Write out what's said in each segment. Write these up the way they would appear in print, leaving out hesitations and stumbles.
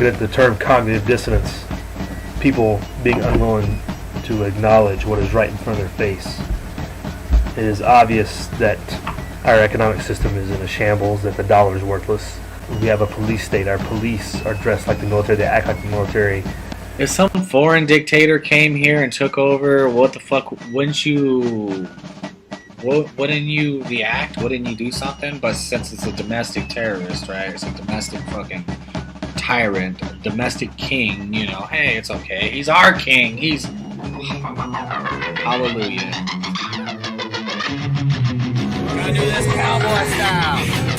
At the term cognitive dissonance, people being unwilling to acknowledge what is right in front of their face. It is obvious that our economic system is in a shambles, that the dollar is worthless. We have a police state. Our police are dressed like the military. They act like the military. If some foreign dictator came here and took over, what the fuck, wouldn't you react? Wouldn't you do something? But since it's a domestic terrorist, right? It's a domestic fucking tyrant, a domestic king, you know, hey, it's okay. He's our king. He's... Hallelujah. We're gonna do this cowboy style.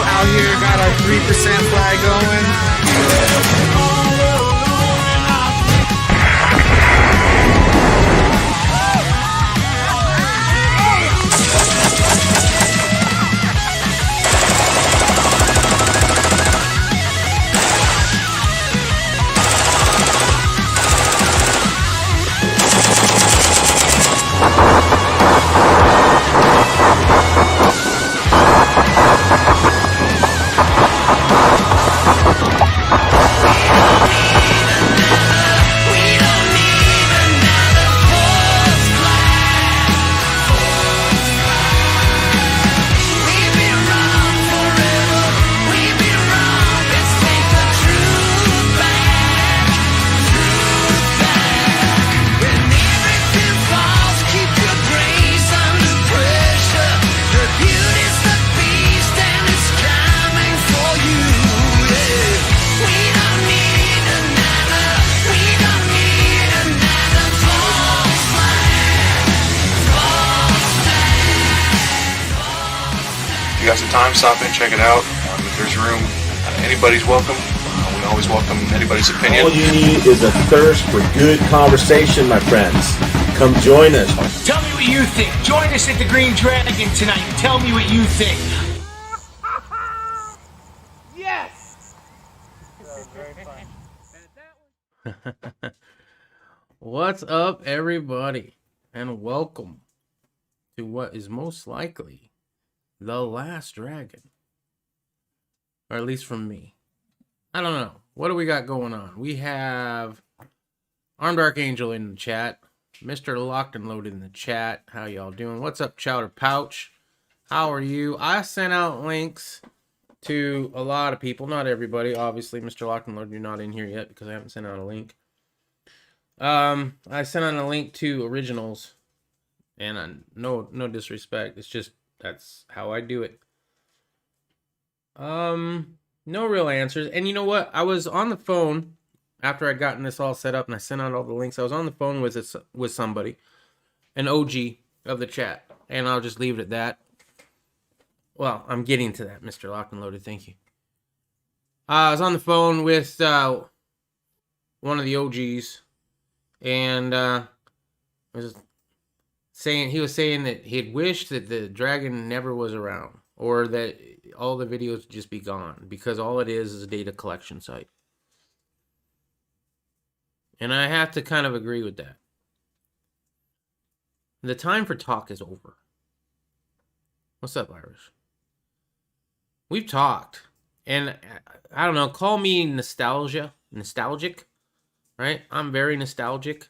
Out here, got our 3% flag going. you got some time, stop in, check it out. If there's room, anybody's welcome. We always welcome anybody's opinion. All you need is a thirst for good conversation, my friends. Come join us. Tell me what you think. Join us at the Green Dragon tonight. Tell me what you think. What's up, everybody? And welcome to what is most likely the last dragon. Or at least from me. I don't know. What do we got going on? We have Armed Archangel in the chat. Mr. Locked and Loaded in the chat. How y'all doing? What's up, Chowder Pouch? How are you? I sent out links to a lot of people. Not everybody. Obviously, Mr. Locked and Loaded, you're not in here yet because I haven't sent out a link. I sent out a link to originals. And no disrespect. It's just, that's how I do it. No real answers. And you know what? I was on the phone after I'd gotten this all set up and I sent out all the links. I was on the phone with somebody, an OG of the chat. And I'll just leave it at that. Well, I'm getting to that, Mr. Locked and Loaded. Thank you. I was on the phone with one of the OGs. And he was saying that he had wished that the dragon never was around. Or that all the videos would just be gone. Because all it is a data collection site. And I have to kind of agree with that. The time for talk is over. What's up, Irish? We've talked. And I don't know, call me nostalgic, right? I'm very nostalgic.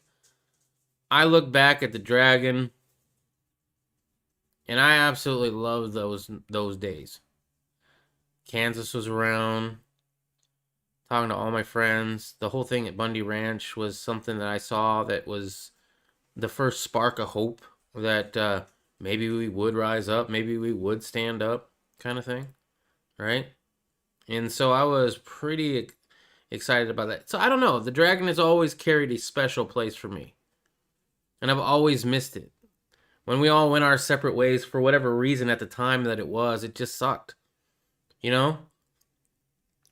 I look back at the dragon and I absolutely love those days. Kansas was around, talking to all my friends. The whole thing at Bundy Ranch was something that I saw that was the first spark of hope that maybe we would rise up, maybe we would stand up, kind of thing, right? And so I was pretty excited about that. So I don't know, the dragon has always carried a special place for me. And I've always missed it. When we all went our separate ways, for whatever reason at the time that it just sucked. You know?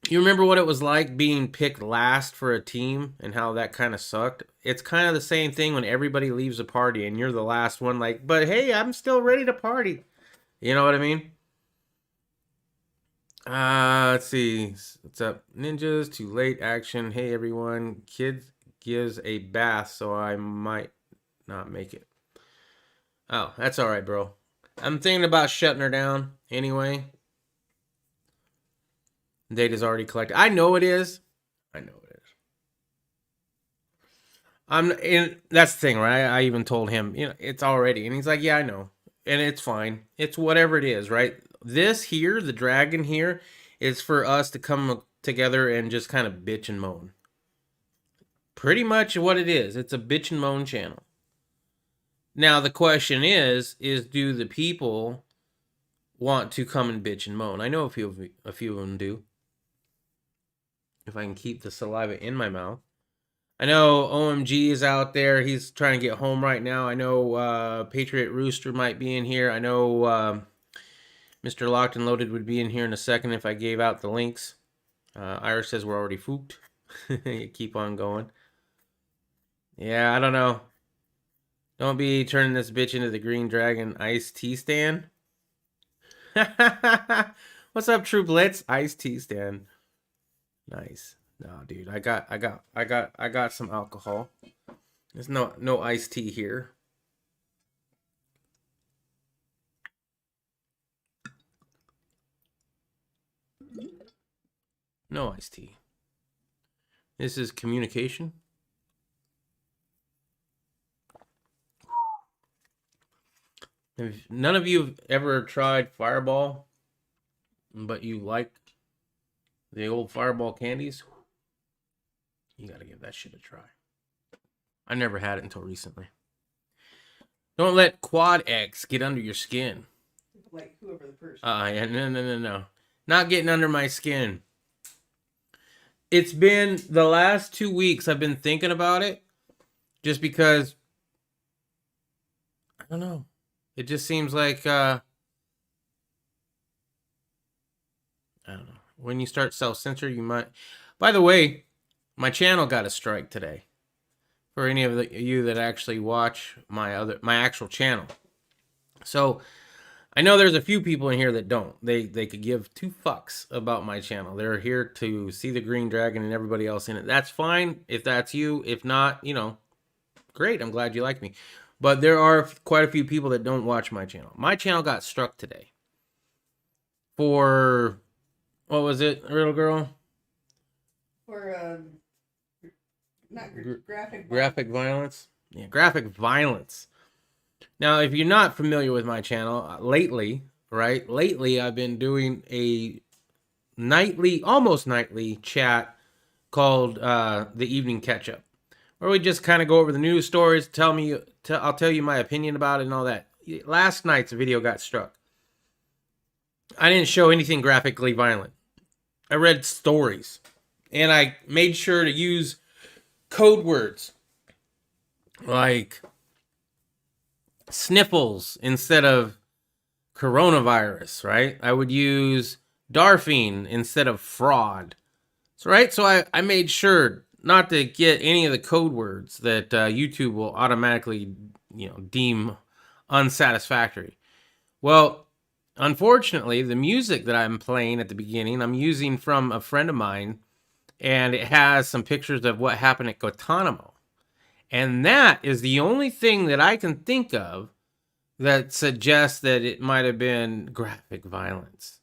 You remember what it was like being picked last for a team and how that kind of sucked? It's kind of the same thing when everybody leaves a party and you're the last one, like, but hey, I'm still ready to party. You know what I mean? Let's see. What's up? Ninjas, too late action. Hey, everyone. Kid gives a bath, so I might not make it. Oh, that's all right, bro. I'm thinking about shutting her down anyway. Data's already collected. I know it is. And that's the thing, right? I even told him, it's already. And he's like, yeah, I know. And it's fine. It's whatever it is, right? This here, the dragon here, is for us to come together and just kind of bitch and moan. Pretty much what it is. It's a bitch and moan channel. Now, the question is do the people want to come and bitch and moan? I know a few of them do. If I can keep the saliva in my mouth. I know OMG is out there. He's trying to get home right now. I know Patriot Rooster might be in here. I know Mr. Locked and Loaded would be in here in a second if I gave out the links. Irish says we're already fooked. Keep on going. Yeah, I don't know. Don't be turning this bitch into the Green Dragon iced tea stand. What's up, True Blitz? Iced tea stand. Nice. No, dude, I got some alcohol. There's no iced tea here. No iced tea. This is communication. If none of you have ever tried Fireball, but you like the old Fireball candies, you gotta give that shit a try. I never had it until recently. Don't let Quad X get under your skin. Like whoever the person. Yeah, no. Not getting under my skin. It's been the last 2 weeks I've been thinking about it. Just because, I don't know. It just seems like, I don't know. When you start self-censor, you might... By the way, my channel got a strike today. For any of you that actually watch my actual channel. So, I know there's a few people in here that don't. They could give two fucks about my channel. They're here to see the Green Dragon and everybody else in it. That's fine if that's you. If not, you know, great. I'm glad you like me. But there are quite a few people that don't watch my channel. My channel got struck today for, what was it, little girl? For not graphic. Graphic violence. Yeah, graphic violence. Now, if you're not familiar with my channel, lately, I've been doing a nightly, almost nightly chat called The Evening Catch-Up, where we just kind of go over the news stories, I'll tell you my opinion about it and all that. Last night's video got struck. I didn't show anything graphically violent. I read stories, and I made sure to use code words like sniffles instead of coronavirus, right? I would use Darfine instead of fraud. So, right? So I made sure not to get any of the code words that YouTube will automatically, you know, deem unsatisfactory. Well, unfortunately, the music that I'm playing at the beginning, I'm using from a friend of mine, and it has some pictures of what happened at Guantanamo. And that is the only thing that I can think of that suggests that it might have been graphic violence,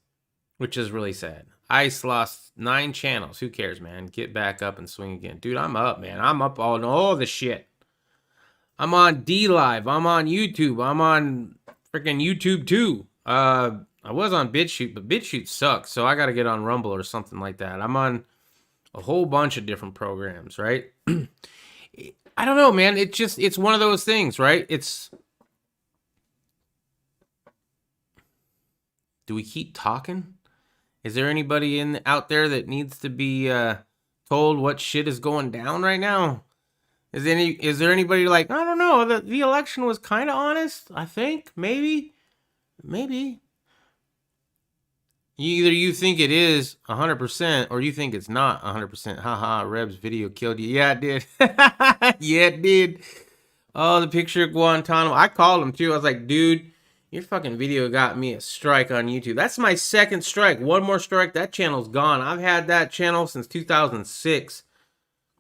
which is really sad. ICE lost 9 channels. Who cares, man? Get back up and swing again. Dude, I'm up, man. I'm up on all the shit. I'm on DLive. I'm on YouTube. I'm on freaking YouTube too. I was on BitChute, but BitChute sucks, so I got to get on Rumble or something like that. I'm on a whole bunch of different programs, right? I don't know, man. It's one of those things, right? Do we keep talking? Is there anybody out there that needs to be told what shit is going down right now? Is there anybody like, I don't know, the election was kind of honest, I think, maybe. Either you think it is 100% or you think it's not 100%. Haha, Reb's video killed you. Yeah, it did. Yeah, it did. Oh, the picture of Guantanamo. I called him too. I was like, dude, your fucking video got me a strike on YouTube. That's my second strike. One more strike, that channel's gone. I've had that channel since 2006.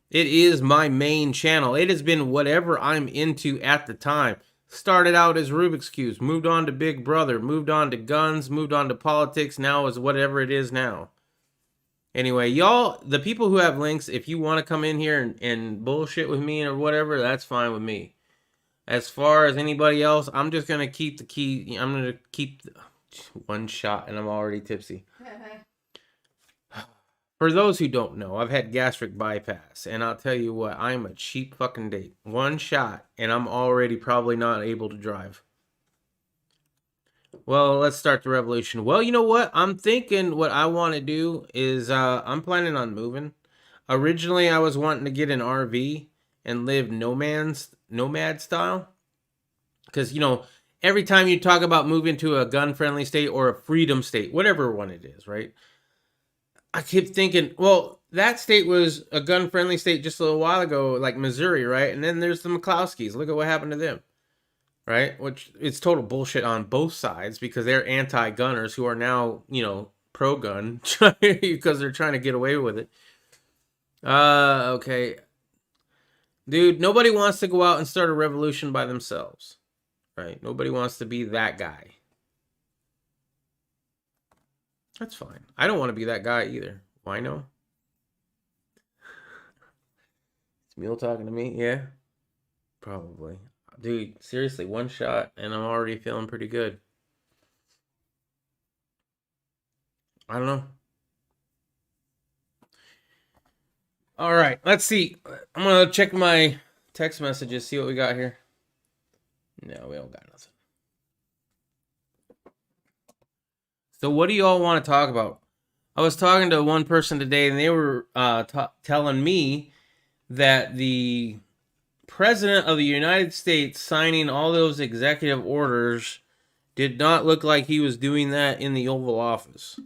It is my main channel. It has been whatever I'm into at the time. Started out as Rubik's Cubes, moved on to Big Brother, moved on to guns, moved on to politics, now is whatever it is now. Anyway, y'all, the people who have links, if you want to come in here and bullshit with me or whatever, that's fine with me. As far as anybody else, I'm just going to keep the key. I'm going to keep one shot and I'm already tipsy. For those who don't know, I've had gastric bypass, and I'll tell you what, I'm a cheap fucking date. One shot, and I'm already probably not able to drive. Well, let's start the revolution. Well, you know what? I'm thinking what I want to do is I'm planning on moving. Originally, I was wanting to get an RV and live nomad style. Because, you know, every time you talk about moving to a gun-friendly state or a freedom state, whatever one it is, right? I keep thinking, well, that state was a gun-friendly state just a little while ago, like Missouri, right? And then there's the McCloskeys. Look at what happened to them, right? Which it's total bullshit on both sides because they're anti-gunners who are now, you know, pro-gun because they're trying to get away with it. Okay. Dude, nobody wants to go out and start a revolution by themselves, right? Nobody wants to be that guy. That's fine. I don't want to be that guy either. Why no? Is Mule talking to me? Yeah. Probably. Dude, seriously, one shot and I'm already feeling pretty good. I don't know. All right, let's see. I'm going to check my text messages, see what we got here. No, we don't got nothing. So what do you all want to talk about? I was talking to one person today, and they were telling me that the President of the United States signing all those executive orders did not look like he was doing that in the Oval Office.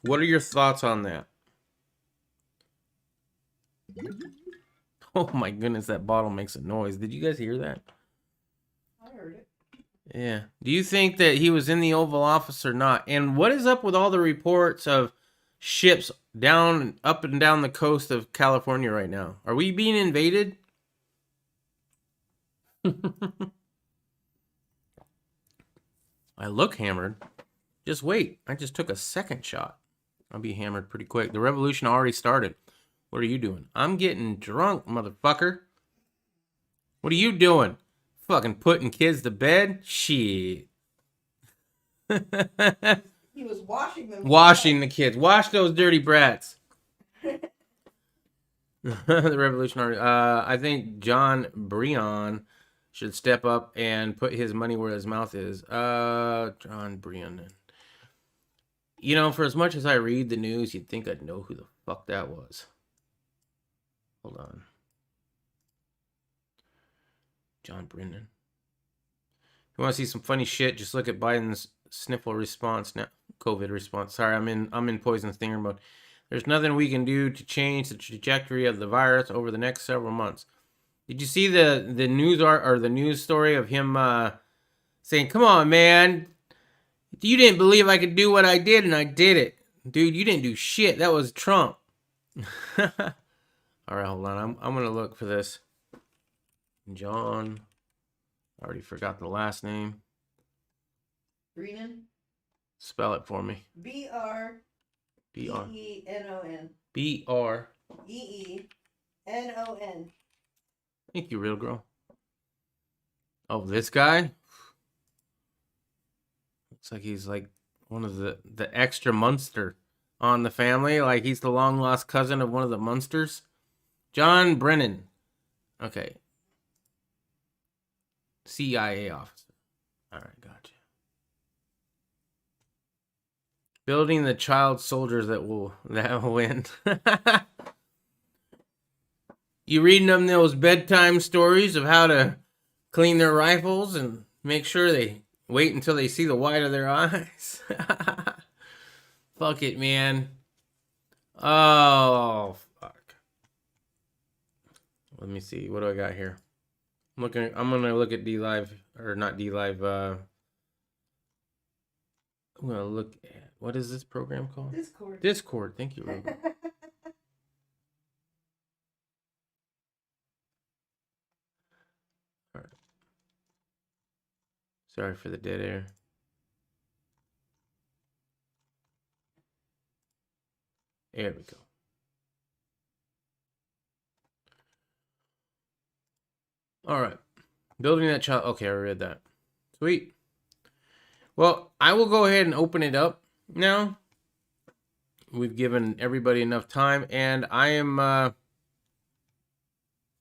What are your thoughts on that? Oh my goodness, that bottle makes a noise. Did you guys hear that? I heard it. Yeah. Do you think that he was in the Oval Office or not? And what is up with all the reports of ships down, up and down the coast of California right now? Are we being invaded? I look hammered. Just wait. I just took a second shot. I'll be hammered pretty quick. The revolution already started. What are you doing? I'm getting drunk, motherfucker. What are you doing? Fucking putting kids to bed? Shit. He was washing them. Washing the kids. Wash those dirty brats. The revolutionary. I think John Breon should step up and put his money where his mouth is. John Breon. You know, for as much as I read the news, you'd think I'd know who the fuck that was. Hold on. John Brennan. If you want to see some funny shit, just look at Biden's sniffle response now. COVID response. Sorry, I'm in poison stinger mode. There's nothing we can do to change the trajectory of the virus over the next several months. Did you see the news or the news story of him saying, "Come on, man, you didn't believe I could do what I did, and I did it, dude. You didn't do shit. That was Trump." All right, hold on. I'm gonna look for this. John. I already forgot the last name. Brennan. Spell it for me. B-R. B-R. E-E-N-O-N. B-R. E-E-N-O-N. Thank you, real girl. Oh, this guy? Looks like he's like one of the extra Munster on the family. Like he's the long lost cousin of one of the Munsters. John Brennan. Okay. CIA officer. All right, gotcha. Building the child soldiers that will win. You reading them those bedtime stories of how to clean their rifles and make sure they wait until they see the white of their eyes? Fuck it, man. Oh, fuck. Let me see. What do I got here? I'm gonna look at DLive, or not DLive. I'm gonna look at, what is this program called? Discord. Discord. Thank you, Ruben. All right. Sorry for the dead air. There we go. All right. Building that child. Okay, I read that. Sweet. Well, I will go ahead and open it up now. We've given everybody enough time, and I am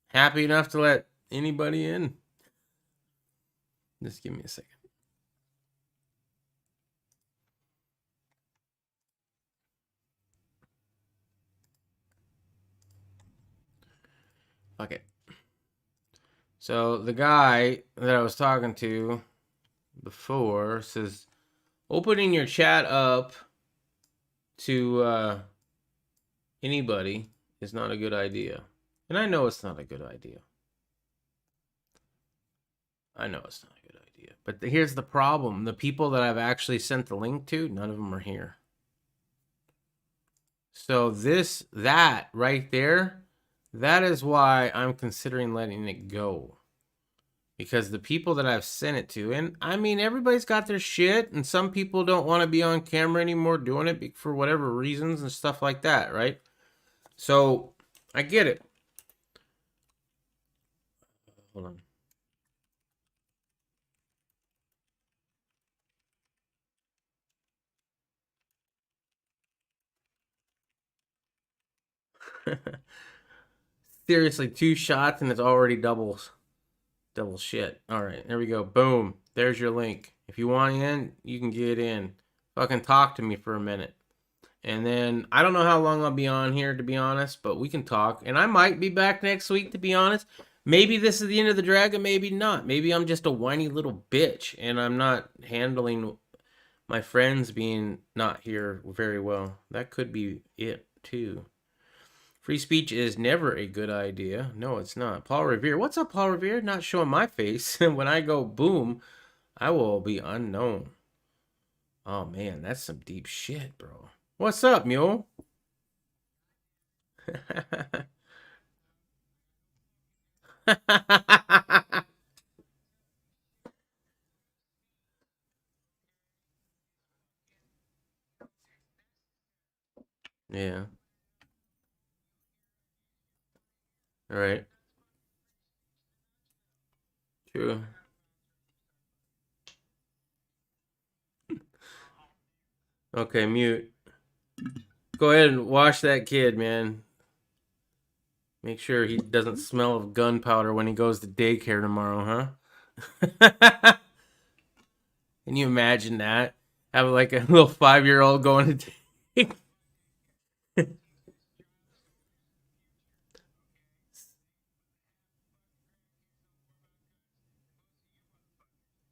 happy enough to let anybody in. Just give me a second. Okay. So the guy that I was talking to before says opening your chat up to anybody is not a good idea. And I know it's not a good idea. I know it's not a good idea. But here's the problem. The people that I've actually sent the link to, none of them are here. So that right there, that is why I'm considering letting it go. Because the people that I've sent it to, and I mean, everybody's got their shit, and some people don't want to be on camera anymore doing it for whatever reasons and stuff like that, right? So, I get it. Hold on. Seriously, 2 shots and it's already double shit. All right, there we go. Boom. There's your link. If you want in, you can get in. Fucking talk to me for a minute. And then I don't know how long I'll be on here, to be honest, but we can talk. And I might be back next week, to be honest. Maybe this is the end of the dragon, maybe not. Maybe I'm just a whiny little bitch and I'm not handling my friends being not here very well. That could be it, too. Free speech is never a good idea. No, it's not. Paul Revere. What's up, Paul Revere? Not showing my face. When I go boom, I will be unknown. Oh man, that's some deep shit, bro. What's up, Mule? Yeah. All right. True. Okay, mute. Go ahead and wash that kid, man. Make sure he doesn't smell of gunpowder when he goes to daycare tomorrow, huh? Can you imagine that? Have like a little 5-year-old going to take. We can't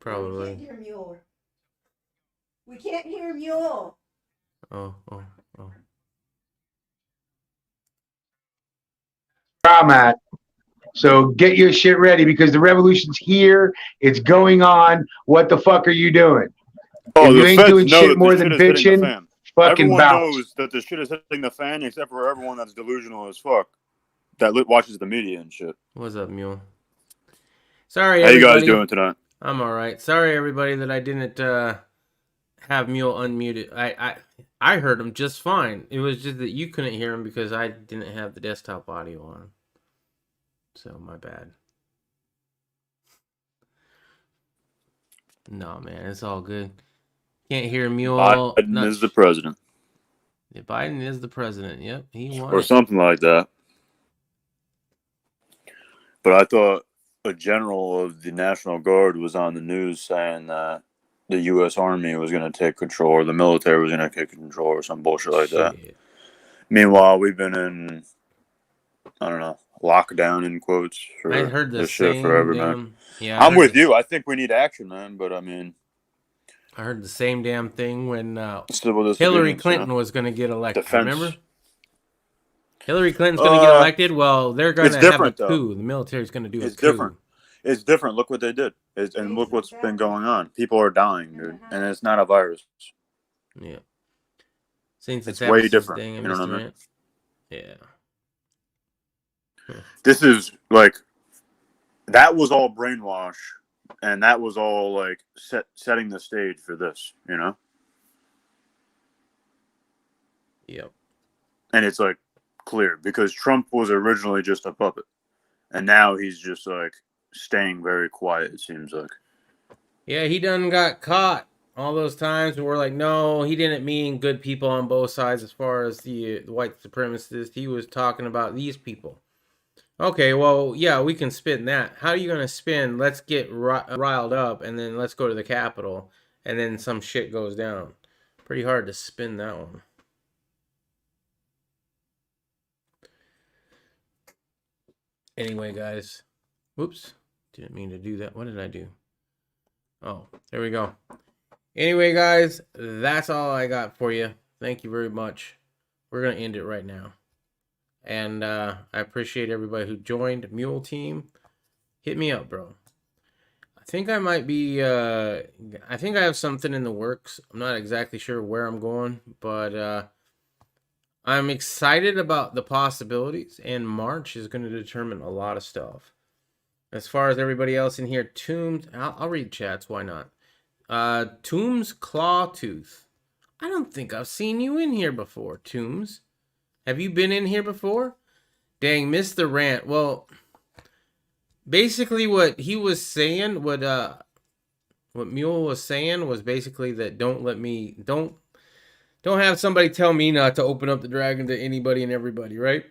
Probably. hear Mule. We can't hear Mule. Oh. I'm at. So get your shit ready because the revolution's here. It's going on. What the fuck are you doing? Oh, If you the ain't feds doing know shit that more this than shit is hitting the bitching, fan. fucking Everyone bounce. knows that the shit is hitting the fan, except for everyone that's delusional as fuck that watches the media and shit. What's up, Mule? Sorry, How you everybody. guys doing tonight? I'm all right. Sorry, everybody, that I didn't have Mule unmuted. I heard him just fine. It was just that you couldn't hear him because I didn't have the desktop audio on. So my bad. No, man, it's all good. Can't hear Mule. Biden is the president. Yeah, Biden is the president. Yep, he won. Or something like that. But I thought a general of the National Guard was on the news saying that the U.S. Army was going to take control, or the military was going to take control, or some bullshit like that. Meanwhile, we've been in, I don't know, lockdown in quotes for I heard the this shit same forever, damn. man. Yeah, I'm with you. I think we need action, man. But I mean, I heard the same damn thing when civil Hillary disobedience, Clinton was going to get elected. Defense. Remember? Hillary Clinton's going to get elected. Well, they're going it's to have a different, though. coup. The military's going to do It's a coup. different. It's different. Look what they did, and look what's been going on. People are dying, dude, and it's not a virus. Yeah. Since It's way different. Thing, you know what I mean? Yeah. This is like, that was all brainwash, and that was all like setting the stage for this, you know? Yep. And it's like clear because Trump was originally just a puppet, and now he's just like staying very quiet, it seems like. Yeah, he done got caught all those times where we're like, no, he didn't mean good people on both sides as far as the white supremacist. He was talking about these people. Okay, well, yeah, we can spin that. How are you going to spin, let's get riled up, and then let's go to the Capitol, and then some shit goes down? Pretty hard to spin that one. Anyway, guys. Whoops. Didn't mean to do that. What did I do? Oh, there we go. Anyway, guys, that's all I got for you. Thank you very much. We're going to end it right now. And I appreciate everybody who joined Mule Team. Hit me up, bro. I think I might be, I think I have something in the works. I'm not exactly sure where I'm going, but I'm excited about the possibilities, and March is going to determine a lot of stuff. As far as everybody else in here, Tombs, I'll read chats, why not? Tombs Clawtooth. I don't think I've seen you in here before, Tombs. Have you been in here before? Dang, missed the rant. Well, basically what he was saying, what Mule was saying was basically that don't have somebody tell me not to open up the dragon to anybody and everybody, right?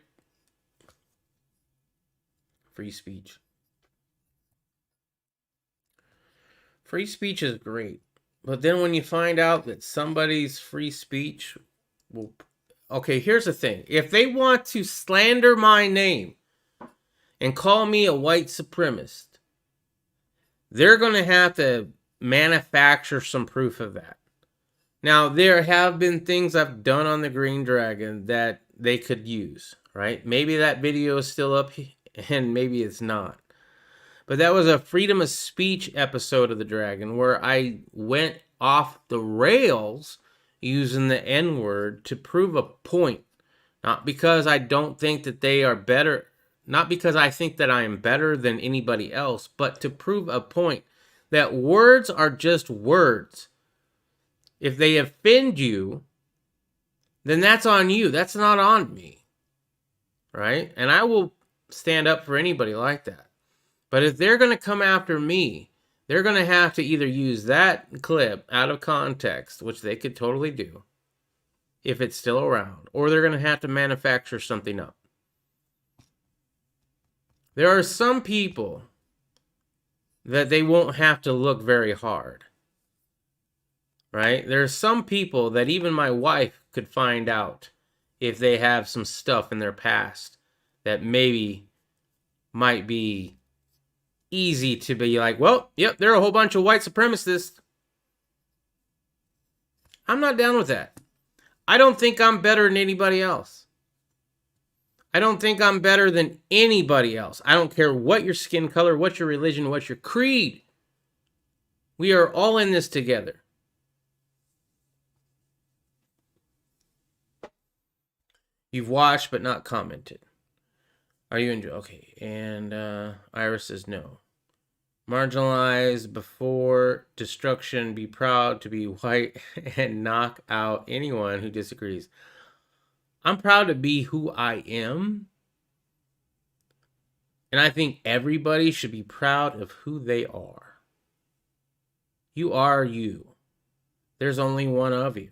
Free speech. Free speech is great. But then when you find out that somebody's free speech will... Okay, here's the thing. If they want to slander my name and call me a white supremacist, they're going to have to manufacture some proof of that. Now, there have been things I've done on the Green Dragon that they could use, right? Maybe that video is still up and maybe it's not. But that was a freedom of speech episode of The Dragon where I went off the rails using the N-word to prove a point. Not because I don't think that they are better, not because I think that I am better than anybody else, but to prove a point that words are just words. If they offend you, then that's on you. That's not on me. Right? And I will stand up for anybody like that. But if they're going to come after me, they're going to have to either use that clip out of context, which they could totally do, if it's still around, or they're going to have to manufacture something up. There are some people that they won't have to look very hard. Right? There are some people that even my wife could find out if they have some stuff in their past that maybe might be easy to be like, well, yep, they're a whole bunch of white supremacists. I'm not down with that. I don't think I'm better than anybody else. I don't think I'm better than anybody else. I don't care what your skin color, what your religion, what your creed. We are all in this together. You've watched but not commented. Are you enjoying? Okay, and Iris says no. Marginalize before destruction. Be proud to be white and knock out anyone who disagrees. I'm proud to be who I am. And I think everybody should be proud of who they are. You are you. There's only one of you.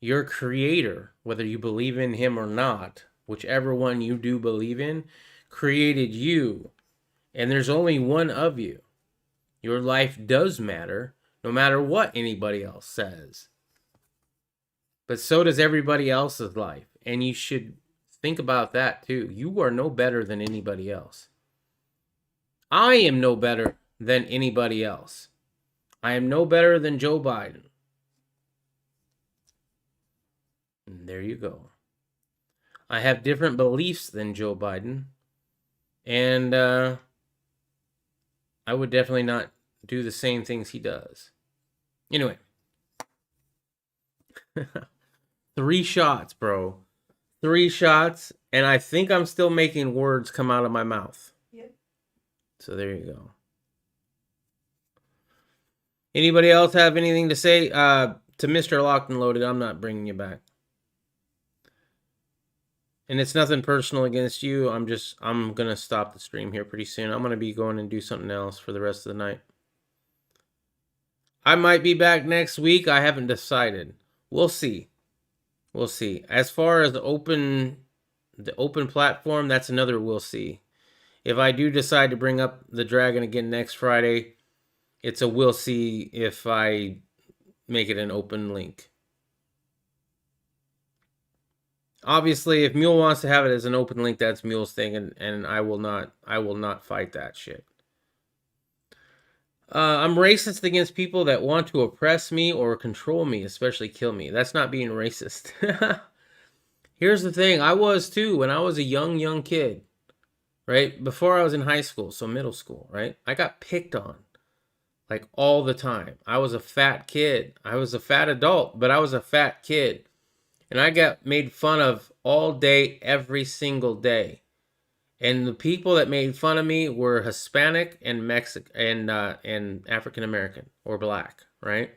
Your creator, whether you believe in him or not, whichever one you do believe in, created you. And there's only one of you. Your life does matter, no matter what anybody else says. But so does everybody else's life. And you should think about that too. You are no better than anybody else. I am no better than anybody else. I am no better than Joe Biden. And there you go. I have different beliefs than Joe Biden. And I would definitely not do the same things he does. Anyway. 3 shots, bro. 3 shots. And I think I'm still making words come out of my mouth. Yep. So there you go. Anybody else have anything to say? To Mr. Locked and Loaded, I'm not bringing you back. And it's nothing personal against you. I'm going to stop the stream here pretty soon. I'm going to be going and do something else for the rest of the night. I might be back next week. I haven't decided. We'll see. We'll see. As far as the open platform, that's another we'll see. If I do decide to bring up the Dragon again next Friday, it's a we'll see if I make it an open link. Obviously, if Mule wants to have it as an open link, that's Mule's thing, and I will not fight that shit. I'm racist against people that want to oppress me or control me, especially kill me. That's not being racist. Here's the thing. I was too when I was a young kid, right? Before I was in high school, so middle school, right? I got picked on like all the time. I was a fat kid. I was a fat adult, but I was a fat kid. And I got made fun of all day, every single day. And the people that made fun of me were Hispanic and Mexican and African American or black, right?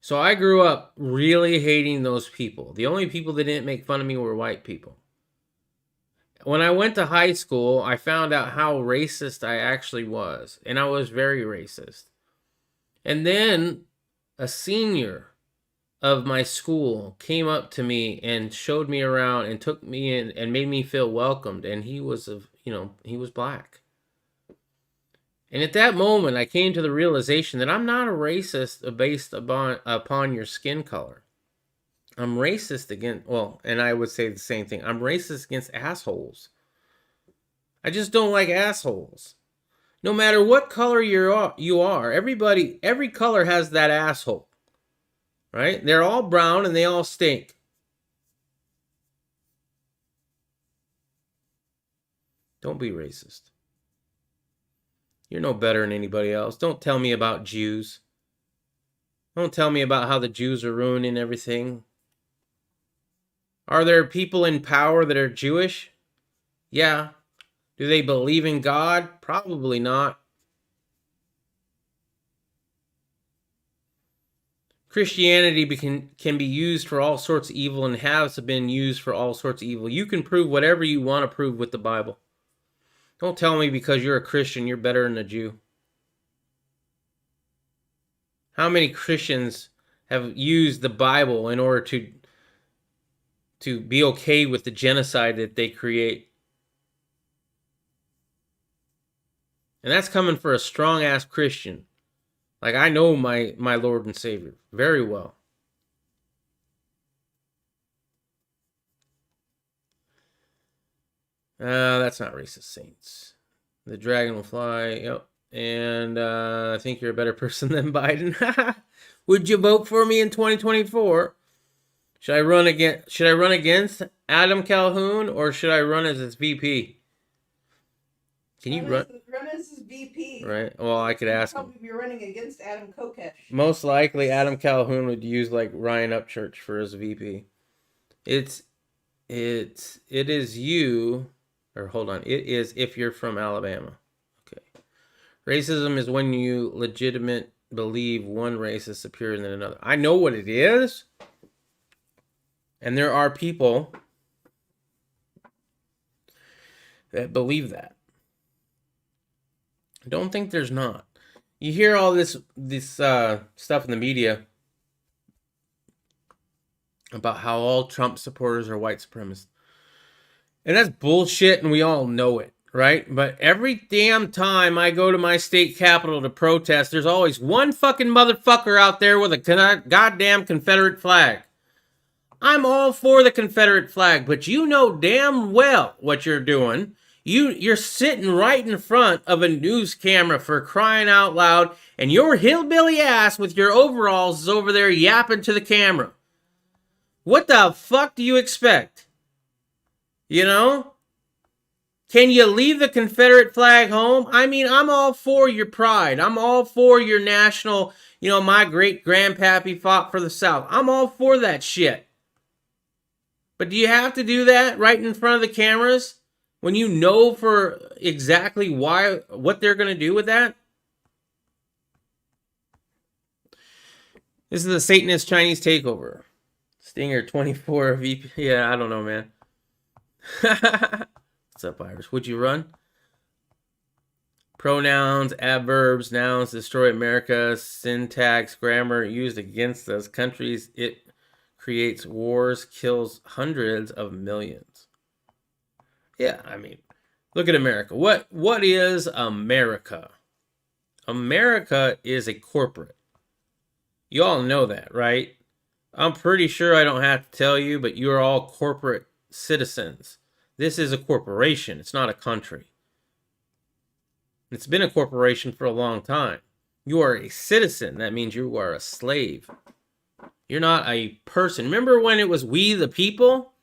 So I grew up really hating those people. The only people that didn't make fun of me were white people. When I went to high school, I found out how racist I actually was. And I was very racist. And then a senior of my school came up to me and showed me around and took me in and made me feel welcomed. And he was he was black. And at that moment, I came to the realization that I'm not a racist based upon your skin color. I'm racist against, and I would say the same thing. I'm racist against assholes. I just don't like assholes. No matter what color you are, every color has that asshole. Right? They're all brown and they all stink. Don't be racist. You're no better than anybody else. Don't tell me about Jews. Don't tell me about how the Jews are ruining everything. Are there people in power that are Jewish? Yeah. Do they believe in God? Probably not. Christianity can be used for all sorts of evil and has been used for all sorts of evil. You can prove whatever you want to prove with the Bible. Don't tell me because you're a Christian you're better than a Jew. How many Christians have used the Bible in order to be okay with the genocide that they create? And that's coming for a strong-ass Christian. Like, I know my Lord and Savior very well. That's not racist, Saints. The dragon will fly. Yep. And I think you're a better person than Biden. Would you vote for me in 2024? Should I run against Adam Calhoun, or should I run as his VP? Can you run as his VP? Right. Well, I could ask him. Probably be running against Adam Kokesh. Most likely, Adam Calhoun would use like Ryan Upchurch for his VP. It is you, or hold on. It is if you're from Alabama. Okay. Racism is when you legitimate believe one race is superior than another. I know what it is. And there are people that believe that. I don't think there's not. You hear all this stuff in the media about how all Trump supporters are white supremacists. And that's bullshit, and we all know it, right? But every damn time I go to my state capital to protest, there's always one fucking motherfucker out there with a goddamn Confederate flag. I'm all for the Confederate flag, but you know damn well what you're doing. You're sitting right in front of a news camera, for crying out loud, and your hillbilly ass with your overalls is over there yapping to the camera. What the fuck do you expect? You know? Can you leave the Confederate flag home? I mean, I'm all for your pride. I'm all for your national, my great grandpappy fought for the South. I'm all for that shit. But do you have to do that right in front of the cameras when you know for exactly what they're going to do with that? This is the Satanist Chinese takeover. Stinger 24 VP. Yeah, I don't know, man. What's up, Iris? Would you run? Pronouns, adverbs, nouns destroy America. Syntax, grammar used against us. Countries, it creates wars, kills hundreds of millions. Yeah, I mean, look at America. What is America? America is a corporate. You all know that, right? I'm pretty sure I don't have to tell you, but you're all corporate citizens. This is a corporation. It's not a country. It's been a corporation for a long time. You are a citizen. That means you are a slave. You're not a person. Remember when it was we the people?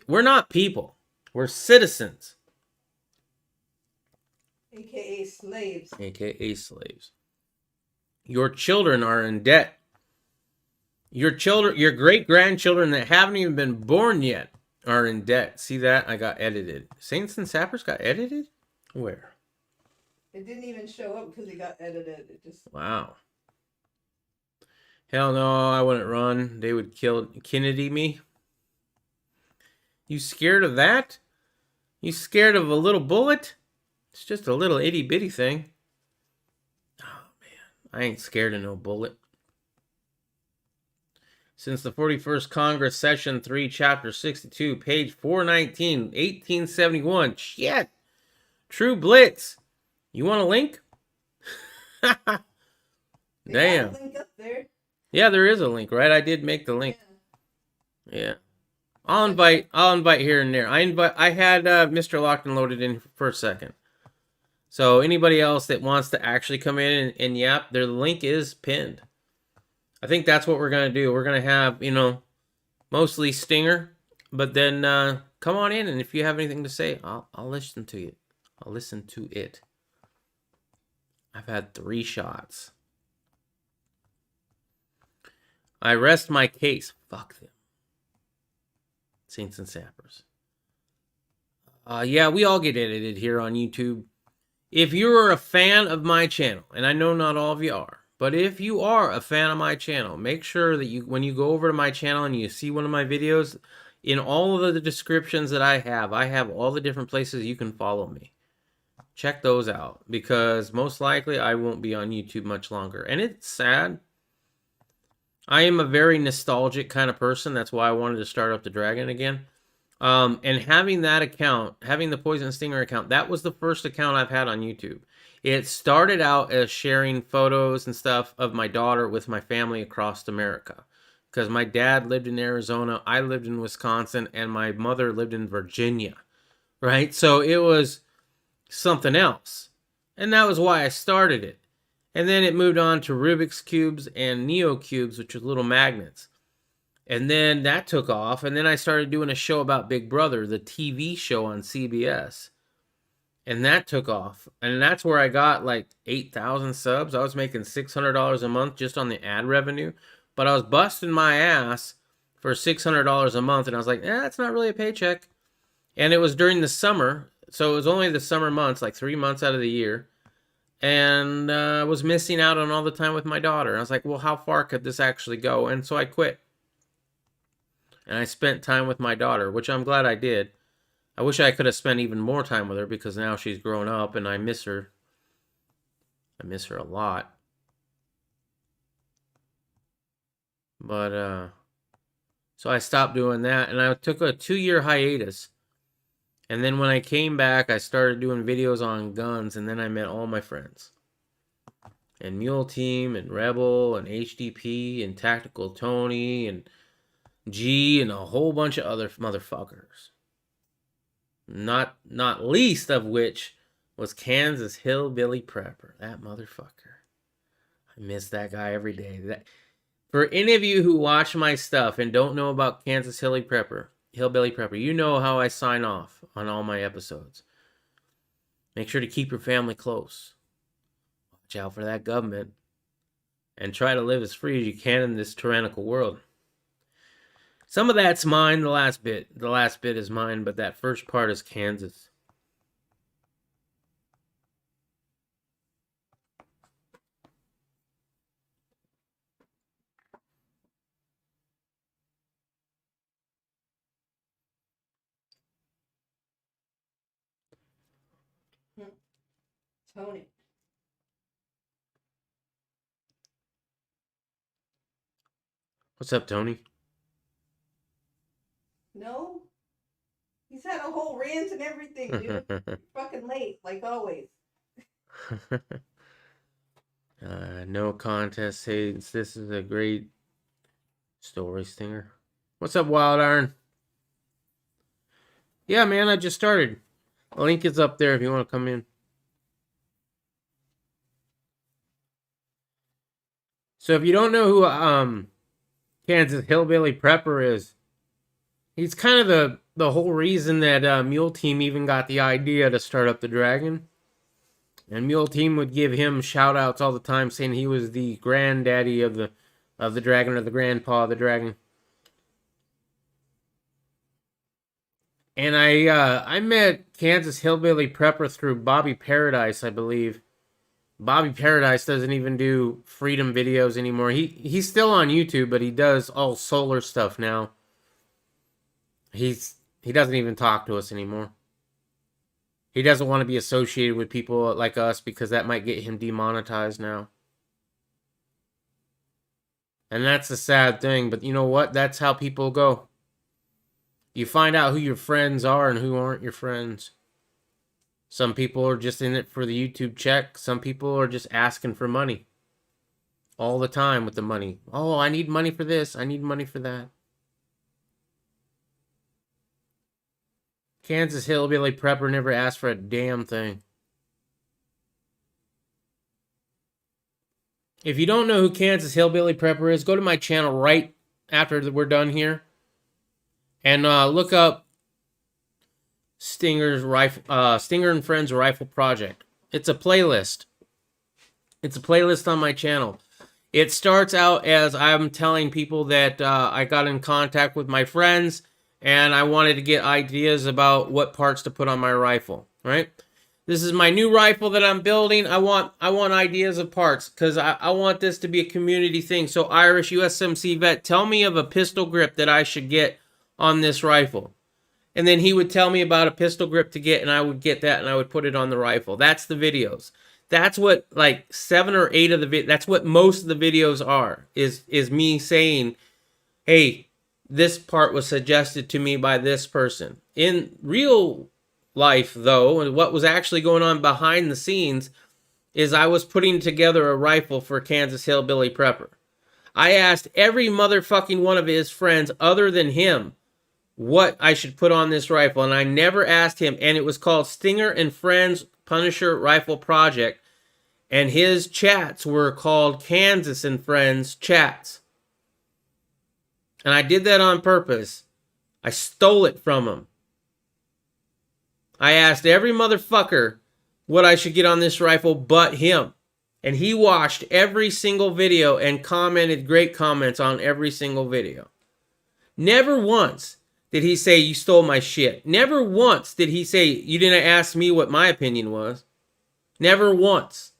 We're not people. We're citizens. AKA slaves. AKA slaves. Your children are in debt. Your great-grandchildren that haven't even been born yet are in debt. See that? I got edited. Saints and Sappers got edited? Where? It didn't even show up because it got edited. It just... Wow. Hell no, I wouldn't run. They would kill Kennedy me. You scared of that? You scared of a little bullet? It's just a little itty-bitty thing. Oh, man. I ain't scared of no bullet. Since the 41st Congress, Session 3, Chapter 62, page 419, 1871. Shit! True Blitz. You want a link? Damn. Link up there. Yeah, there is a link, right? I did make the link. Yeah. I'll invite here and there. I had Mr. Lockton loaded in for a second. So anybody else that wants to actually come in and yap, their link is pinned. I think that's what we're going to do. We're going to have, mostly Stinger, but then come on in, and if you have anything to say, I'll listen to you. I'll listen to it. I've had 3 shots. I rest my case. Fuck them. Saints and Sappers. Yeah, we all get edited here on YouTube. If you're a fan of my channel, and I know not all of you are, but if you are a fan of my channel, make sure that you, when you go over to my channel and you see one of my videos, in all of the descriptions that I have all the different places you can follow me. Check those out, because most likely I won't be on YouTube much longer. And it's sad. I am a very nostalgic kind of person. That's why I wanted to start up the Dragon again. And having that account, having the Poison Stinger account, that was the first account I've had on YouTube. It started out as sharing photos and stuff of my daughter with my family across America. Because my dad lived in Arizona, I lived in Wisconsin, and my mother lived in Virginia. Right? So it was something else. And that was why I started it. And then it moved on to Rubik's Cubes and Neo Cubes, which are little magnets. And then that took off. And then I started doing a show about Big Brother, the TV show on CBS. And that took off. And that's where I got like 8,000 subs. I was making $600 a month just on the ad revenue. But I was busting my ass for $600 a month. And I was like, that's not really a paycheck. And it was during the summer. So it was only the summer months, like 3 months out of the year. And I was missing out on all the time with my daughter. And I was like, well, how far could this actually go? And so I quit. And I spent time with my daughter, which I'm glad I did. I wish I could have spent even more time with her, because now she's grown up and I miss her. I miss her a lot. But, so I stopped doing that, and I took a 2-year hiatus. And then when I came back, I started doing videos on guns, and then I met all my friends. And Mule Team, and Rebel, and HDP, and Tactical Tony, and G, and a whole bunch of other motherfuckers. Not least of which was Kansas Hillbilly Prepper. That motherfucker. I miss that guy every day. For any of you who watch my stuff and don't know about Kansas Hillbilly Prepper, you know how I sign off on all my episodes. Make sure to keep your family close. Watch out for that government. And try to live as free as you can in this tyrannical world. Some of that's mine, the last bit. The last bit is mine, but that first part is Kansas. Tony. What's up, Tony? No? He's had a whole rant and everything, dude. You're fucking late, like always. No contest hates. This is a great story, Stinger. What's up, Wild Iron? Yeah, man, I just started. The link is up there if you want to come in. So if you don't know who Kansas Hillbilly Prepper is, he's kind of the whole reason that Mule Team even got the idea to start up the Dragon. And Mule Team would give him shout outs all the time, saying he was the granddaddy of the Dragon, or the grandpa of the Dragon. And I met Kansas Hillbilly Prepper through Bobby Paradise, I believe. Bobby Paradise doesn't even do freedom videos anymore. He's still on YouTube, but he does all solar stuff now. He doesn't even talk to us anymore. He doesn't want to be associated with people like us because that might get him demonetized now. And that's a sad thing, but you know what? That's how people go. You find out who your friends are and who aren't your friends. Some people are just in it for the YouTube check. Some people are just asking for money. All the time with the money. Oh, I need money for this. I need money for that. Kansas Hillbilly Prepper never asked for a damn thing. If you don't know who Kansas Hillbilly Prepper is, go to my channel right after we're done here. And look up Stinger and Friends Rifle Project. It's a playlist. It's a playlist on my channel. It starts out as I'm telling people that I got in contact with my friends and I wanted to get ideas about what parts to put on my rifle, right? This is my new rifle that I'm building. I want ideas of parts because I want this to be a community thing. So Irish USMC vet, tell me of a pistol grip that I should get on this rifle. And then he would tell me about a pistol grip to get, and I would get that and I would put it on the rifle. That's the videos. That's what like 7 or 8 of the that's what most of the videos are, is me saying, hey, this part was suggested to me by this person. In real life, though, and what was actually going on behind the scenes is I was putting together a rifle for Kansas Hillbilly Prepper. I asked every motherfucking one of his friends other than him what I should put on this rifle, and I never asked him, and it was called Stinger and Friends Punisher Rifle Project, and his chats were called Kansas and Friends Chats. And I did that on purpose. I stole it from him. I asked every motherfucker what I should get on this rifle but him. And he watched every single video and commented great comments on every single video. Never once did he say, you stole my shit. Never once did he say, you didn't ask me what my opinion was. Never once.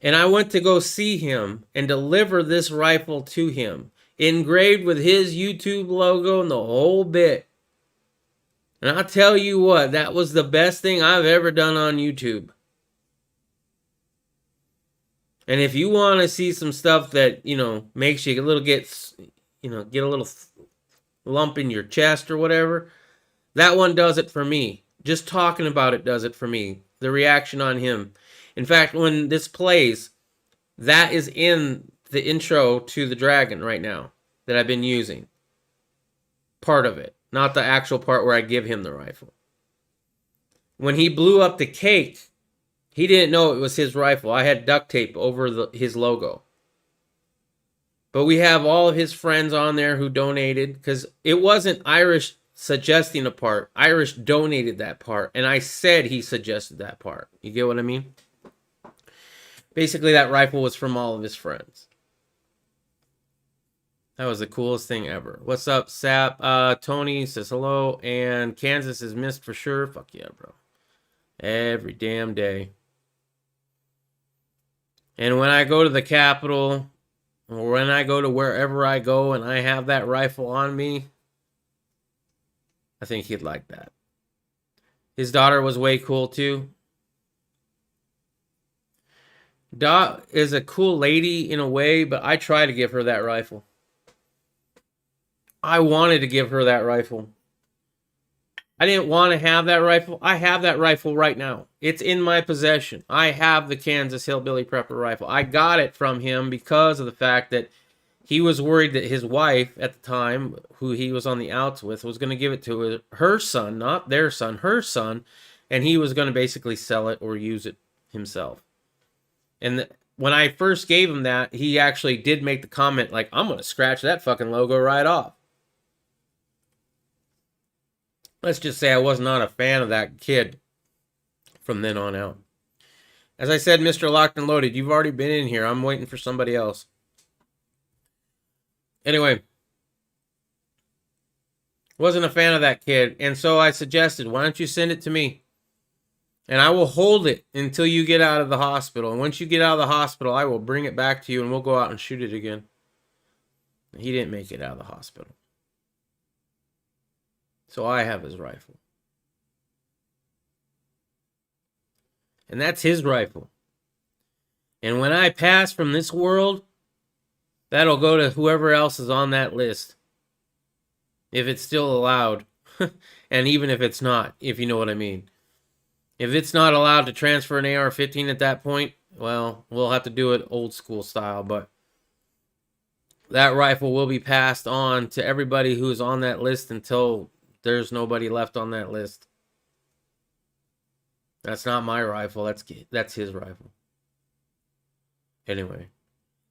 And I went to go see him and deliver this rifle to him, engraved with his YouTube logo and the whole bit. And I'll tell you what, that was the best thing I've ever done on YouTube. And if you want to see some stuff that, you know, makes you a little get a little lump in your chest or whatever, that one does it for me. Just talking about it does it for me. The reaction on him. In fact, when this plays, that is in the intro to the Dragon right now that I've been using. Part of it. Not the actual part where I give him the rifle. When he blew up the cake, he didn't know it was his rifle. I had duct tape over his logo. But we have all of his friends on there who donated, because it wasn't Irish suggesting a part. Irish donated that part, and I said he suggested that part. You get what I mean? Basically, that rifle was from all of his friends. That was the coolest thing ever. What's up, Sap? Tony says hello, and Kansas is missed for sure. Fuck yeah, bro. Every damn day. And when I go to the Capitol, or when I go to wherever I go and I have that rifle on me, I think he'd like that. His daughter was way cool too. Dot is a cool lady in a way, but I try to give her that rifle. I wanted to give her that rifle. I didn't want to have that rifle. I have that rifle right now. It's in my possession. I have the Kansas Hillbilly Prepper rifle. I got it from him because of the fact that he was worried that his wife at the time, who he was on the outs with, was going to give it to her son, not their son, her son, and he was going to basically sell it or use it himself. And when I first gave him that, he actually did make the comment like, I'm going to scratch that fucking logo right off. Let's just say I was not a fan of that kid from then on out. As I said, Mr. Locked and Loaded, you've already been in here. I'm waiting for somebody else. Anyway, wasn't a fan of that kid, and so I suggested, why don't you send it to me? And I will hold it until you get out of the hospital. And once you get out of the hospital, I will bring it back to you and we'll go out and shoot it again. He didn't make it out of the hospital. So I have his rifle. And that's his rifle. And when I pass from this world, that'll go to whoever else is on that list. If it's still allowed. And even if it's not, if you know what I mean. If it's not allowed to transfer an AR-15 at that point, well, we'll have to do it old school style. But that rifle will be passed on to everybody who's on that list until there's nobody left on that list. That's not my rifle. That's his rifle. Anyway,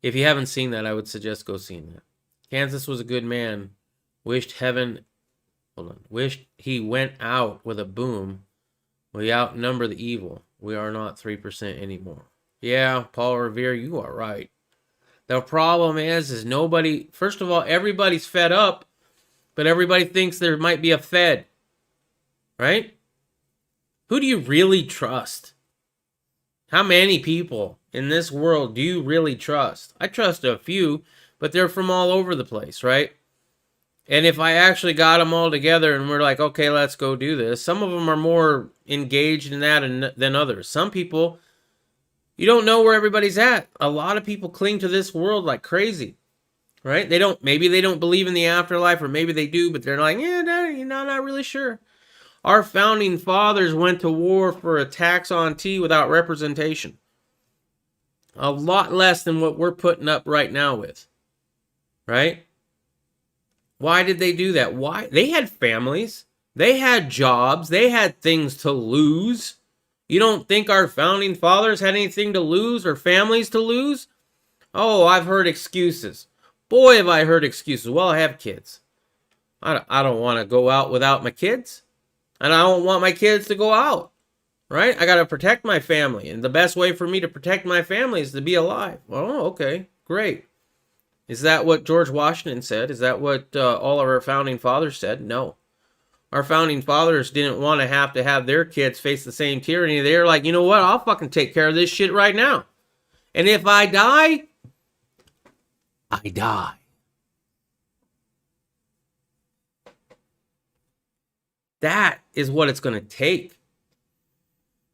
if you haven't seen that, I would suggest go seeing that. Kansas was a good man. Wished he went out with a boom. We outnumber the evil. We are not 3% anymore. Yeah, Paul Revere, you are right. The problem is nobody, first of all, everybody's fed up, but everybody thinks there might be a Fed, right? Who do you really trust? How many people in this world do you really trust? I trust a few, but they're from all over the place, right? And if I actually got them all together and we're like, okay, let's go do this, some of them are more engaged in that than others. Some people, you don't know where everybody's at. A lot of people cling to this world like crazy, right? Maybe they don't believe in the afterlife, or maybe they do, but they're like, yeah, no, not really sure. Our founding fathers went to war for a tax on tea without representation. A lot less than what we're putting up right now with, right? Why did they do that? Why? They had families. They had jobs. They had things to lose. You don't think our founding fathers had anything to lose or families to lose? Oh, I've heard excuses. Boy, have I heard excuses. Well, I have kids. I don't want to go out without my kids. And I don't want my kids to go out, right? I got to protect my family. And the best way for me to protect my family is to be alive. Oh, okay, great. Is that what George Washington said? Is that what all of our founding fathers said? No. Our founding fathers didn't want to have their kids face the same tyranny. They were like, you know what? I'll fucking take care of this shit right now. And if I die, I die. That is what it's going to take.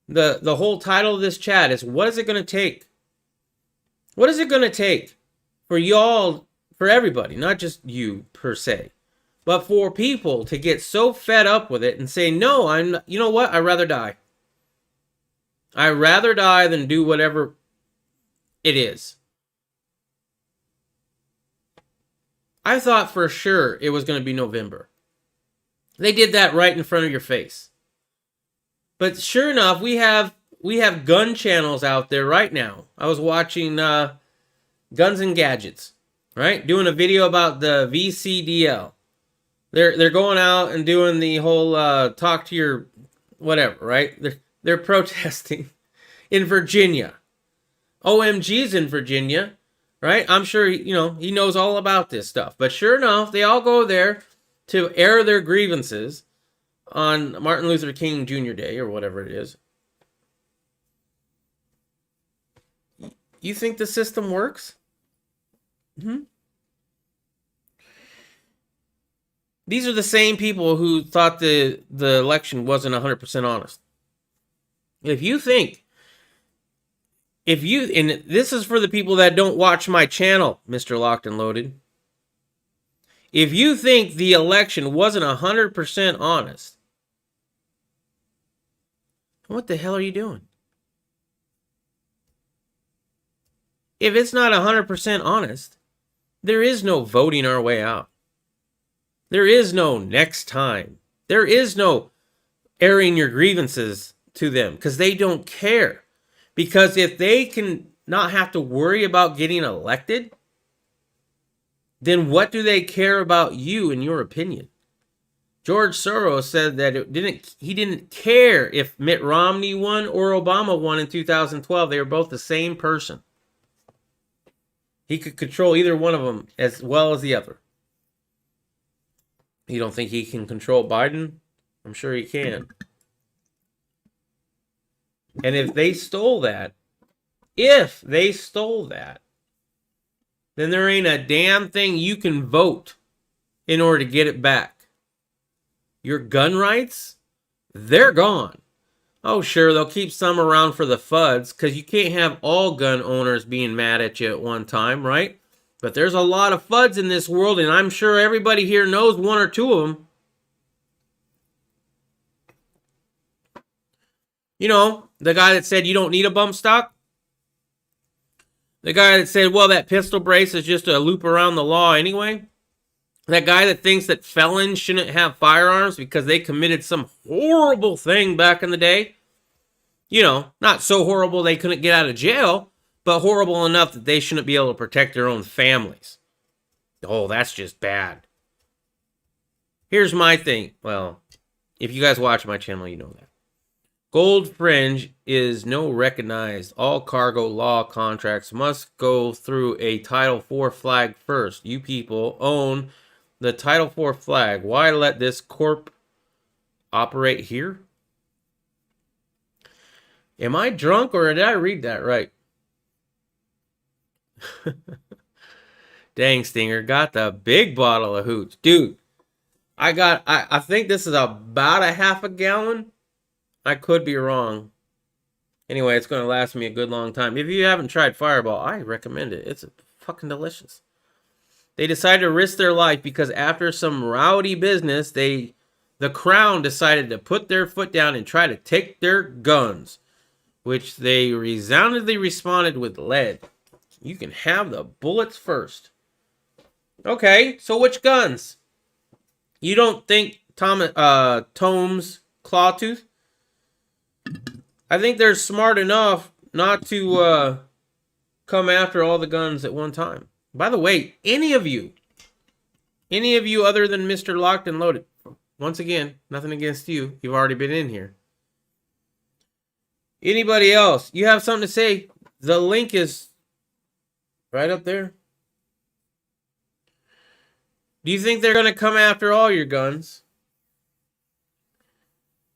The whole title of this chat is, what is it going to take? What is it going to take for y'all, for everybody, not just you per se, but for people to get so fed up with it and say, no, you know what? I'd rather die. I'd rather die than do whatever it is. I thought for sure it was going to be November. They did that right in front of your face. But sure enough, we have gun channels out there right now. I was watching Guns and Gadgets, right? Doing a video about the VCDL. They're going out and doing the whole talk to your whatever, right? They're protesting in Virginia. OMG's in Virginia, right? I'm sure he knows all about this stuff. But sure enough, they all go there to air their grievances on Martin Luther King Jr. Day or whatever it is. You think the system works? These are the same people who thought the election wasn't 100% honest. And this is for the people that don't watch my channel, Mr. Locked and Loaded. If you think the election wasn't 100% honest, what the hell are you doing? If it's not 100% honest, there is no voting our way out. There is no next time. There is no airing your grievances to them because they don't care. Because if they can not have to worry about getting elected, then what do they care about you in your opinion? George Soros said that he didn't care if Mitt Romney won or Obama won in 2012. They were both the same person. He could control either one of them as well as the other. You don't think he can control Biden? I'm sure he can. And if they stole that, then there ain't a damn thing you can vote in order to get it back. Your gun rights, they're gone. Oh, sure, they'll keep some around for the FUDs because you can't have all gun owners being mad at you at one time, right? But there's a lot of FUDs in this world, and I'm sure everybody here knows one or two of them. You know, the guy that said you don't need a bump stock? The guy that said, well, that pistol brace is just a loop around the law anyway? That guy that thinks that felons shouldn't have firearms because they committed some horrible thing back in the day? You know, not so horrible they couldn't get out of jail, but horrible enough that they shouldn't be able to protect their own families. Oh, that's just bad. Here's my thing. Well, if you guys watch my channel, you know that. Gold fringe is no recognized. All cargo law contracts must go through a Title IV flag first. You people own the Title IV flag. Why let this corp operate here? Am I drunk or did I read that right? Dang, Stinger got the big bottle of hooch. Dude, I think this is about a half a gallon. I could be wrong. Anyway, it's going to last me a good long time. If you haven't tried Fireball, I recommend it. It's fucking delicious. They decided to risk their life because after some rowdy business, the Crown decided to put their foot down and try to take their guns, which they resoundingly responded with lead. You can have the bullets first. Okay, so which guns? You don't think Tome's Clawtooth? I think they're smart enough not to come after all the guns at one time. By the way, any of you other than Mr. Locked and Loaded, once again, nothing against you. You've already been in here. Anybody else? You have something to say? The link is right up there. Do you think they're going to come after all your guns?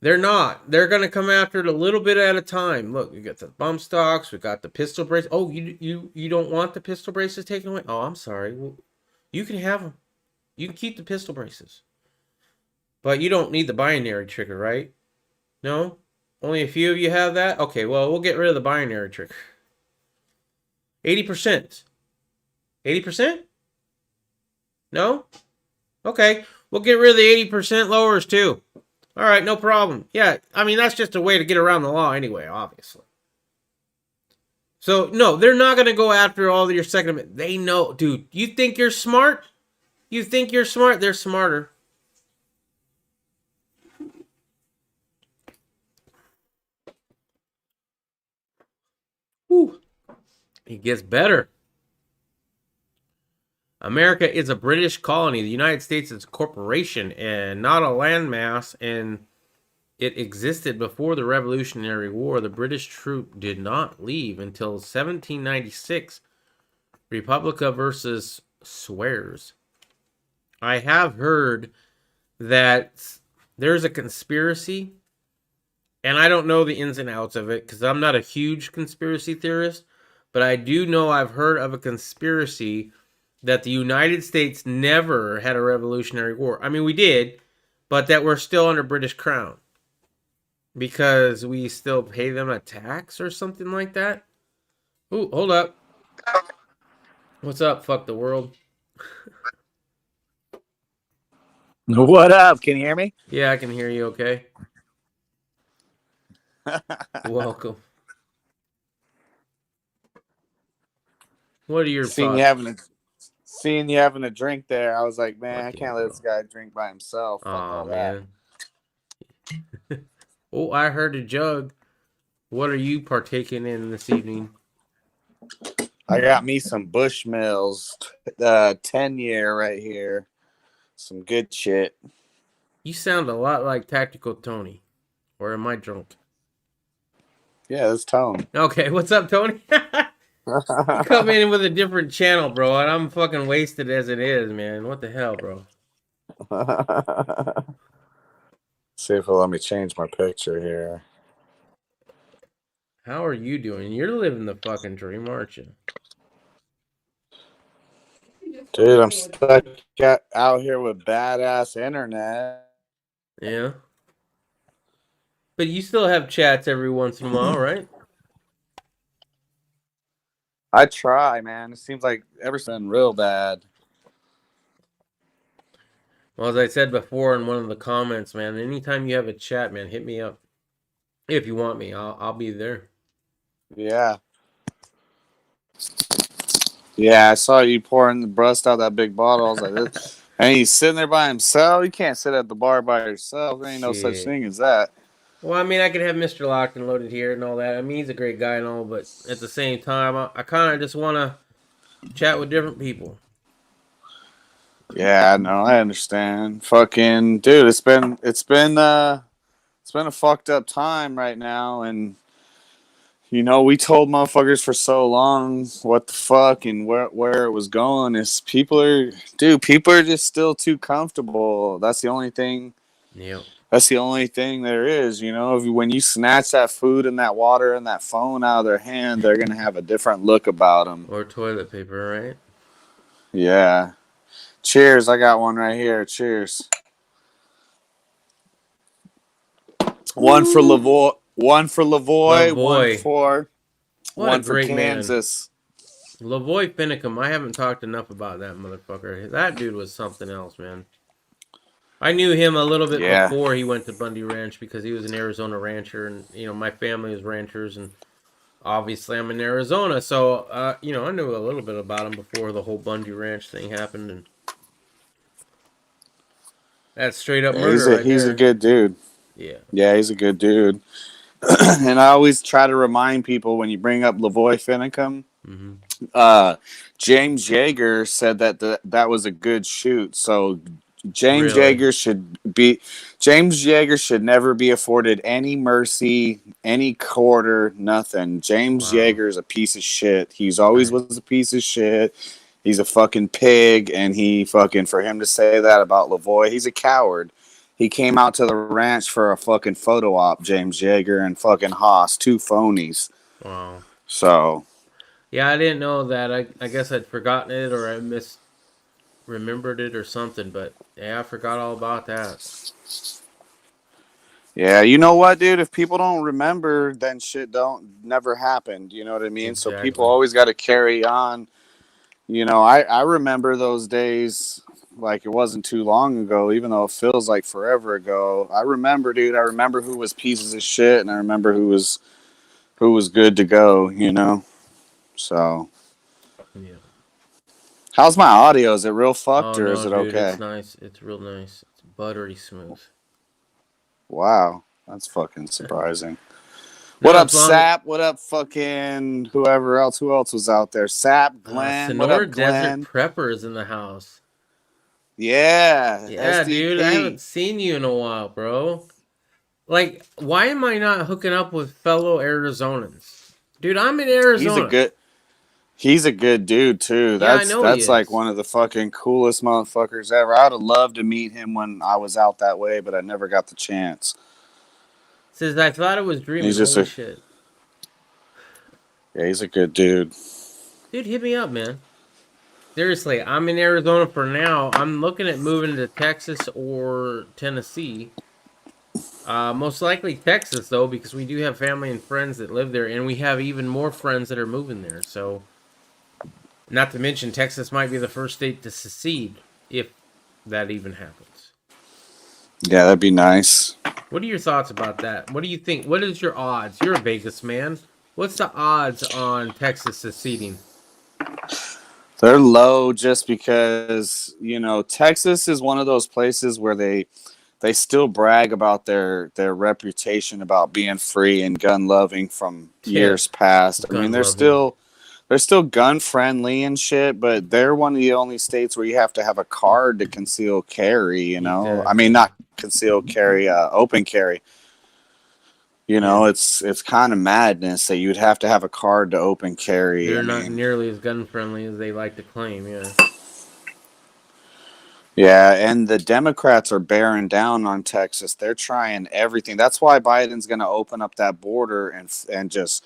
They're not. They're going to come after it a little bit at a time. Look, we got the bump stocks. We got the pistol brace. Oh, you don't want the pistol braces taken away? Oh, I'm sorry. Well, you can have them. You can keep the pistol braces. But you don't need the binary trigger, right? No? Only a few of you have that? Okay, well, we'll get rid of the binary trigger. 80%. 80%? No? Okay, we'll get rid of the 80% lowers too. All right, no problem. Yeah, I mean, that's just a way to get around the law anyway, obviously. So, no, they're not going to go after all of your Second Amendment. They know, dude, you think you're smart? You think you're smart? They're smarter. Whew. It gets better. America is a British colony. The United States is a corporation and not a landmass, and it existed before the Revolutionary War. The British troop did not leave until 1796. Republica versus Swears. I have heard that there's a conspiracy, and I don't know the ins and outs of it because I'm not a huge conspiracy theorist, but I do know I've heard of a conspiracy that the United States never had a Revolutionary War. I mean, we did, but that we're still under British Crown because we still pay them a tax or something like that. Ooh, hold up. What's up, fuck the world? What up? Can you hear me? Yeah, I can hear you okay. Welcome. What are your thoughts? Seeing you having a drink there, I was like, man, I can't let this guy drink by himself. Oh, man. Oh, I heard a jug. What are you partaking in this evening? I got me some Bushmills 10-year right here. Some good shit. You sound a lot like Tactical Tony. Or am I drunk? Yeah, it's Tone. Okay, what's up, Tony? You come in with a different channel, bro, and I'm fucking wasted as it is, man. What the hell, bro? See if it'll let me change my picture here. How are you doing? You're living the fucking dream, aren't you? Dude, I'm stuck out here with badass internet. Yeah. But you still have chats every once in a while, right? I try, man. It seems like everything's real bad. Well, as I said before in one of the comments, man, anytime you have a chat, man, hit me up. If you want me, I'll be there. Yeah. Yeah, I saw you pouring the breast out that big bottle. I was like, this. And he's sitting there by himself. You can't sit at the bar by yourself. There ain't no such thing as that. Well, I mean, I could have Mr. Locked and Loaded here and all that. I mean, he's a great guy and all, but at the same time, I kind of just want to chat with different people. Yeah, no, I understand. Fucking dude, it's been it's been a fucked up time right now, and you know, we told motherfuckers for so long what the fuck and where it was going. Is people are just still too comfortable. That's the only thing. Yep. That's the only thing there is. You know, when you snatch that food and that water and that phone out of their hand, they're gonna have a different look about them. Or toilet paper, right? Yeah. Cheers! I got one right here. Cheers. One for Lavoy. One for Lavoy. One for Kansas. Lavoy Finicum. I haven't talked enough about that motherfucker. That dude was something else, man. I knew him a little bit before he went to Bundy Ranch because he was an Arizona rancher, and you know my family is ranchers, and obviously I'm in Arizona, so you know I knew a little bit about him before the whole Bundy Ranch thing happened, and that's straight up murder. He's a good dude. Yeah, he's a good dude. And I always try to remind people when you bring up Lavoy Finicum, James Yeager said that was a good shoot. So James Yeager should never be afforded any mercy, any quarter, nothing. James Yeager is a piece of shit. He's always was a piece of shit. He's a fucking pig, and for him to say that about Lavoy, he's a coward. He came out to the ranch for a fucking photo op, James Yeager and fucking Haas, two phonies. Wow. So. Yeah, I didn't know that. I guess I'd forgotten it or I misremembered it or something, but yeah, I forgot all about that. Yeah, you know what, dude? If people don't remember, then shit never happened. You know what I mean? Exactly. So people always got to carry on. You know, I remember those days like it wasn't too long ago, even though it feels like forever ago. I remember, dude. I remember who was pieces of shit, and I remember who was good to go. You know, so. Yeah. How's my audio? Is it real fucked or is it dude, okay? It's nice. It's real nice. It's buttery smooth. Wow, that's fucking surprising. What up, Sap? What up, fucking whoever else? Who else was out there? Sap, Glenn. What Sonora up, Glenn? Desert Preppers in the house. Yeah. Yeah, SDP. dude. I haven't seen you in a while, bro. Like, why am I not hooking up with fellow Arizonans? Dude, I'm in Arizona. He's a good dude too. That's like one of the fucking coolest motherfuckers ever. I would have loved to meet him when I was out that way, but I never got the chance. Says I thought it was dreaming. He's just Holy shit. Yeah, he's a good dude. Dude, hit me up, man. Seriously, I'm in Arizona for now. I'm looking at moving to Texas or Tennessee. Most likely Texas, though, because we do have family and friends that live there, and we have even more friends that are moving there. So, not to mention, Texas might be the first state to secede, if that even happens. Yeah, that'd be nice. What are your thoughts about that? What do you think? What is your odds? You're a Vegas man. What's the odds on Texas seceding? They're low just because, you know, Texas is one of those places where they still brag about their reputation about being free and gun loving from years past. I mean, they're still gun friendly and shit, but they're one of the only states where you have to have a card to conceal carry, you know. Exactly. I mean, not conceal carry, open carry. You know, it's kind of madness that you'd have to have a card to open carry. They're not nearly as gun friendly as they like to claim, yeah. Yeah, and the Democrats are bearing down on Texas. They're trying everything. That's why Biden's going to open up that border and just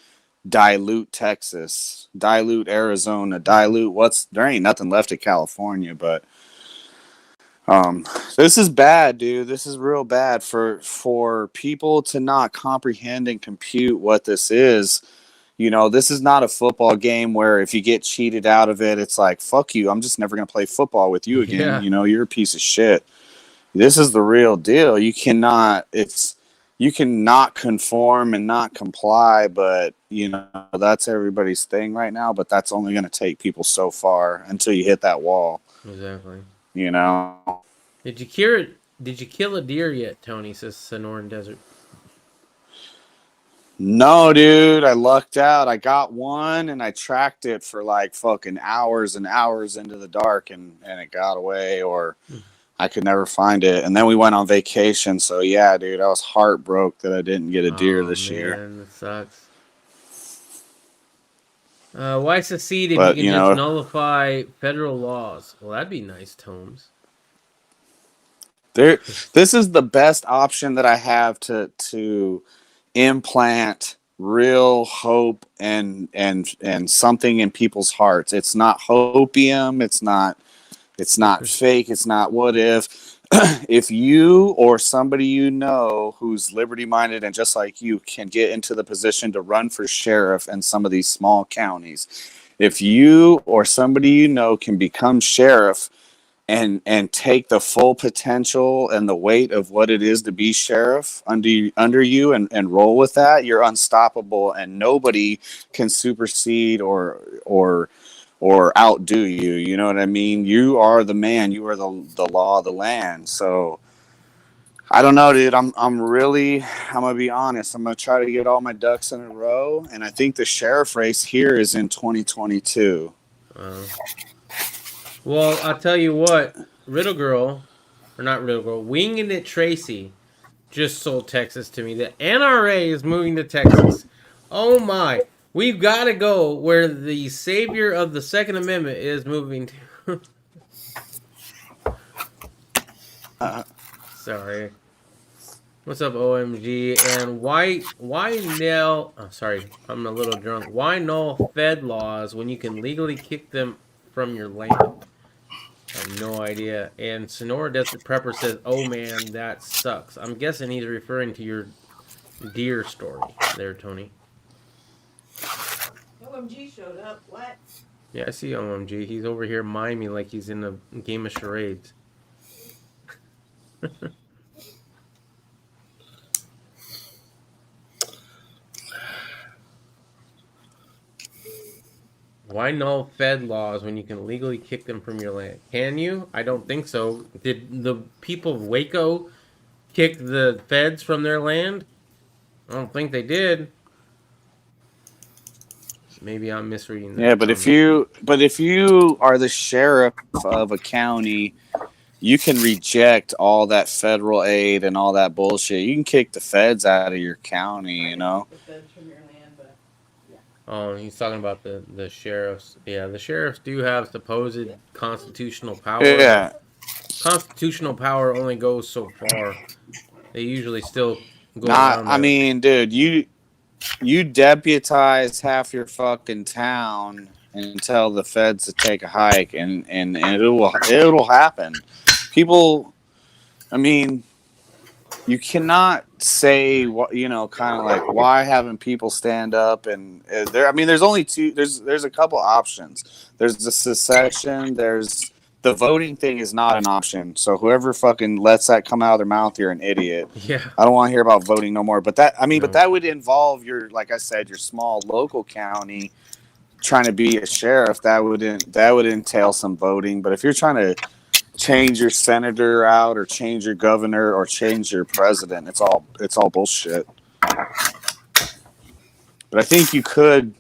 dilute Texas, dilute Arizona, there ain't nothing left of California, but this is bad, dude. This is real bad for people to not comprehend and compute what this is. You know, this is not a football game where if you get cheated out of it, it's like, fuck you. I'm just never going to play football with you again. Yeah. You know, you're a piece of shit. This is the real deal. You cannot conform and not comply, but, you know, that's everybody's thing right now. But that's only going to take people so far until you hit that wall. Exactly. You know. Did you kill a deer yet, Tony? Says Sonoran Desert. No, dude, I lucked out. I got one and I tracked it for like fucking hours and hours into the dark and it got away, or I could never find it. And then we went on vacation. So yeah, dude, I was heartbroken that I didn't get a deer this year. Man, that sucks. Why secede if But, you can you just know, nullify federal laws? Well, that'd be nice, Tomes. this is the best option that I have to implant real hope and something in people's hearts. It's not hopium. It's not fake. It's not what if. If you or somebody you know who's liberty minded and just like you can get into the position to run for sheriff in some of these small counties, if you or somebody you know can become sheriff and take the full potential and the weight of what it is to be sheriff under you and roll with that, you're unstoppable and nobody can supersede or outdo you. You know what I mean? You are the man. You are the law of the land. So I don't know, dude. I'm gonna be honest. I'm gonna try to get all my ducks in a row, and I think the sheriff race here is in 2022. Well, I'll tell you what, Winging It Tracy just sold Texas to me. The NRA is moving to Texas. Oh my. We've got to go where the savior of the Second Amendment is moving to. Sorry. What's up, OMG? And why nail... Oh, sorry, I'm a little drunk. Why null Fed laws when you can legally kick them from your land? I have no idea. And Sonora Desert Prepper says, oh man, that sucks. I'm guessing he's referring to your deer story there, Tony. OMG showed up. What? Yeah, I see OMG. He's over here miming like he's in a game of charades. Why null Fed laws when you can legally kick them from your land? Can you? I don't think so. Did the people of Waco kick the Feds from their land? I don't think they did. Maybe I'm misreading that. Yeah, but if you are the sheriff of a county, you can reject all that federal aid and all that bullshit. You can kick the feds out of your county, you know. Oh, he's talking about the sheriffs. Yeah, the sheriffs do have supposed constitutional power. Yeah. Constitutional power only goes so far. They usually still go Not, around I mean, dude, you deputize half your fucking town and tell the feds to take a hike, and it'll happen. People, I mean, you cannot say what, you know, kind of like, why haven't people stand up? And there, I mean, there's only two. There's a couple options. There's the secession. There's the voting thing is not an option. So whoever fucking lets that come out of their mouth, you're an idiot. Yeah. I don't want to hear about voting no more. But that, I mean, but that would involve your, like I said, your small local county trying to be a sheriff. That would entail some voting. But if you're trying to change your senator out or change your governor or change your president, it's all bullshit. But I think you could,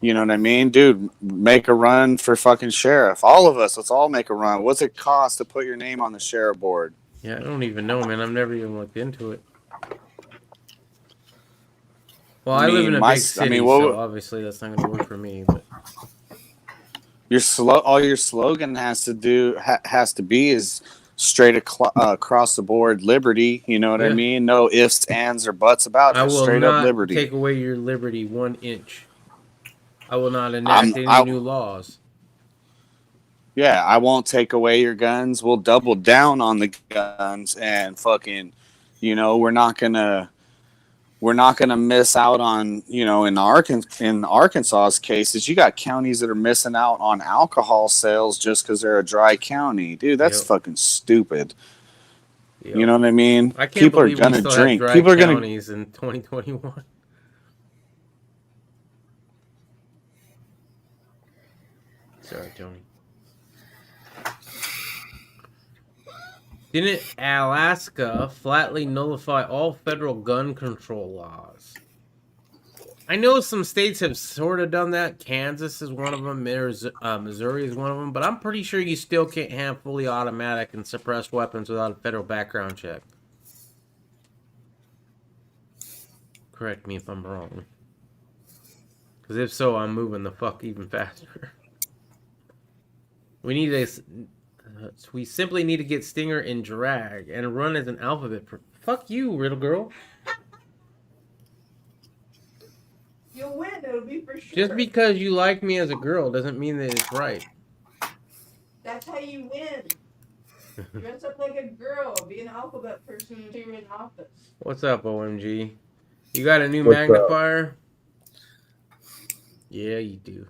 you know what I mean, dude, make a run for fucking sheriff. All of us, let's all make a run. What's it cost to put your name on the sheriff board? Yeah, I don't even know, man. I've never even looked into it. Well, I live in a big city, so obviously that's not going to work for me. But all your slogan has to be is straight across the board liberty. You know what I mean? No ifs, ands, or buts about it. Straight up liberty. Take away your liberty 1 inch. I will not enact any new laws. Yeah, I won't take away your guns. We'll double down on the guns and fucking, you know, we're not gonna miss out on, you know, in Arkansas's cases, you got counties that are missing out on alcohol sales just because they're a dry county. Dude, that's fucking stupid. Yep. You know what I mean? I can't People believe are gonna we still drink. Have dry People are gonna counties in 2021. Sorry, Tony. Didn't Alaska flatly nullify all federal gun control laws? I know some states have sort of done that. Kansas is one of them. Missouri is one of them. But I'm pretty sure you still can't have fully automatic and suppressed weapons without a federal background check. Correct me if I'm wrong. Because if so, I'm moving the fuck even faster. We simply need to get Stinger in drag and run as an alphabet. Fuck you, Riddle Girl. You'll win. It'll be for sure. Just because you like me as a girl doesn't mean that it's right. That's how you win. Dress up like a girl. Be an alphabet person until you're in office. What's up, OMG? You got a new What's magnifier? Yeah, you do.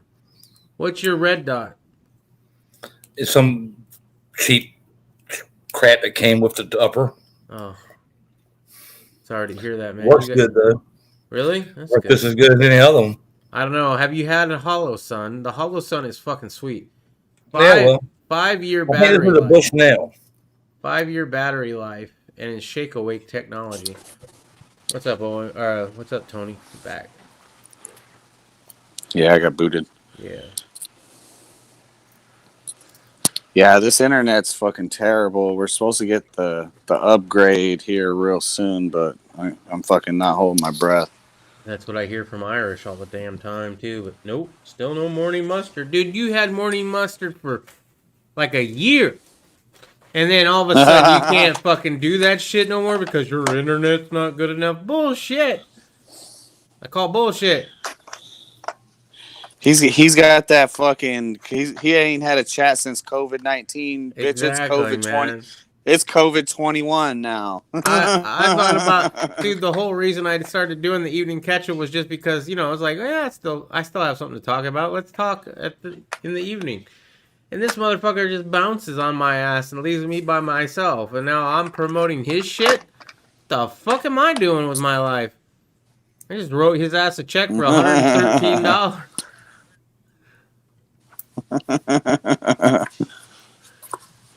What's your red dot? It's some cheap crap that came with the upper. Oh. Sorry to hear that, man. Works good, though. Really? That's Works good. just as good as any other one. I don't know. Have you had a Hollow Sun? The Hollow Sun is fucking sweet. Yeah, well, 5-year I think battery it's a life. Bushnell. 5-year battery life and it's shake awake technology. What's up, Owen? What's up, Tony? Back. Yeah, I got booted. Yeah. Yeah, this internet's fucking terrible. We're supposed to get the upgrade here real soon, but I'm fucking not holding my breath. That's what I hear from Irish all the damn time, too. But nope, still no morning mustard. Dude, you had morning mustard for like a year. And then all of a sudden you can't fucking do that shit no more because your internet's not good enough. Bullshit. I call bullshit. He's got that fucking. He ain't had a chat since COVID-19. Bitch, it's COVID-20. It's COVID-21 now. I thought about, dude, the whole reason I started doing the evening catch-up was just because, you know, I was like, yeah, I still have something to talk about. Let's talk in the evening. And this motherfucker just bounces on my ass and leaves me by myself. And now I'm promoting his shit? The fuck am I doing with my life? I just wrote his ass a check for $113.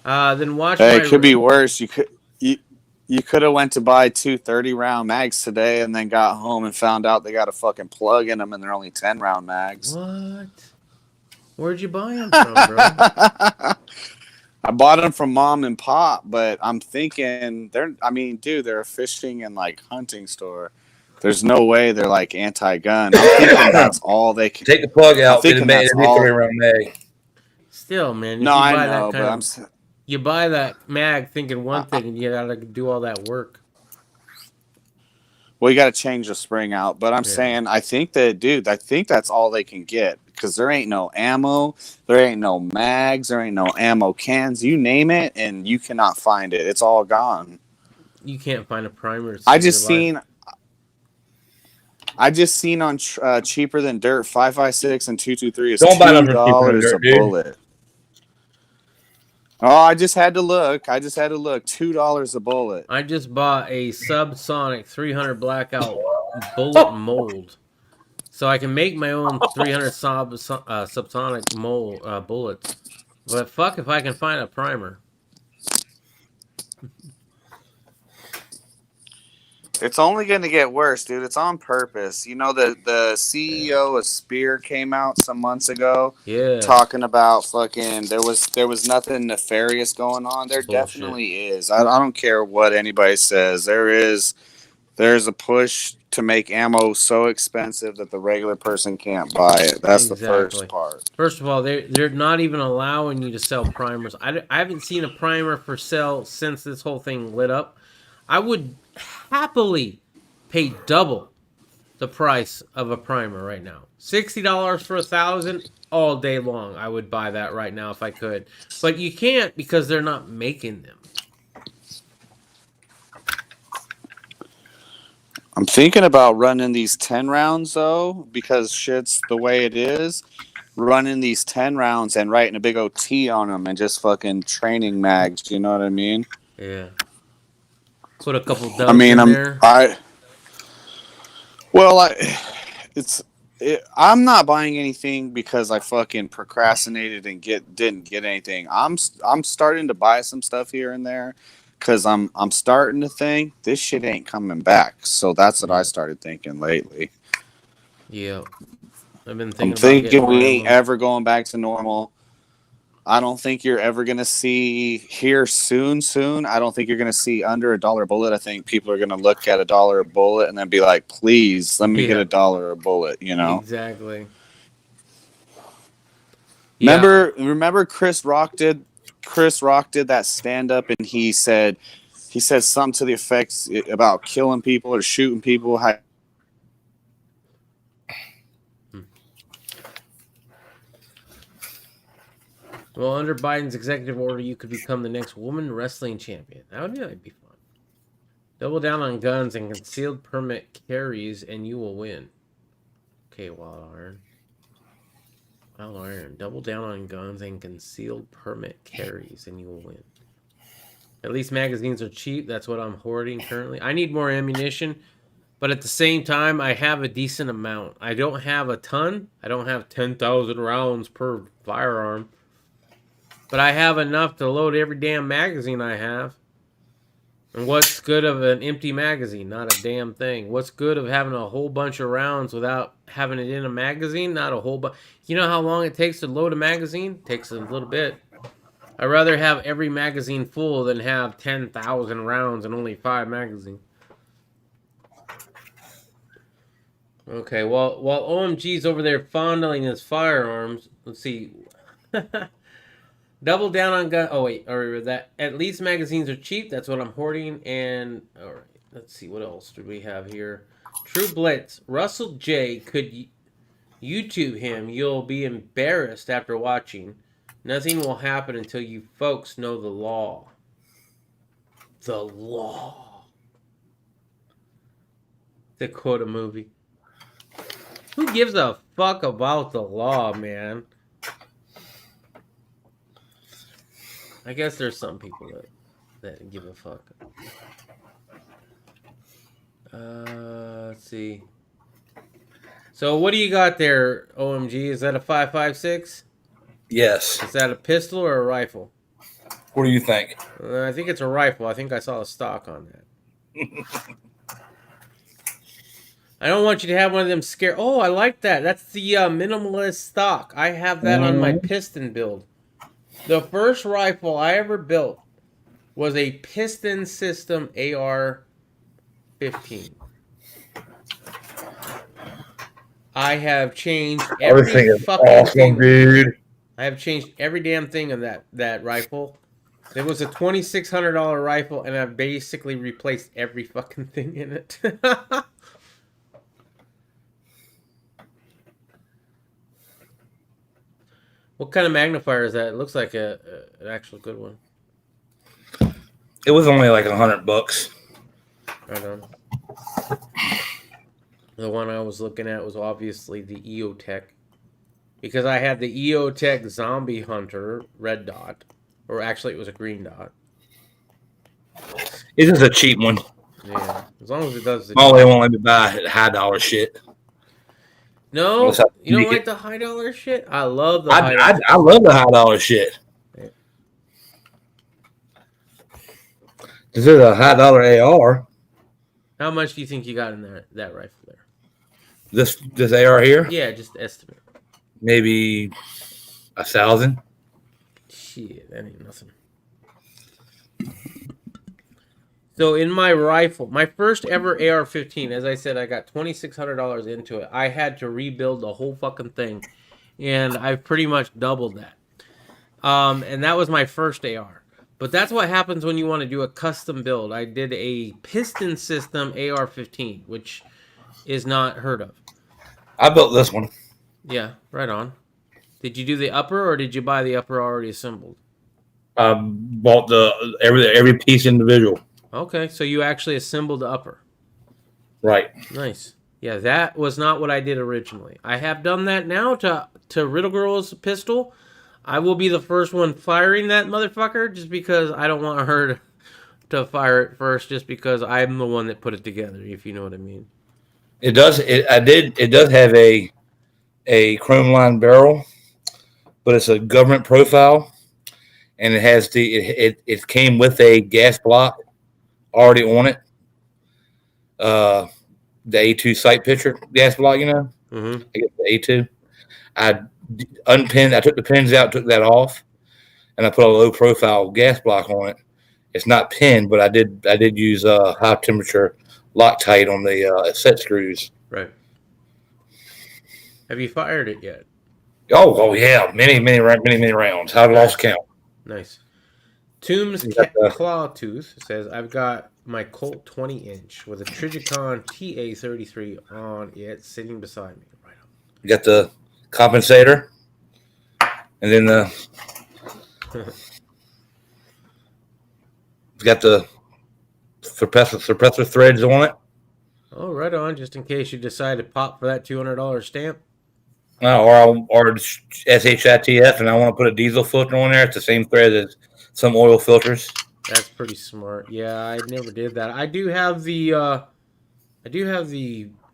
Then watch. Hey, it could be worse. You could have went to buy 2 30-round mags today, and then got home and found out they got a fucking plug in them, and they're only 10-round mags. What? Where'd you buy them from, bro? I bought them from mom and pop, but I'm thinking they're a fishing and like hunting store. There's no way they're like anti-gun. I'm thinking that's all they can take the plug out. Get it made every 30-round mag. Still, man. No, I know, but you buy that mag thinking one thing, and you gotta do all that work. Well, you got to change the spring out. But I'm saying, I think that's all they can get because there ain't no ammo, there ain't no mags, there ain't no ammo cans. You name it, and you cannot find it. It's all gone. You can't find a primer. I just seen on Cheaper Than Dirt 5.56 and 223 is $2 a bullet. Oh, I just had to look. $2 a bullet. I just bought a subsonic 300 blackout bullet mold, so I can make my own 300 subsonic mold bullets. But fuck if I can find a primer. It's only going to get worse, dude. It's on purpose. You know, the CEO of Spear came out some months ago, talking about fucking there was nothing nefarious going on. There definitely is. I don't care what anybody says. There's a push to make ammo so expensive that the regular person can't buy it. That's the first part. First of all, they're not even allowing you to sell primers. I haven't seen a primer for sale since this whole thing lit up. I would happily pay double the price of a primer right now. $60 for 1,000 all day long. I would buy that right now if I could. But you can't because they're not making them. I'm thinking about running these 10 rounds though, because shit's the way it is. Running these 10 rounds and writing a big OT on them and just fucking training mags. You know what I mean? Yeah. Put a couple dubs in there. I'm not buying anything because I fucking procrastinated and didn't get anything. I'm starting to buy some stuff here and there because I'm starting to think this shit ain't coming back. So that's what I started thinking lately. Yeah. I've been I'm thinking about thinking getting we one of ain't them. ever going back to normal. I don't think you're ever gonna see here soon. I don't think you're gonna see under $1 a bullet. I think people are gonna look at $1 a bullet and then be like, "Please, let me get Yeah. $1 a bullet." You know. Exactly. Yeah. Remember Chris Rock did that stand up and he said something to the effects about killing people or shooting people. Well, under Biden's executive order, you could become the next woman wrestling champion. That would really be fun. Double down on guns and concealed permit carries, and you will win. Okay, Wild Iron. Wild Iron. Double down on guns and concealed permit carries, and you will win. At least magazines are cheap. That's what I'm hoarding currently. I need more ammunition, but at the same time, I have a decent amount. I don't have a ton. I don't have 10,000 rounds per firearm. But I have enough to load every damn magazine I have. And what's good of an empty magazine? Not a damn thing. What's good of having a whole bunch of rounds without having it in a magazine? Not a whole bunch. You know how long it takes to load a magazine? It takes a little bit. I'd rather have every magazine full than have 10,000 rounds and only 5 magazines. Okay, well, while OMG's over there fondling his firearms, let's see. Double down on gun. Oh wait, or that at least magazines are cheap. That's what I'm hoarding. And all right, let's see what else do we have here. True Blitz. Russell J. Could YouTube him? You'll be embarrassed after watching. Nothing will happen until you folks know the law. The law. To quote a movie. Who gives a fuck about the law, man? I guess there's some people that give a fuck. Let's see. So what do you got there, OMG? Is that a 5.56? Yes. Is that a pistol or a rifle? What do you think? I think it's a rifle. I think I saw a stock on that. I don't want you to have one of them scare. Oh, I like that. That's the minimalist stock. I have that on my piston build. The first rifle I ever built was a piston system AR-15. I have changed every fucking thing. Dude. I have changed every damn thing on that rifle. It was a $2,600 rifle, and I've basically replaced every fucking thing in it. What kind of magnifier is that? It looks like an actual good one. It was only like $100. Right on. The one I was looking at was obviously the EOTech. Because I had the EOTech Zombie Hunter red dot. Or actually, it was a green dot. It is a cheap one. Yeah, as long as it does the Oh, they won't let me buy high dollar shit. No, What's up? you don't You like get- the high dollar shit? I love the high dollar. I love the high dollar shit. Yeah. This is a high dollar AR. How much do you think you got in that rifle there? This AR here, Yeah, just estimate. maybe 1,000. Shit, that ain't nothing. So in my rifle, my first ever AR-15, as I said, I got $2,600 into it. I had to rebuild the whole fucking thing, and I've pretty much doubled that. And that was my first AR. But that's what happens when you want to do a custom build. I did a piston system AR-15, which is not heard of. I built this one. Yeah, right on. Did you do the upper, or did you buy the upper already assembled? I bought the every piece individual. Okay, so you actually assembled the upper. Right. Nice. Yeah, that was not what I did originally. I have done that now to Riddle Girl's pistol. I will be the first one firing that motherfucker just because I don't want her to fire it first just because I'm the one that put it together, if you know what I mean. It does. It does have a chrome line barrel, but it's a government profile, and it has it came with a gas block already on it. The A2 sight picture gas block, you know. Mm-hmm. I guess the A2. I unpinned. I took the pins out, took that off, and I put a low profile gas block on it. It's not pinned, but I did use high temperature Loctite on the set screws. Right. Have you fired it yet? Oh yeah, many rounds. I lost count. Nice. Tombs You got the- Claw Tooth says, I've got my Colt 20-inch with a Trigicon TA33 on it sitting beside me. Right up. You got the compensator, and then it's got the suppressor threads on it. Oh, right on. Just in case you decide to pop for that $200 stamp. Or SHITF, and I want to put a diesel filter on there. It's the same thread as some oil filters. That's pretty smart. Yeah, I never did that. I do have the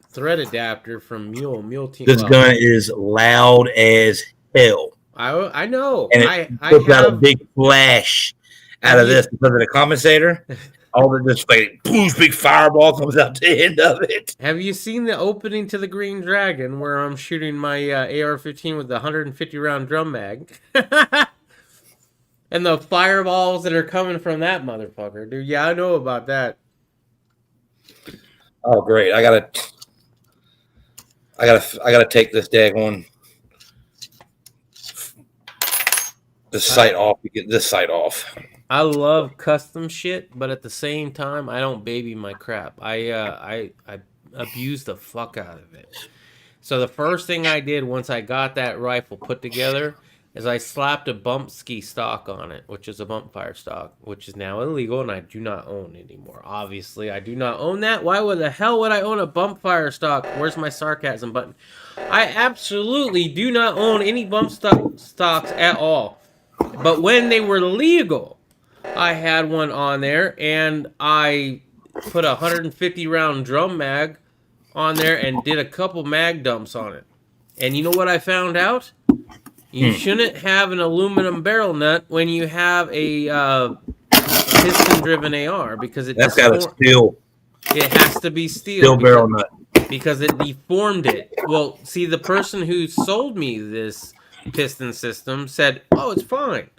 thread adapter from Mule Team. This gun is loud as hell, I know. and I puts out a have big flash out of this because of the compensator. All the this like boosh, big fireball comes out the end of it. Have you seen the opening to the Green Dragon where I'm shooting my AR-15 with the 150 round drum mag? And the fireballs that are coming from that motherfucker, dude. Yeah, I know about that. Oh great! I gotta take this daggone the sight off to get this sight off. I love custom shit, but at the same time, I don't baby my crap. I abuse the fuck out of it. So the first thing I did once I got that rifle put together is I slapped a bump ski stock on it, which is a bump fire stock, which is now illegal and I do not own anymore. Obviously, I do not own that. Why the hell would I own a bump fire stock? Where's my sarcasm button? I absolutely do not own any bump stocks at all. But when they were legal, I had one on there, and I put a 150 round drum mag on there and did a couple mag dumps on it. And you know what I found out? You shouldn't have an aluminum barrel nut when you have a piston-driven AR because That's got a steel. It has to be steel. Steel barrel nut. Because it deformed it. Well, see, the person who sold me this piston system said, "Oh, it's fine."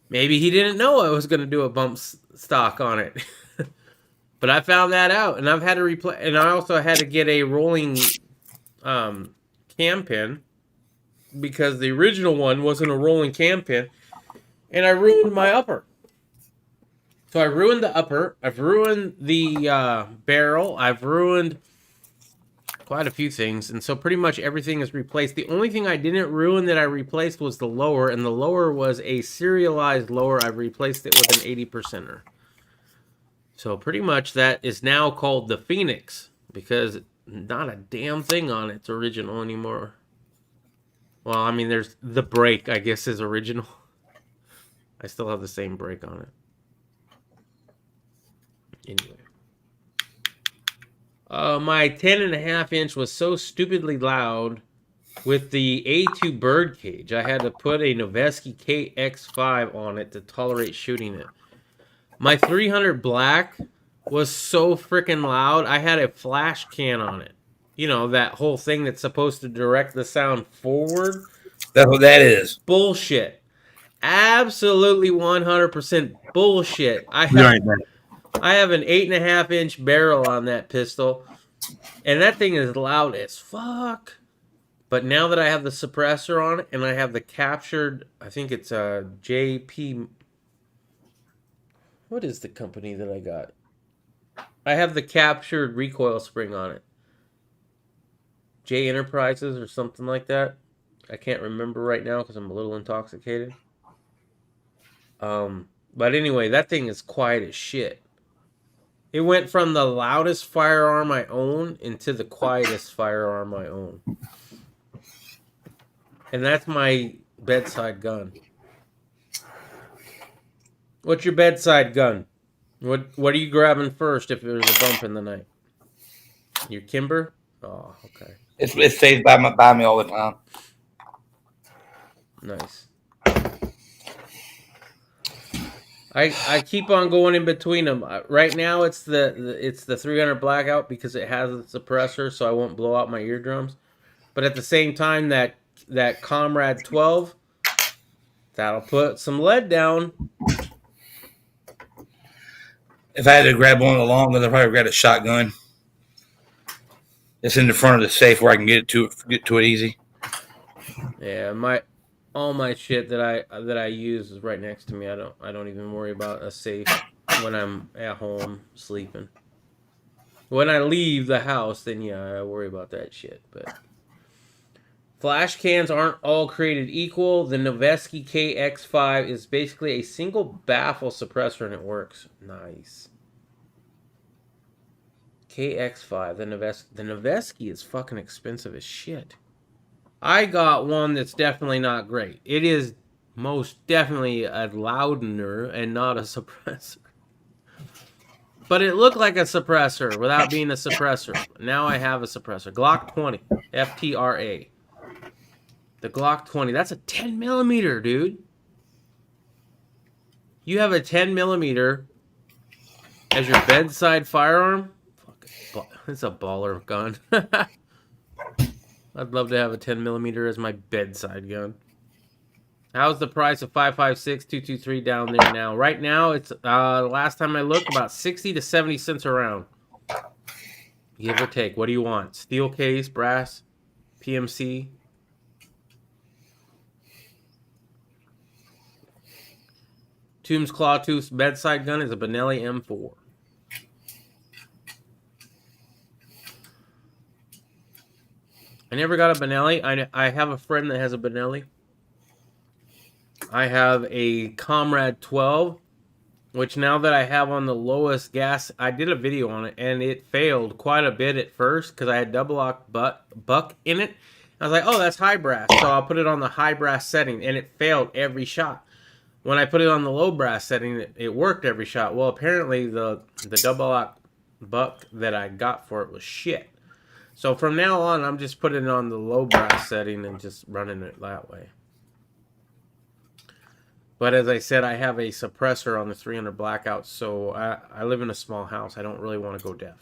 Maybe he didn't know I was going to do a bump stock on it. But I found that out, and I've had to replace. And I also had to get a rolling cam pin because the original one wasn't a rolling cam pin, and I ruined my upper. So I ruined the upper. I've ruined the barrel. I've ruined quite a few things, and so pretty much everything is replaced. The only thing I didn't ruin that I replaced was the lower, and the lower was a serialized lower. I replaced it with an 80%er. So pretty much that is now called the Phoenix because not a damn thing on its original anymore. Well, I mean, there's the brake, I guess, is original. I still have the same brake on it. Anyway. My 10.5 inch was so stupidly loud with the A2 bird cage. I had to put a Noveske KX5 on it to tolerate shooting it. My 300 black was so freaking loud. I had a flash can on it. You know, that whole thing that's supposed to direct the sound forward. That's what that is. Bullshit. Absolutely 100% bullshit. I have an 8.5 inch barrel on that pistol, and that thing is loud as fuck. But now that I have the suppressor on it, and I have the captured, I think it's a JP. What is the company that I got? I have the captured recoil spring on it. J Enterprises or something like that. I can't remember right now because I'm a little intoxicated. But anyway, that thing is quiet as shit. It went from the loudest firearm I own into the quietest firearm I own. And that's my bedside gun. What's your bedside gun? What are you grabbing first if there's a bump in the night? Your Kimber? Oh, okay. It stays by me all the time. Nice. I keep on going in between them. Right now it's the 300 blackout because it has a suppressor, so I won't blow out my eardrums. But at the same time, that Comrade 12, that'll put some lead down. If I had to grab one of the long ones, I'd probably grab a shotgun. It's in the front of the safe where I can get to it easy. Yeah, all my shit that I use is right next to me. I don't even worry about a safe when I'm at home sleeping. When I leave the house, then yeah, I worry about that shit. But flash cans aren't all created equal. The Noveske KX5 is basically a single baffle suppressor and it works. Nice. KX5, the Noveske is fucking expensive as shit. I got one that's definitely not great. It is most definitely a loudener and not a suppressor. But it looked like a suppressor without being a suppressor. Now I have a suppressor. Glock 20, FTRA. The Glock 20, that's a 10 millimeter, dude. You have a 10 millimeter as your bedside firearm? It's a baller gun. I'd love to have a 10 millimeter as my bedside gun. How's the price of 5.56 223 down there now? Right now, it's last time I looked, about 60 to 70 cents a round. Give or take. What do you want? Steel case, brass, PMC? Toombs Clawtooth's bedside gun is a Benelli M4. I never got a Benelli. I have a friend that has a Benelli. I have a Comrade 12, which now that I have on the lowest gas, I did a video on it, and it failed quite a bit at first because I had double lock buck in it. I was like, oh, that's high brass, so I'll put it on the high brass setting, and it failed every shot. When I put it on the low brass setting, it worked every shot. Well, apparently the double lock buck that I got for it was shit. So from now on, I'm just putting it on the low brass setting and just running it that way. But as I said, I have a suppressor on the 300 Blackout, so I live in a small house. I don't really want to go deaf.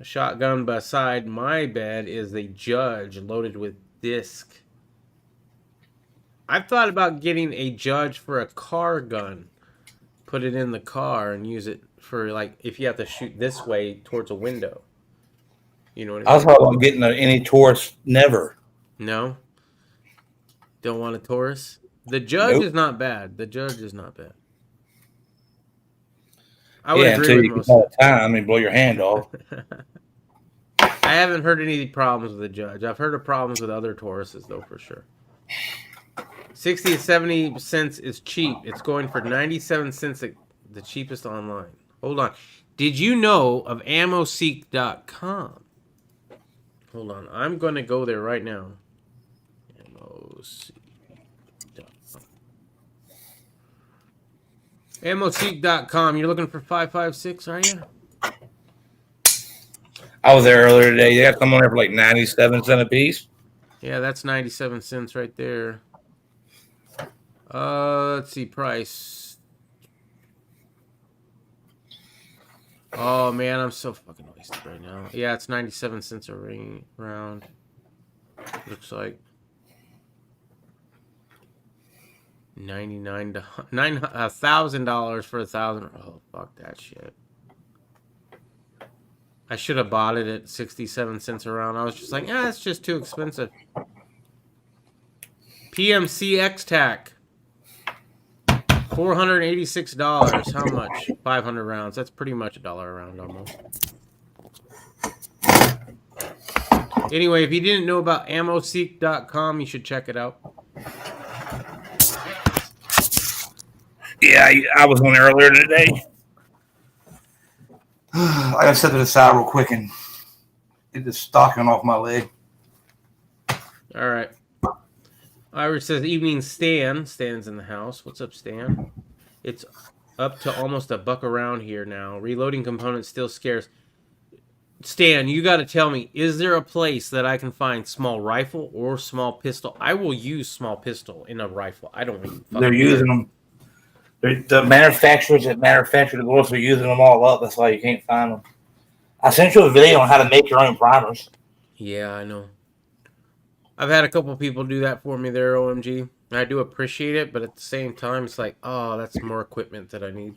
A shotgun beside my bed is a Judge loaded with disc. I've thought about getting a Judge for a car gun. Put it in the car and use it for, like, if you have to shoot this way towards a window. You know what I mean? I thought about getting any Taurus. Never. No? Don't want a Taurus? The Judge Nope. is not bad. The Judge is not bad. I Yeah, would until agree you with get most out of time and blow your hand off. I haven't heard any problems with the Judge. I've heard of problems with other Tauruses, though, for sure. 60 to 70 cents is cheap. It's going for 97 cents, the cheapest online. Hold on. Did you know of AmmoSeek.com? Hold on. I'm going to go there right now. AmmoSeek.com. AmmoSeek.com. You're looking for 5.56, are you? I was there earlier today. They got some on there for like 97 cents a piece. Yeah, that's 97 cents right there. Let's see, price. Oh, man, I'm so fucking wasted right now. Yeah, it's 97 cents a round. Looks like. $1,000 for 1,000. Oh, fuck that shit. I should have bought it at 67 cents a round. I was just like, it's just too expensive. PMC X-Tac. $486. How much? 500 rounds. That's pretty much $1 a round almost. Anyway, if you didn't know about AmmoSeek.com, you should check it out. Yeah, I was on there earlier today. I gotta set it aside real quick and get this stocking off my leg. All right. Irish says, evening Stan. Stan's in the house. What's up, Stan? It's up to almost $1 around here now. Reloading components still scarce. Stan, you got to tell me, is there a place that I can find small rifle or small pistol? I will use small pistol in a rifle. I don't even fucking They're using them. The manufacturers that manufacture the bullets are using them all up. That's why you can't find them. I sent you a video on how to make your own primers. Yeah, I know. I've had a couple people do that for me there, OMG. And I do appreciate it, but at the same time, it's like, oh, that's more equipment that I need.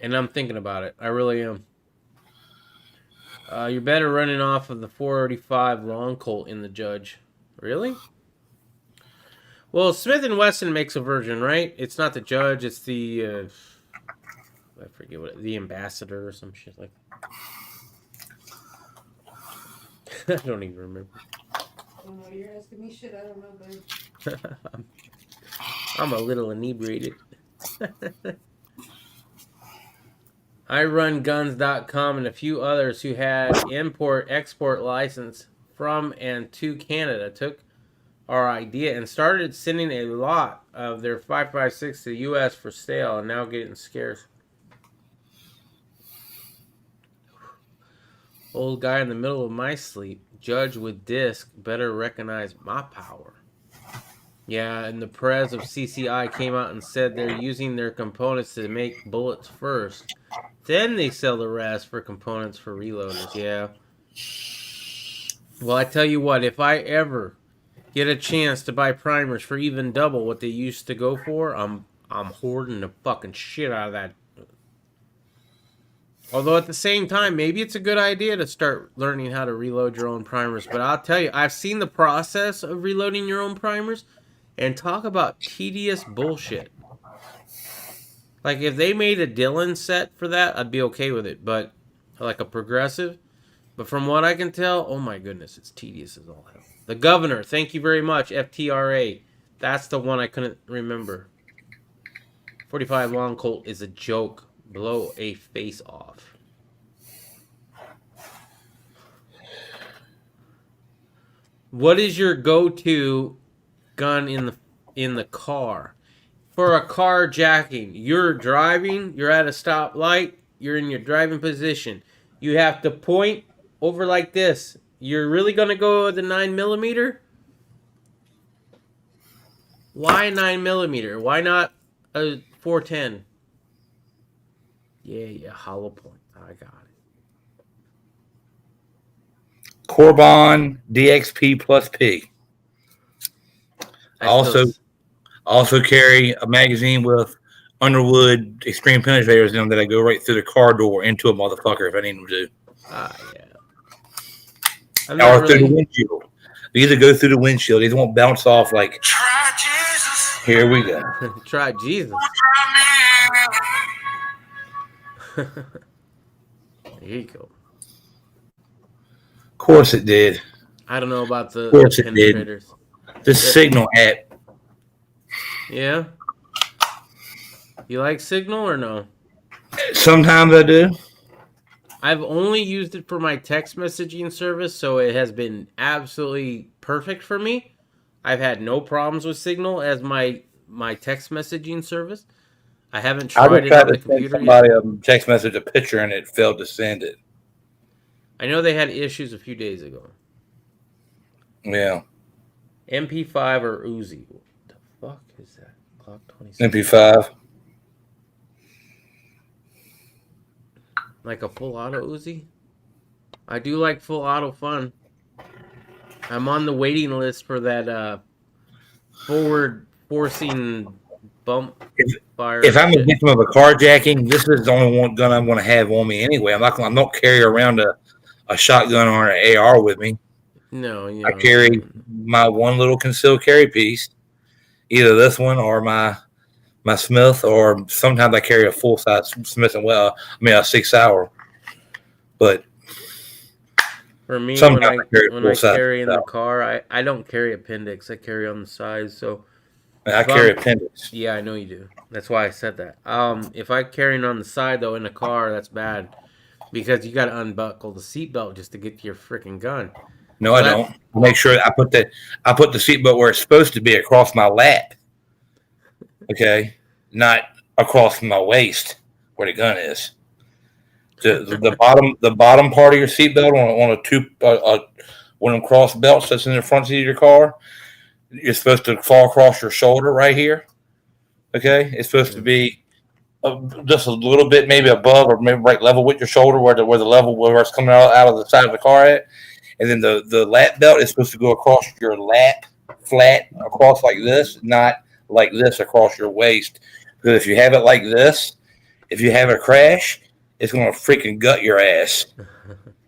And I'm thinking about it. I really am. You're better running off of the 485 long Colt in the Judge. Really? Well, Smith & Wesson makes a version, right? It's not the Judge, it's the... I forget what... The Ambassador or some shit like that. I don't even remember. Oh no, you're asking me shit I don't know, babe. I'm a little inebriated. iRunGuns.com and a few others who had import-export license from and to Canada took our idea and started sending a lot of their 5.56 to the U.S. for sale and now getting scarce. Old guy in the middle of my sleep. Judge with disc. Better recognize my power. Yeah, and the prez of CCI came out and said they're using their components to make bullets first. Then they sell the rest for components for reloaders. Yeah. Well, I tell you what, if I ever get a chance to buy primers for even double what they used to go for, I'm hoarding the fucking shit out of that. Although at the same time, maybe it's a good idea to start learning how to reload your own primers. But I'll tell you, I've seen the process of reloading your own primers, and talk about tedious bullshit. Like, if they made a Dillon set for that, I'd be okay with it. But, like a progressive. But from what I can tell, oh my goodness, it's tedious as all hell. The Governor, thank you very much, FTRA. That's the one I couldn't remember. 45 Long Colt is a joke. Blow a face off. What is your go-to gun in the car? For a carjacking, you're driving, you're at a stoplight, you're in your driving position. You have to point over like this. You're really gonna go with the 9mm? Why 9mm? Why not a 410? Yeah, hollow point. I got it. Corbon DXP plus P. I also carry a magazine with Underwood Extreme Penetrators in them that I go right through the car door into a motherfucker if I need them to. Yeah. Or through the windshield. They either go through the windshield. They won't bounce off like. Here we go. Try Jesus. There you go. Of course it did. I don't know about the Of course it did. penetrators. The Signal app. Yeah? You like Signal or no? Sometimes I do. I've only used it for my text messaging service, so it has been absolutely perfect for me. I've had no problems with Signal as my text messaging service. I haven't tried it on the computer somebody yet. Text message a picture and it failed to send it. I know they had issues a few days ago. Yeah. MP5 or Uzi? What the fuck is that? Glock 26. MP5. Like a full auto Uzi? I do like full auto fun. I'm on the waiting list for that forward forcing bump fire. If I'm a victim of a carjacking, this is the only one gun I'm going to have on me anyway. I'm not carrying around a shotgun or an AR with me. No, I carry my one little concealed carry piece, either this one or my Smith, or sometimes I carry a full size Smith and Well. I mean a 6 hour, but for me, when I carry in the car, I don't carry appendix. I carry on the sides. So I carry appendix. Yeah, I know you do. That's why I said that. If I carry on the side though in the car, that's bad because you got to unbuckle the seatbelt just to get to your freaking gun. No, I don't. Make sure I put the seatbelt where it's supposed to be, across my lap. Okay, not across my waist where the gun is. The bottom part of your seatbelt on one of them cross belts that's in the front seat of your car, you're supposed to fall across your shoulder right here. Okay, it's supposed to be just a little bit, maybe above or maybe right level with your shoulder, where the level where it's coming out of the side of the car at. And then the lap belt is supposed to go across your lap, flat across like this, not like this across your waist. Because if you have it like this, if you have a crash, it's going to freaking gut your ass.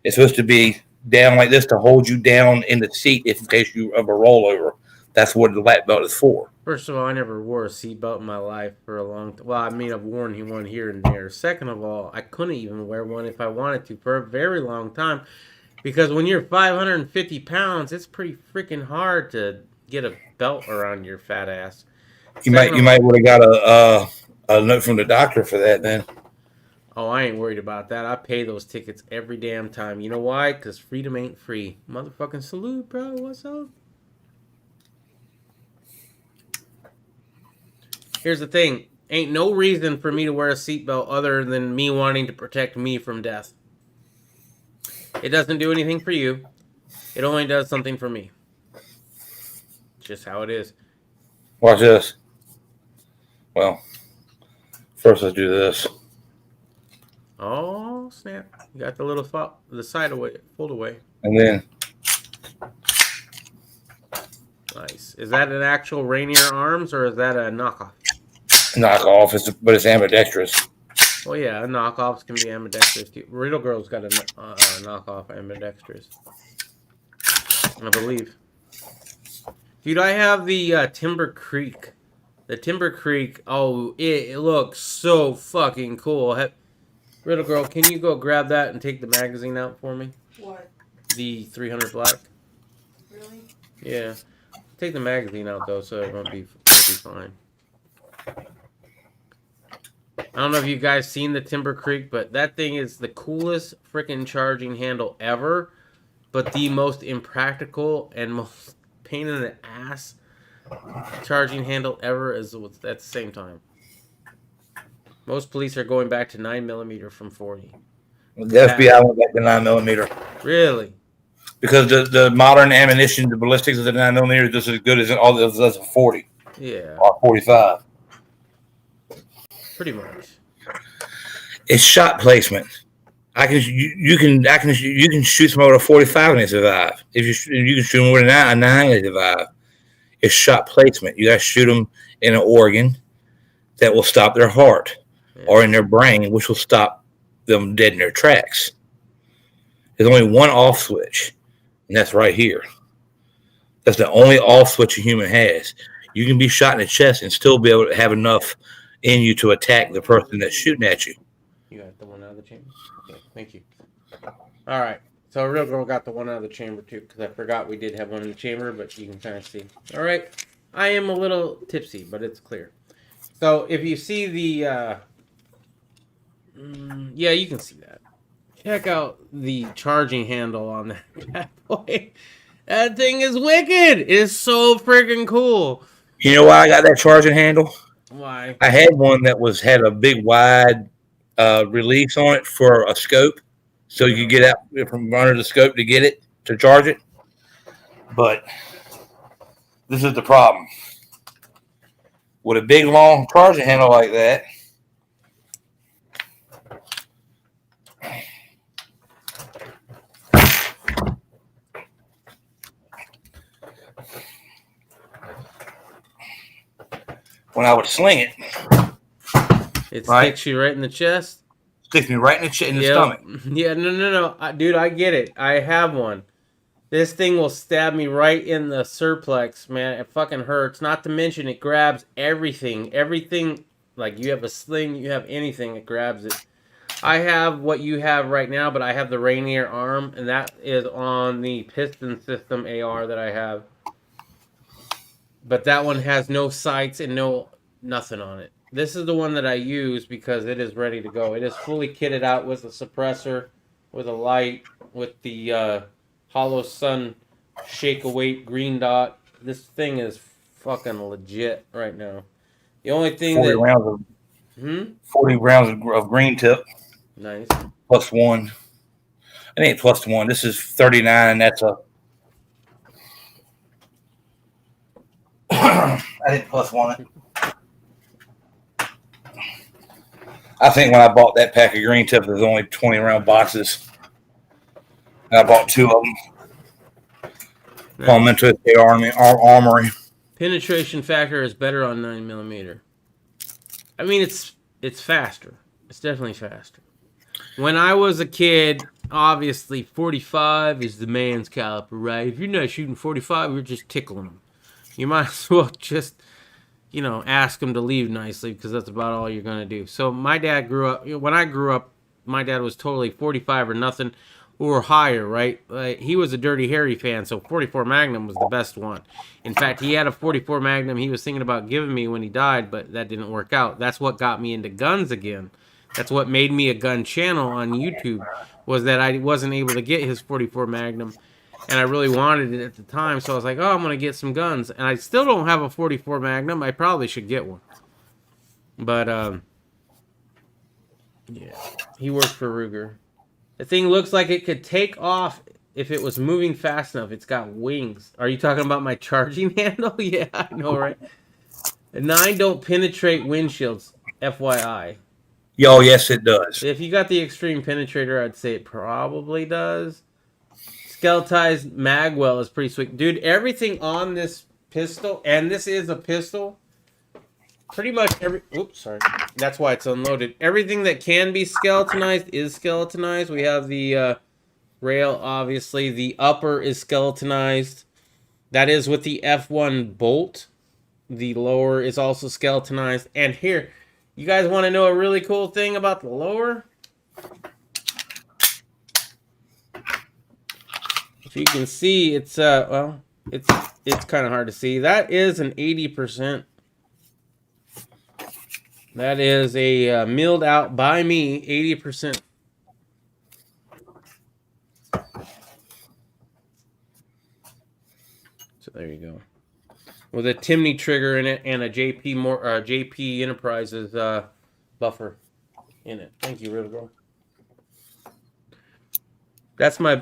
It's supposed to be down like this to hold you down in the seat if in case you have a rollover. That's what the lap belt is for. First of all, I never wore a seatbelt in my life for a long time. Well, I mean, I've worn one here and there. Second of all, I couldn't even wear one if I wanted to for a very long time. Because when you're 550 pounds, it's pretty freaking hard to get a belt around your fat ass. You might would have got a note from the doctor for that then. Oh, I ain't worried about that. I pay those tickets every damn time. You know why? Because freedom ain't free. Motherfucking salute, bro. What's up? Here's the thing. Ain't no reason for me to wear a seatbelt other than me wanting to protect me from death. It doesn't do anything for you. It only does something for me. Just how it is. Watch this. Well, first let's do this. Oh, snap. You got the little the side away, fold away. And then. Nice. Is that an actual Rainier Arms or is that a knockoff? Knockoff, but it's ambidextrous. Well, yeah, knockoffs can be ambidextrous too. Riddle Girl's got a knockoff ambidextrous, I believe. Dude, I have the Timber Creek. The Timber Creek. Oh, it looks so fucking cool. Riddle Girl, can you go grab that and take the magazine out for me? What? The 300 black. Really? Yeah. Take the magazine out though, so it'll be fine. I don't know if you guys seen the Timber Creek, but that thing is the coolest freaking charging handle ever, but the most impractical and most pain in the ass charging handle ever is at the same time. Most police are going back to 9mm from 40. The FBI went back to 9mm. Really? Because the modern ammunition, the ballistics of the 9mm is just as good as all as a 40. Yeah. Or 45. Pretty much. It's shot placement. You can shoot someone with a 45 and they survive. You can shoot them with a 9 and they survive. It's shot placement. You got to shoot them in an organ that will stop their heart, or in their brain, which will stop them dead in their tracks. There's only one off switch, and that's right here. That's the only off switch a human has. You can be shot in the chest and still be able to have enough in you to attack the person that's shooting at you. You got the one out of the chamber? Okay, thank you. All right. So Real Girl got the one out of the chamber too, because I forgot we did have one in the chamber, but you can kind of see. All right. I am a little tipsy, but it's clear. So if you see the, yeah, you can see that. Check out the charging handle on that bad boy. That thing is wicked. It is so freaking cool. You know why I got that charging handle? Why? I had one that had a big wide release on it for a scope, so you could get out from under the scope to get it to charge it. But this is the problem with a big long charging handle like that. When I would sling it, it sticks you right in the chest. Sticks me right in the stomach. Yeah, no, dude, I get it. I have one. This thing will stab me right in the surplex, man. It fucking hurts. Not to mention, it grabs everything. Everything, like you have a sling, you have anything, it grabs it. I have what you have right now, but I have the Rainier arm, and that is on the piston system AR that I have. But that one has no sights and nothing on it. This is the one that I use because it is ready to go. It is fully kitted out with a suppressor, with a light, with the Hollow Sun Shake Await green dot. This thing is fucking legit right now. The only thing 40 that... rounds 40 rounds of green tip. Nice. Plus one. It ain't plus one. This is 39, and that's a... I didn't plus one it. I think when I bought that pack of green tips, there's only 20 round boxes. And I bought 2 of them. Call them into the armory. Penetration factor is better on 9mm. I mean, it's faster. It's definitely faster. When I was a kid, obviously 45 is the man's caliber, right? If you're not shooting 45, you're just tickling them. You might as well just, ask them to leave nicely because that's about all you're going to do. So my dad grew up, when I grew up, my dad was totally 45 or nothing or higher, right? He was a Dirty Harry fan, so 44 Magnum was the best one. In fact, he had a 44 Magnum he was thinking about giving me when he died, but that didn't work out. That's what got me into guns again. That's what made me a gun channel on YouTube, was that I wasn't able to get his 44 Magnum, and I really wanted it at the time, so I was like, oh, I'm going to get some guns. And I still don't have a 44 Magnum. I probably should get one. But, yeah, he worked for Ruger. The thing looks like it could take off if it was moving fast enough. It's got wings. Are you talking about my charging handle? Yeah, I know, right? 9 don't penetrate windshields, FYI. Yo, yes, it does. If you got the Extreme Penetrator, I'd say it probably does. Skeletized Magwell is pretty sweet. Dude, everything on this pistol, and this is a pistol, pretty much oops, sorry. That's why it's unloaded. Everything that can be skeletonized is skeletonized. We have the rail, obviously. The upper is skeletonized. That is with the F1 bolt. The lower is also skeletonized. And here, you guys want to know a really cool thing about the lower? So you can see it's well, it's kind of hard to see. That is an 80%. That is a milled out by me 80%. So there you go. With a Timney trigger in it and a JP Enterprises buffer in it. Thank you, River Girl. That's my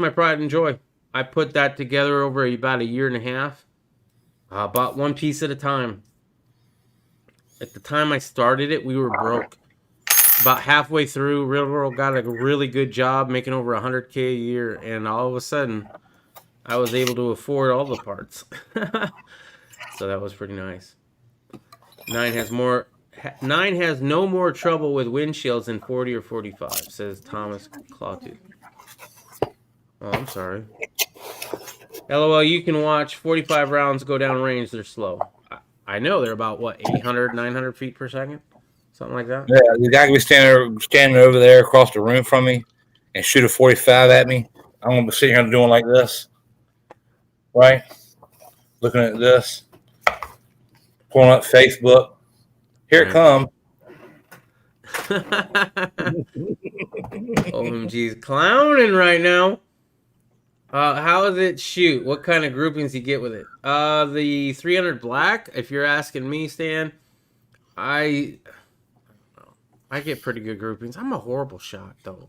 pride and joy. I put that together over about a year and a half. Bought one piece at a time. At the time I started it, we were broke. About halfway through, River Girl got a really good job making over $100K a year, and all of a sudden, I was able to afford all the parts. So that was pretty nice. 9 has no more trouble with windshields than 40 or 45, says Thomas Clawtooth. Oh, I'm sorry. LOL, you can watch 45 rounds go down range. They're slow. I know they're about, 800, 900 feet per second? Something like that? Yeah, the guy could be standing over there across the room from me and shoot a 45 at me. I'm going to be sitting here doing like this. Right? Looking at this. Pulling up Facebook. Here it comes. OMG's clowning right now. How does it shoot? What kind of groupings you get with it? The 300 black, if you're asking me, Stan, I get pretty good groupings. I'm a horrible shot, though.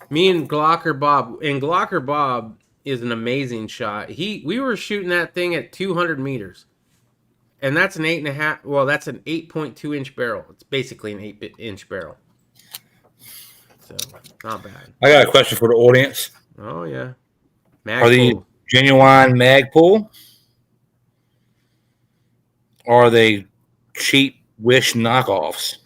Me and Glocker Bob, and Glocker Bob is an amazing shot. We were shooting that thing at 200 meters. And that's an 8.5, well, that's an 8.2 inch barrel. It's basically an 8-inch barrel. So, not bad. I got a question for the audience. Oh, yeah. Are these genuine Magpul? Or are they cheap Wish knockoffs?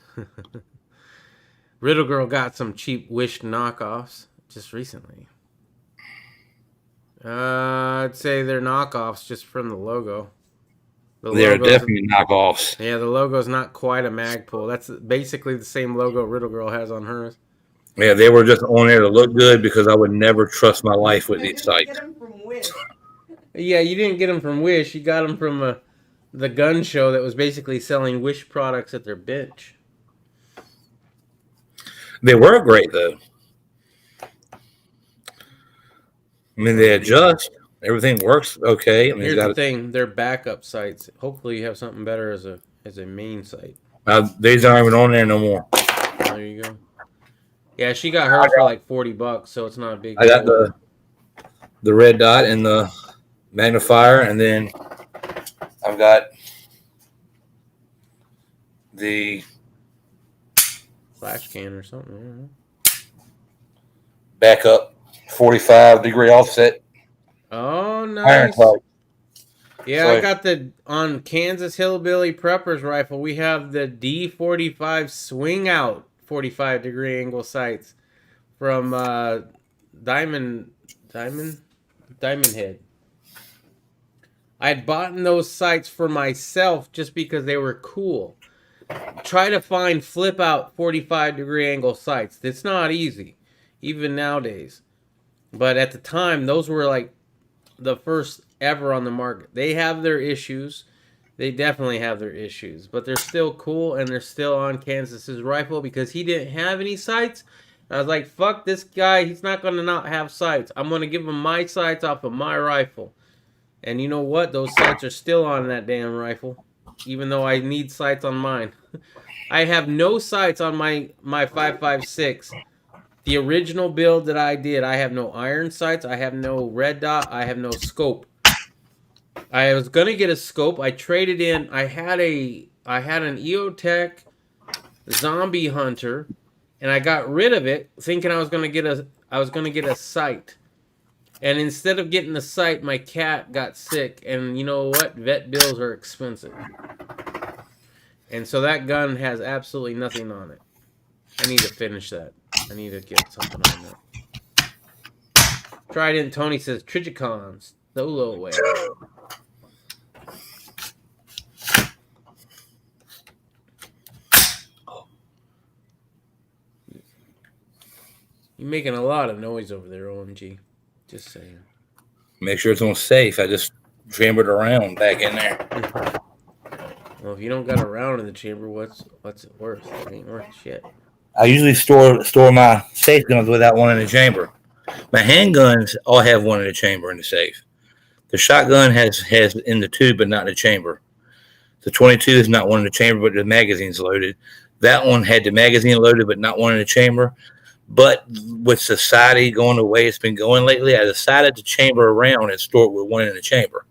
Riddle Girl got some cheap Wish knockoffs just recently. I'd say they're knockoffs just from the logo. They're definitely knockoffs. Yeah, the logo's not quite a Magpul. That's basically the same logo Riddle Girl has on hers. Yeah, they were just on there to look good because I would never trust my life with these sites. Yeah, you didn't get them from Wish. You got them from the gun show that was basically selling Wish products at their bench. They were great, though. I mean, they adjust. Everything works okay. I mean, here's the thing: they're backup sites. Hopefully, you have something better as a main site. These aren't even on there no more. There you go. Yeah, she got hers for like $40, so it's not a big. I got the red dot and the magnifier, and then I've got the flash can or something. I don't know. Back up, 45-degree offset. Oh, Iron nice. sight. Yeah, So- I got on Kansas Hillbilly Preppers rifle. We have the D45 swing out 45-degree angle sights from Diamond Head. I had bought those sights for myself just because they were cool. Try to find flip out 45-degree angle sights. It's not easy, even nowadays. But at the time, those were like the first ever on the market. They have their issues. They definitely have their issues, but they're still cool, and they're still on Kansas's rifle because he didn't have any sights. I was like, fuck this guy. He's not going to not have sights. I'm going to give him my sights off of my rifle. And you know what? Those sights are still on that damn rifle, even though I need sights on mine. I have no sights on my 5.56. The original build that I did, I have no iron sights. I have no red dot. I have no scope. I was gonna get a scope. I traded in. I had an EOTech Zombie Hunter, and I got rid of it, thinking I was gonna get a sight. And instead of getting the sight, my cat got sick. And you know what? Vet bills are expensive. And so that gun has absolutely nothing on it. I need to finish that. I need to get something on that. Trident Tony says Trigicons solo way. You're making a lot of noise over there, OMG. Just saying. Make sure it's on safe. I just chambered around back in there. Well, if you don't got a round in the chamber, what's it worth? It ain't worth shit. I usually store my safe guns without one in the chamber. My handguns all have one in the chamber in the safe. The shotgun has in the tube, but not in the chamber. The 22 is not one in the chamber, but the magazine's loaded. That one had the magazine loaded, but not one in the chamber. But with society going the way it's been going lately, I decided to chamber around and store it with one in the chamber.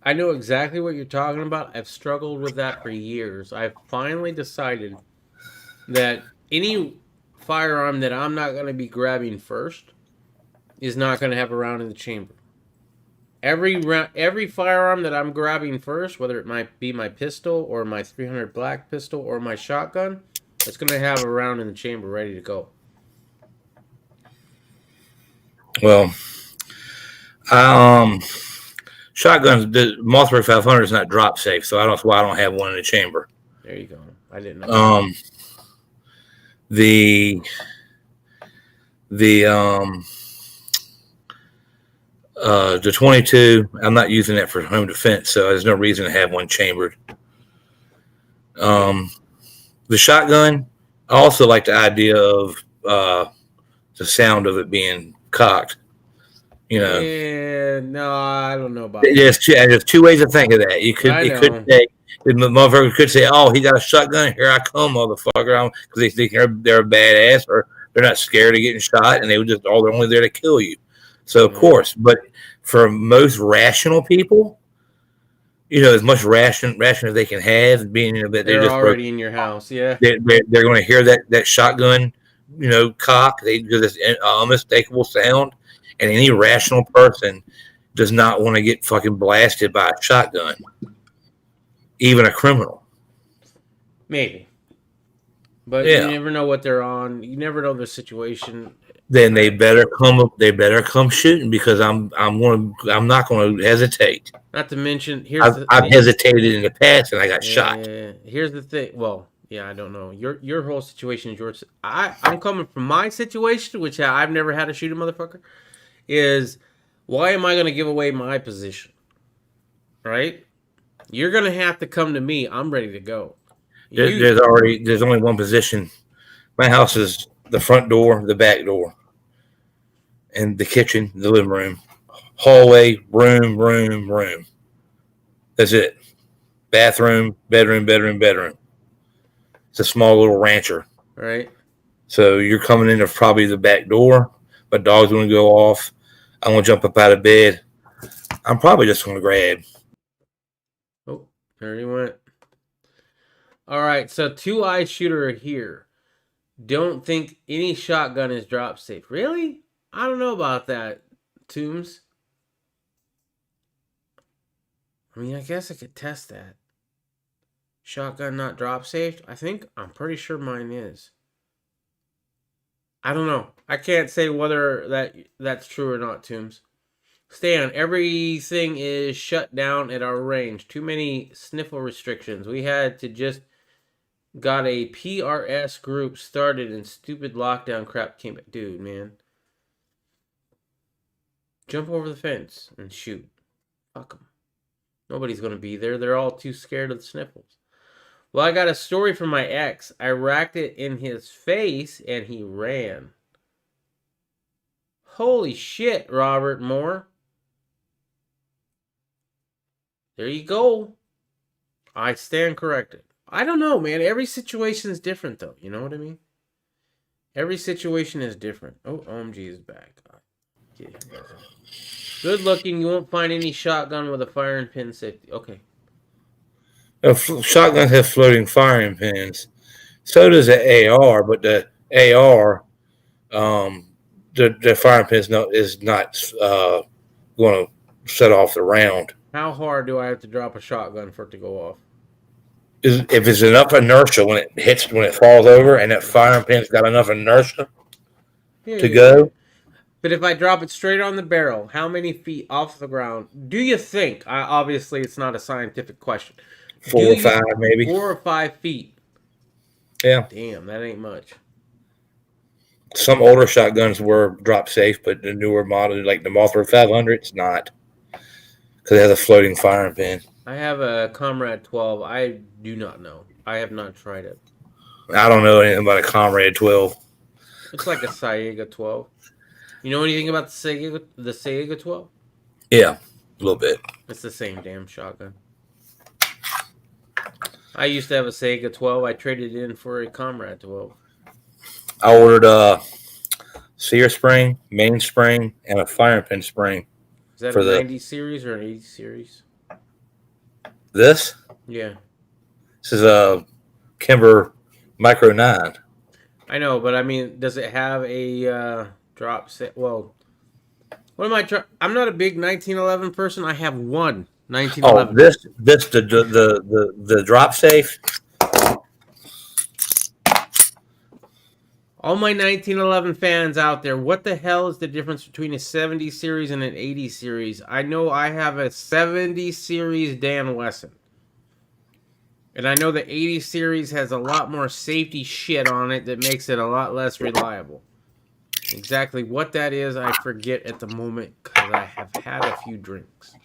I know exactly what you're talking about. I've struggled with that for years. I've finally decided that any firearm that I'm not going to be grabbing first is not going to have a round in the chamber. Every firearm that I'm grabbing first, whether it might be my pistol or my 300 black pistol or my shotgun, it's going to have a round in the chamber ready to go. Well, shotguns, the Mothra 500 is not drop safe, so that's why I don't have one in the chamber. There you go. I didn't know. The 22, I'm not using that for home defense, so there's no reason to have one chambered. The shotgun, I also like the idea of the sound of it being cocked. You know. Yeah, no, I don't know about There's two ways to think of that. You could say the motherfucker could say, "Oh, he got a shotgun. Here I come, motherfucker," because they think they're a badass, or they're not scared of getting shot, and they're only there to kill you. So of course, but for most rational people, you know, as much ration as they can have, being that they're just already in your house. Yeah, they're going to hear that shotgun, you know, cock. They do this unmistakable sound, and any rational person does not want to get fucking blasted by a shotgun, even a criminal. Maybe, but Yeah. you never know what they're on. You never know their situation. Then they better come shooting, because I'm not going to hesitate. Not to mention, I've hesitated in the past and I got shot. Yeah. Here's the thing. Well, yeah, I don't know. Your whole situation is yours. I'm coming from my situation, which I've never had to shoot a motherfucker. Is why am I going to give away my position? Right? You're going to have to come to me. I'm ready to go. There's only one position. My house is the front door, the back door, and the kitchen, the living room, hallway, room. That's it. Bathroom, bedroom. It's a small little rancher. Right. So you're coming into probably the back door. My dog's going to go off. I'm going to jump up out of bed. I'm probably just going to grab. Oh, there he went. All right, so 2-eye shooter here. don't think any shotgun is drop safe. Really? I don't know about that, Tombs. I mean, I guess I could test that. Shotgun not drop safe? I'm pretty sure mine is. I don't know. I can't say whether that's true or not, Tombs. Stan, everything is shut down at our range. Too many sniffle restrictions. We had to just got a PRS group started and stupid lockdown crap came back. Dude, man. Jump over the fence and shoot. Fuck them. Nobody's going to be there. They're all too scared of the sniffles. Well, I got a story from my ex. I racked it in his face and he ran. Holy shit, Robert Moore. There you go. I stand corrected. I don't know, man. Every situation is different, though. You know what I mean? Every situation is different. Oh, OMG is back. Yeah. Good looking. You won't find any shotgun with a firing pin safety. Okay. Shotguns have floating firing pins. So does the AR, but the AR, the firing pin is not going to set off the round. How hard do I have to drop a shotgun for it to go off? If it's enough inertia when it falls over, and that firing pin's got enough inertia to go. But if I drop it straight on the barrel, how many feet off the ground do you think? Obviously, it's not a scientific question. 4 or 5, maybe. 4 or 5 feet. Yeah. Damn, that ain't much. Some older shotguns were drop safe, but the newer model, like the Mothra 500, it's not. Because it has a floating firing pin. I have a Comrade 12. I do not know. I have not tried it. I don't know anything about a Comrade 12. It's like a Saiga 12. You know anything about the Saiga 12? Yeah, a little bit. It's the same damn shotgun. I used to have a Saiga 12. I traded it in for a Comrade 12. I ordered a sear spring, mainspring, and a firing pin spring. Is that a 90 series or an 80 series? This? Yeah. This is a Kimber Micro 9. I know, but I mean, does it have a drop set? Well, what am I trying? I'm not a big 1911 person. I have one 1911. Oh, this the drop safe. All my 1911 fans out there, what the hell is the difference between a 70 series and an 80 series? I know I have a 70 series Dan Wesson. And I know the 80 series has a lot more safety shit on it that makes it a lot less reliable. Exactly what that is, I forget at the moment because I have had a few drinks.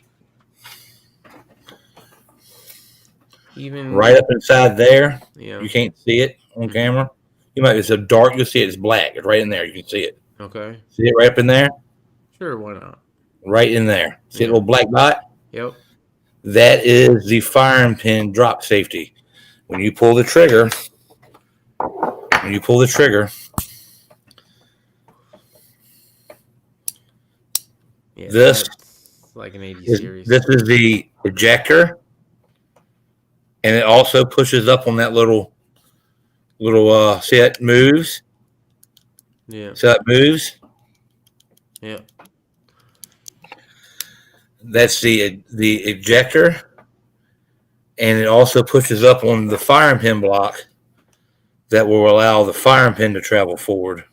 Even right up inside there, yeah. You can't see it on camera. You might, it's so dark, you'll see it. It's black. It's right in there. You can see it. Okay. See it right up in there? Sure, why not? Right in there. See the little black dot? Yep. That is the firing pin drop safety. When you pull the trigger, yeah, this like an 80 series. This is the ejector, and it also pushes up on that little see it moves. Yeah. So it moves. Yeah. That's the ejector, and it also pushes up on the firing pin block that will allow the firing pin to travel forward.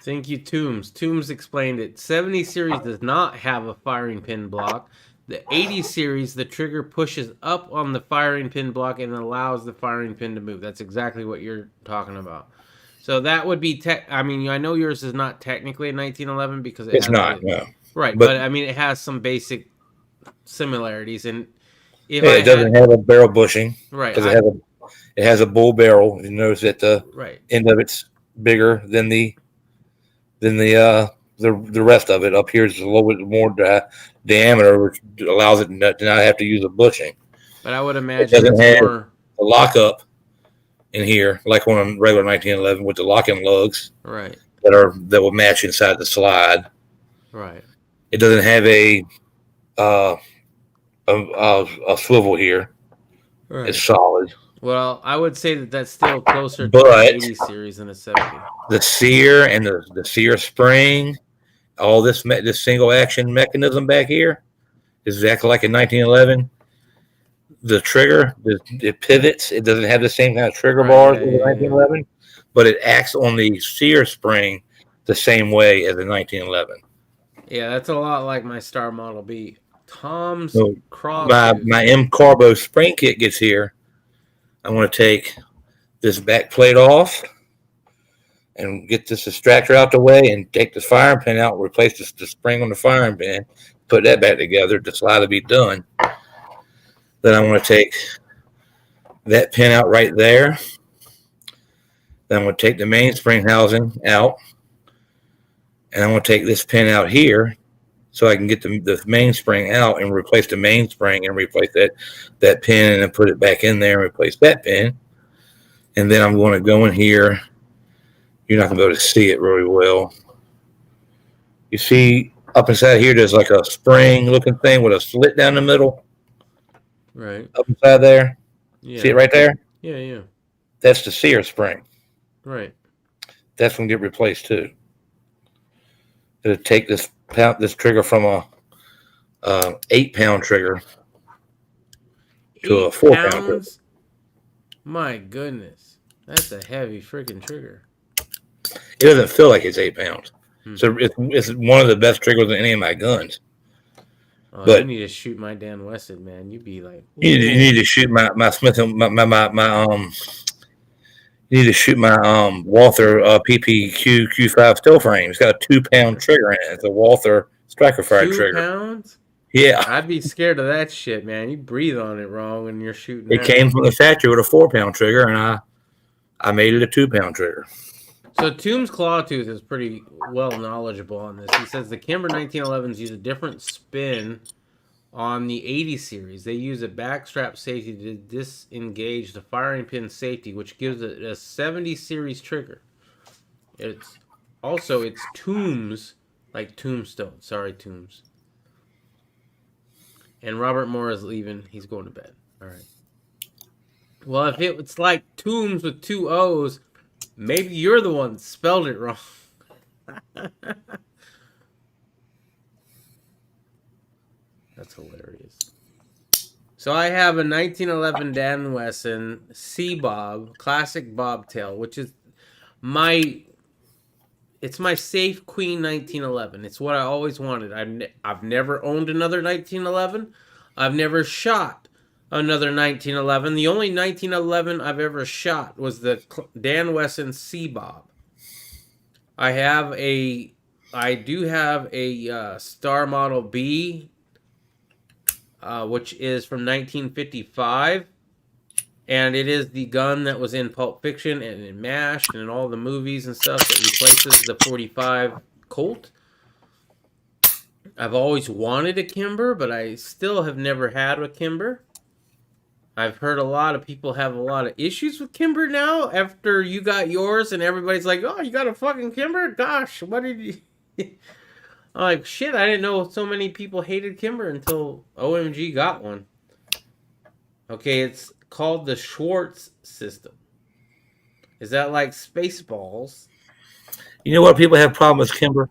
Thank you, Tombs. Tombs explained it. 70 series does not have a firing pin block. The 80 series, the trigger pushes up on the firing pin block and allows the firing pin to move. That's exactly what you're talking about. So that would be I mean, I know yours is not technically a 1911 because it's not. No. Right, but I mean, it has some basic similarities, and if it doesn't have a barrel bushing, right? Because it has a bull barrel. You notice that the end of it's bigger than the rest of it. Up here is a little bit more diameter, which allows it to not have to use a bushing. But I would imagine it doesn't have a lockup in here like on a regular 1911 with the locking lugs, right? That will match inside the slide, right? It doesn't have a swivel here. Right. It's solid. Well, I would say that that's still closer to But the 80 series than a 70. the sear and the sear spring, all this this single action mechanism back here is exactly like in 1911. The trigger, it pivots. It doesn't have the same kind of trigger bars as the 1911, but it acts on the sear spring the same way as the 1911. Yeah, that's a lot like my Star Model B. Tom's So Cross. my M Carbo spring kit gets here. I'm going to take this back plate off and get this extractor out the way and take this firing pin out, replace the spring on the firing pin, put that back together, the slide will be done. Then I'm going to take that pin out right there. Then I'm going to take the mainspring housing out. And I'm going to take this pin out here so I can get the mainspring out and replace the mainspring and replace that pin and then put it back in there and replace that pin. And then I'm going to go in here. You're not going to be able to see it really well. You see up inside here, there's like a spring looking thing with a slit down the middle. Right. Up inside there. Yeah. See it right there? Yeah, yeah. That's the sear spring. Right. That's going to get replaced too. It'll take this trigger from a 8-pound trigger to a 4-pound trigger. My goodness, that's a heavy freaking trigger. It doesn't feel like it's 8 pounds. So it's one of the best triggers in any of my guns. Oh, but you need to shoot my Dan Wesson, man. You'd be like, you need to shoot my Smith and you need to shoot my Walther PPQ Q5 steel frame. It's got a 2-pound trigger in it. It's a Walther striker fire trigger. 2 pounds? Yeah. I'd be scared of that shit, man. You breathe on it wrong when you're shooting. It came from the factory with a 4-pound trigger, and I made it a 2-pound trigger. So Toombs Clawtooth is pretty well knowledgeable on this. He says the Kimber 1911s use a different spin on the 80 series. They use a backstrap safety to disengage the firing pin safety, which gives it a 70 series trigger. It's Toombs, like Tombstone. Sorry, Toombs. And Robert Moore is leaving. He's going to bed. All right. Well, if it's like Toombs with 2 O's, maybe you're the one that spelled it wrong. That's hilarious. So I have a 1911 Dan Wesson C-Bob, classic bobtail, which is it's my Safe Queen 1911. It's what I always wanted. I've never owned another 1911. I've never shot another 1911. The only 1911 I've ever shot was the Dan Wesson C-Bob. I do have a Star Model B, which is from 1955. And it is the gun that was in Pulp Fiction and in MASH and in all the movies and stuff that replaces the 45 Colt. I've always wanted a Kimber, but I still have never had a Kimber. I've heard a lot of people have a lot of issues with Kimber now after you got yours and everybody's like, oh, you got a fucking Kimber? Gosh, what did you... I'm like, shit, I didn't know so many people hated Kimber until OMG got one. Okay, it's called the Schwartz system. Is that like Spaceballs? You know what people have problems with Kimber?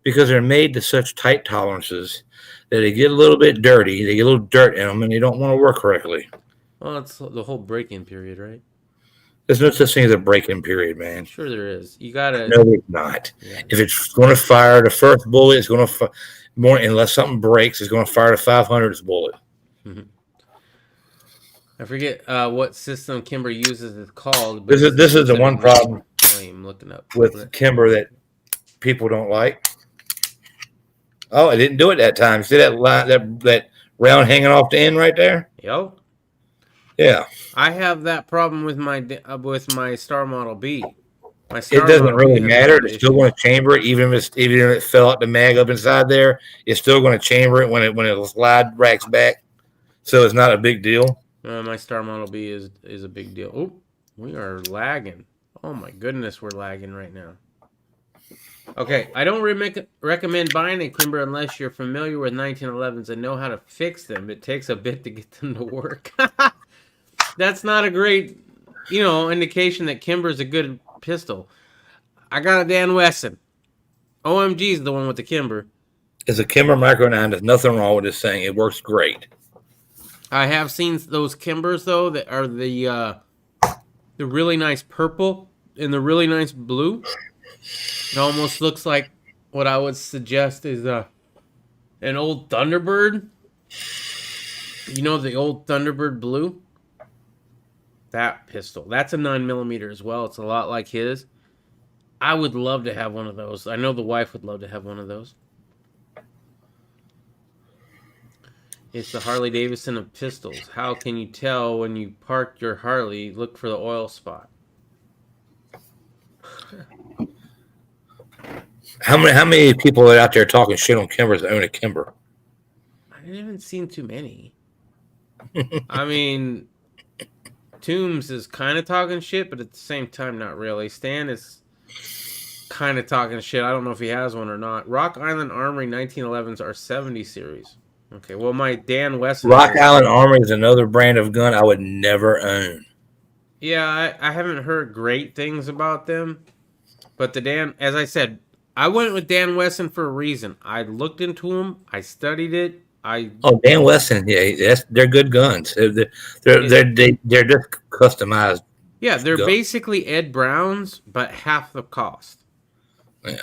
Because they're made to such tight tolerances that they get a little bit dirty. They get a little dirt in them, and they don't want to work correctly. Well, it's the whole break-in period, right? There's no such thing as a break-in period, man. Sure there is. You gotta... No, there's not. Yeah. If it's going to fire the first bullet, it's going to more unless something breaks, it's going to fire the 500th bullet. Mm-hmm. I forget what system Kimber uses. It's called. This is the one problem I'm looking up with Kimber that people don't like. Oh, I didn't do it that time. See that line, that round hanging off the end right there? Yo. Yeah. I have that problem with my Star Model B. It doesn't really matter. It's still going to chamber it, even if it fell out the mag up inside there. It's still going to chamber it when it slide racks back. So it's not a big deal. My Star Model B is a big deal. Oh, we are lagging. Oh my goodness, we're lagging right now. Okay, I don't recommend buying a Kimber unless you're familiar with 1911s and know how to fix them. It takes a bit to get them to work. that's not a great, indication that Kimber's a good pistol. I got a Dan Wesson. OMG is the one with the Kimber. It's a Kimber Micro 9. There's nothing wrong with this thing. It works great. I have seen those Kimbers though that are the really nice purple and the really nice blue. It almost looks like what I would suggest is an old Thunderbird. You know the old Thunderbird blue? That pistol. That's a 9mm as well. It's a lot like his. I would love to have one of those. I know the wife would love to have one of those. It's the Harley Davidson of pistols. How can you tell when you park your Harley? Look for the oil spot. How many people are out there talking shit on Kimbers that own a Kimber? I haven't seen too many. I mean, Toombs is kind of talking shit, but at the same time, not really. Stan is kind of talking shit. I don't know if he has one or not. Rock Island Armory 1911s are 70 series. Okay, well, my Dan Wesson. Rock Island Armory is another brand of gun I would never own. Yeah, I haven't heard great things about them. But as I said, I went with Dan Wesson for a reason. I looked into them. I studied it. Dan Wesson, yeah, they're good guns. They're just customized. Yeah, they're basically Ed Brown's, but half the cost. Yeah.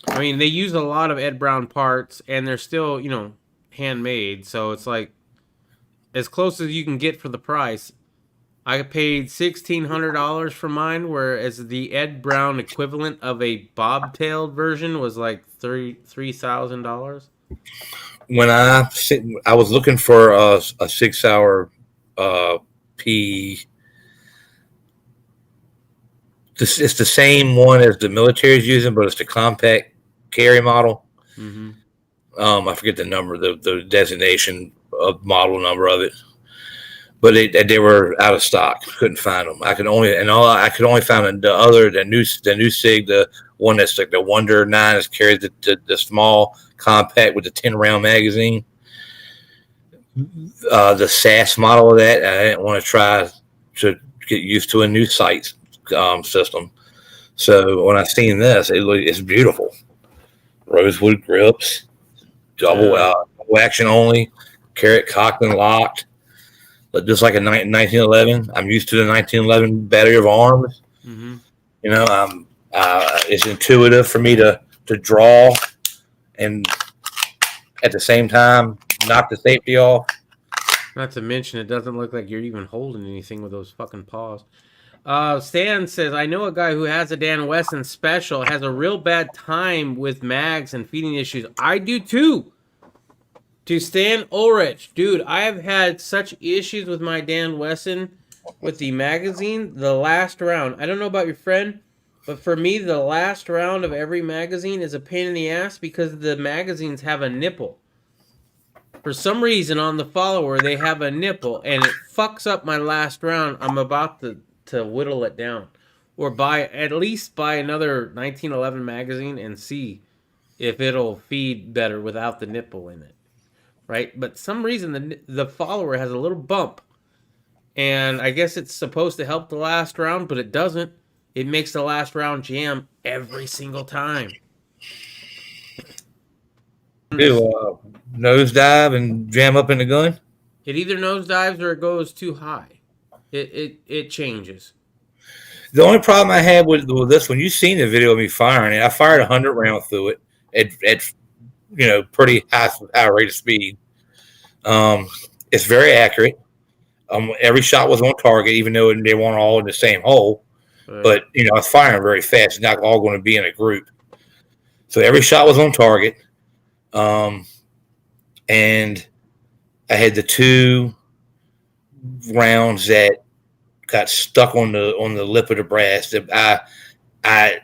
I mean, they use a lot of Ed Brown parts, and they're still, handmade. So it's like as close as you can get for the price. I paid $1,600 for mine, whereas the Ed Brown equivalent of a bobtailed version was like $3,000. When I was looking for a 6-hour P. It's the same one as the military is using, but it's the compact carry model. Mm-hmm. I forget the number, the designation of model number of it, but they were out of stock. Couldn't find them. I could only find the new Sig, the one that's like the Wonder 9 that carries the small compact with the 10-round magazine. The SAS model of that, I didn't want to try to get used to a new sight system. So when I seen this, it's beautiful. Rosewood grips, double action only, carry it cocked and locked, but just like a 1911. I'm used to the 1911 battery of arms. Mm-hmm. It's intuitive for me to draw and at the same time knock the safety off. Not to mention, it doesn't look like you're even holding anything with those fucking paws. Stan says, I know a guy who has a Dan Wesson special, has a real bad time with mags and feeding issues. I do too. To Stan Ulrich, dude, I have had such issues with my Dan Wesson with the magazine. The last round, I don't know about your friend, but for me, the last round of every magazine is a pain in the ass because the magazines have a nipple. For some reason on the follower, they have a nipple, and it fucks up my last round. I'm about to whittle it down. Or at least buy another 1911 magazine and see if it'll feed better without the nipple in it. Right? But some reason the follower has a little bump. And I guess it's supposed to help the last round, but it doesn't. It makes the last round jam every single time. Do nosedive and jam up in the gun? It either nosedives or it goes too high. It changes. The only problem I had with this, when you seen the video of me firing it, I fired 100 rounds through it at pretty high rate of speed. It's very accurate. Every shot was on target, even though they weren't all in the same hole. Right. But I was firing very fast. It's not all going to be in a group. So every shot was on target. And I had the 2 rounds that got stuck on the lip of the brass. That I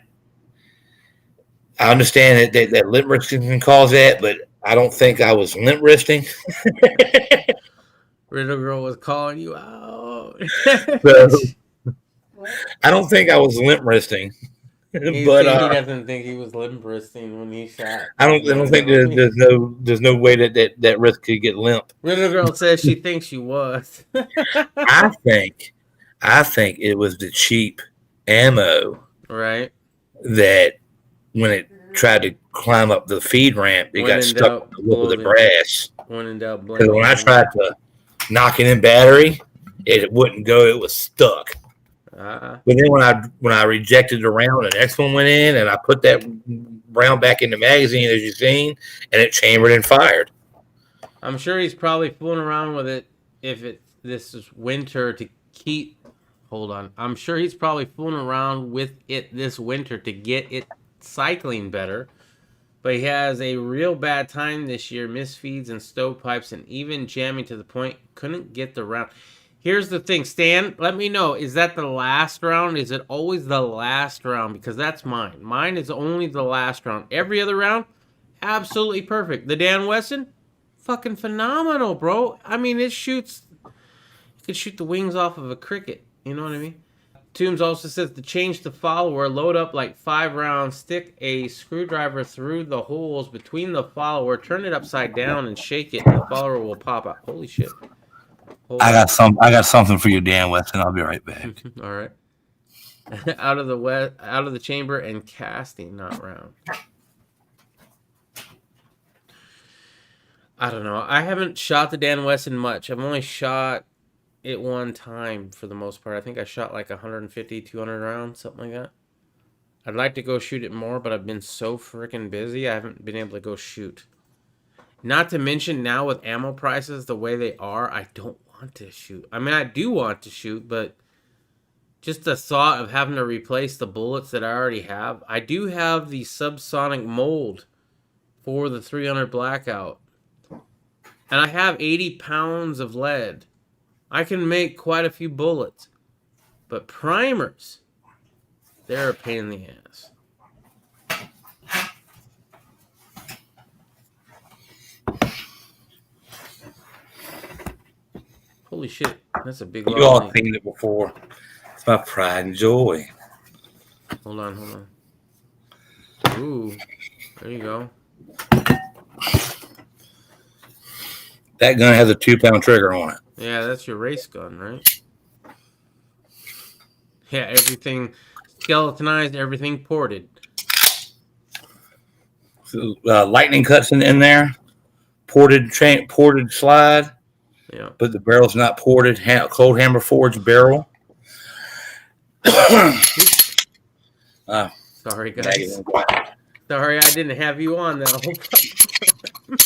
understand that lip wristing can cause that, but I don't think I was lip wristing. Riddle Girl was calling you out. So, I don't think I was lip wristing. He but said he doesn't think he was limp wristing when he shot. I don't think there's no way that wrist could get limp. Little girl says she thinks she was. I think it was the cheap ammo, right? That when it tried to climb up the feed ramp, it got stuck with the brass. Because when I tried to knock it in battery, it wouldn't go. It was stuck. But then when I rejected the round, the next one went in, and I put that round back in the magazine, as you've seen, and it chambered and fired. I'm sure he's probably fooling around with it this is winter to keep. Hold on. I'm sure he's probably fooling around with it this winter to get it cycling better. But he has a real bad time this year, misfeeds and stovepipes, and even jamming to the point couldn't get the round. Here's the thing, Stan, let me know, is that the last round? Is it always the last round? Because that's mine. Mine is only the last round. Every other round, absolutely perfect. The Dan Wesson, fucking phenomenal, bro. I mean, it shoots, you could shoot the wings off of a cricket. You know what I mean? Toombs also says to change the follower, load up like 5 rounds, stick a screwdriver through the holes between the follower, turn it upside down and shake it, and the follower will pop out. Holy shit. I got something for you, Dan Weston. I'll be right back. All right. out of the chamber and casting, not round. I don't know. I haven't shot the Dan Wesson much. I've only shot it one time for the most part. I think I shot like 150, 200 rounds, something like that. I'd like to go shoot it more, but I've been so freaking busy, I haven't been able to go shoot. Not to mention now with ammo prices the way they are, I don't want to shoot. I mean, I do want to shoot, but just the thought of having to replace the bullets that I already have. I do have the subsonic mold for the 300 Blackout. And I have 80 pounds of lead. I can make quite a few bullets. But primers, they're a pain in the ass. Holy shit, that's a big You all seen it before. It's my pride and joy. Hold on. Ooh, there you go. That gun has a 2-pound trigger on it. Yeah, that's your race gun, right? Yeah, everything skeletonized, everything ported. So, lightning cuts in there. Ported slide. Yeah. But the barrel's not ported. Cold hammer forged barrel. Sorry, guys. Sorry, I didn't have you on that whole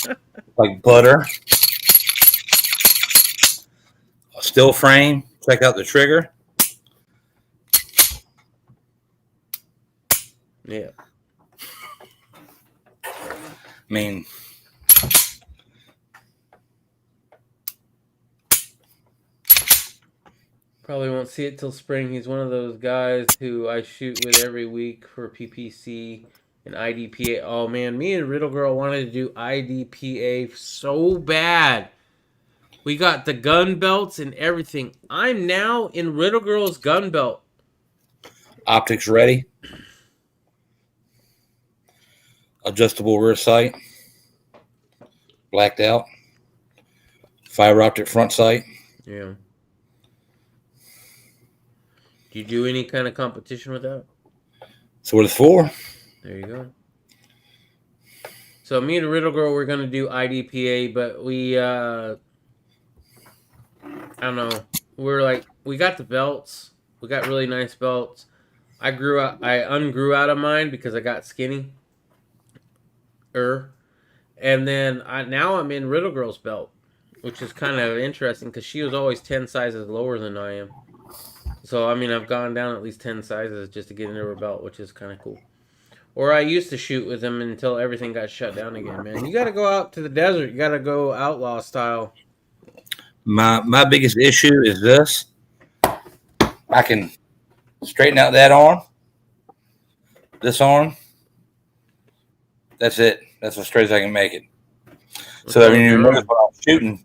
time. Like butter. A still frame. Check out the trigger. Yeah. I mean, probably won't see it till spring. He's one of those guys who I shoot with every week for PPC and IDPA. Oh man, me and Riddle Girl wanted to do IDPA so bad. We got the gun belts and everything. I'm now in Riddle Girl's gun belt. optics ready. Adjustable rear sight. Blacked out. Fiber optic front sight. Yeah. Do you do any kind of competition with that? So what it's for. There you go. So me and the Riddle Girl, we're gonna do IDPA, but we I don't know. We got the belts. We got really nice belts. I ungrew out of mine because I got skinny. And then now I'm in Riddle Girl's belt, which is kind of interesting because she was always 10 sizes lower than I am. So, I mean, I've gone down at least 10 sizes just to get into her belt, which is kind of cool. Or I used to shoot with them until everything got shut down again, man. You got to go out to the desert. You got to go outlaw style. My biggest issue is this. I can straighten out that arm. This arm. That's it. That's as straight as I can make it. So that when you notice when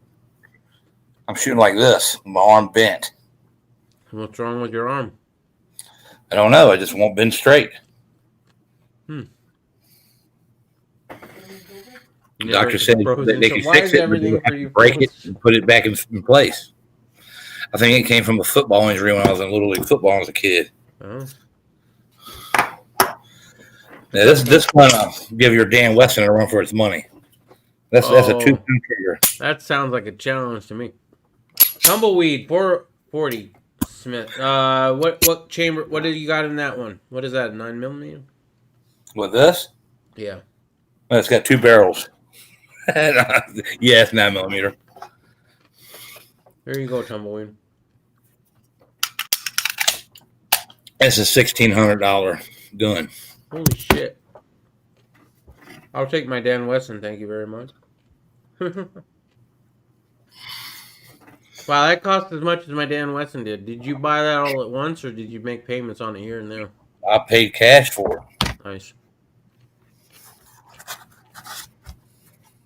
I'm shooting like this. My arm bent. What's wrong with your arm? I don't know. I just won't bend straight. The doctor said that they could Why fix is it, but they everything would for have you to break it frozen? and put it back in place. I think it came from a football injury when I was in Little League football when I was a kid. Oh. Now, this one give your Dan Weston a run for its money. That's a 2-pound trigger. That sounds like a challenge to me. Tumbleweed 440 Smith. What chamber? What do you got in that one? What is that? 9mm? What, this? Yeah. Well, it's got 2 barrels. Yeah, it's 9mm. There you go, Tumbleweed. It's a $1,600 gun. Holy shit. I'll take my Dan Wesson, thank you very much. Wow, that cost as much as my Dan Wesson did. Did you buy that all at once, or did you make payments on it here and there? I paid cash for it. Nice.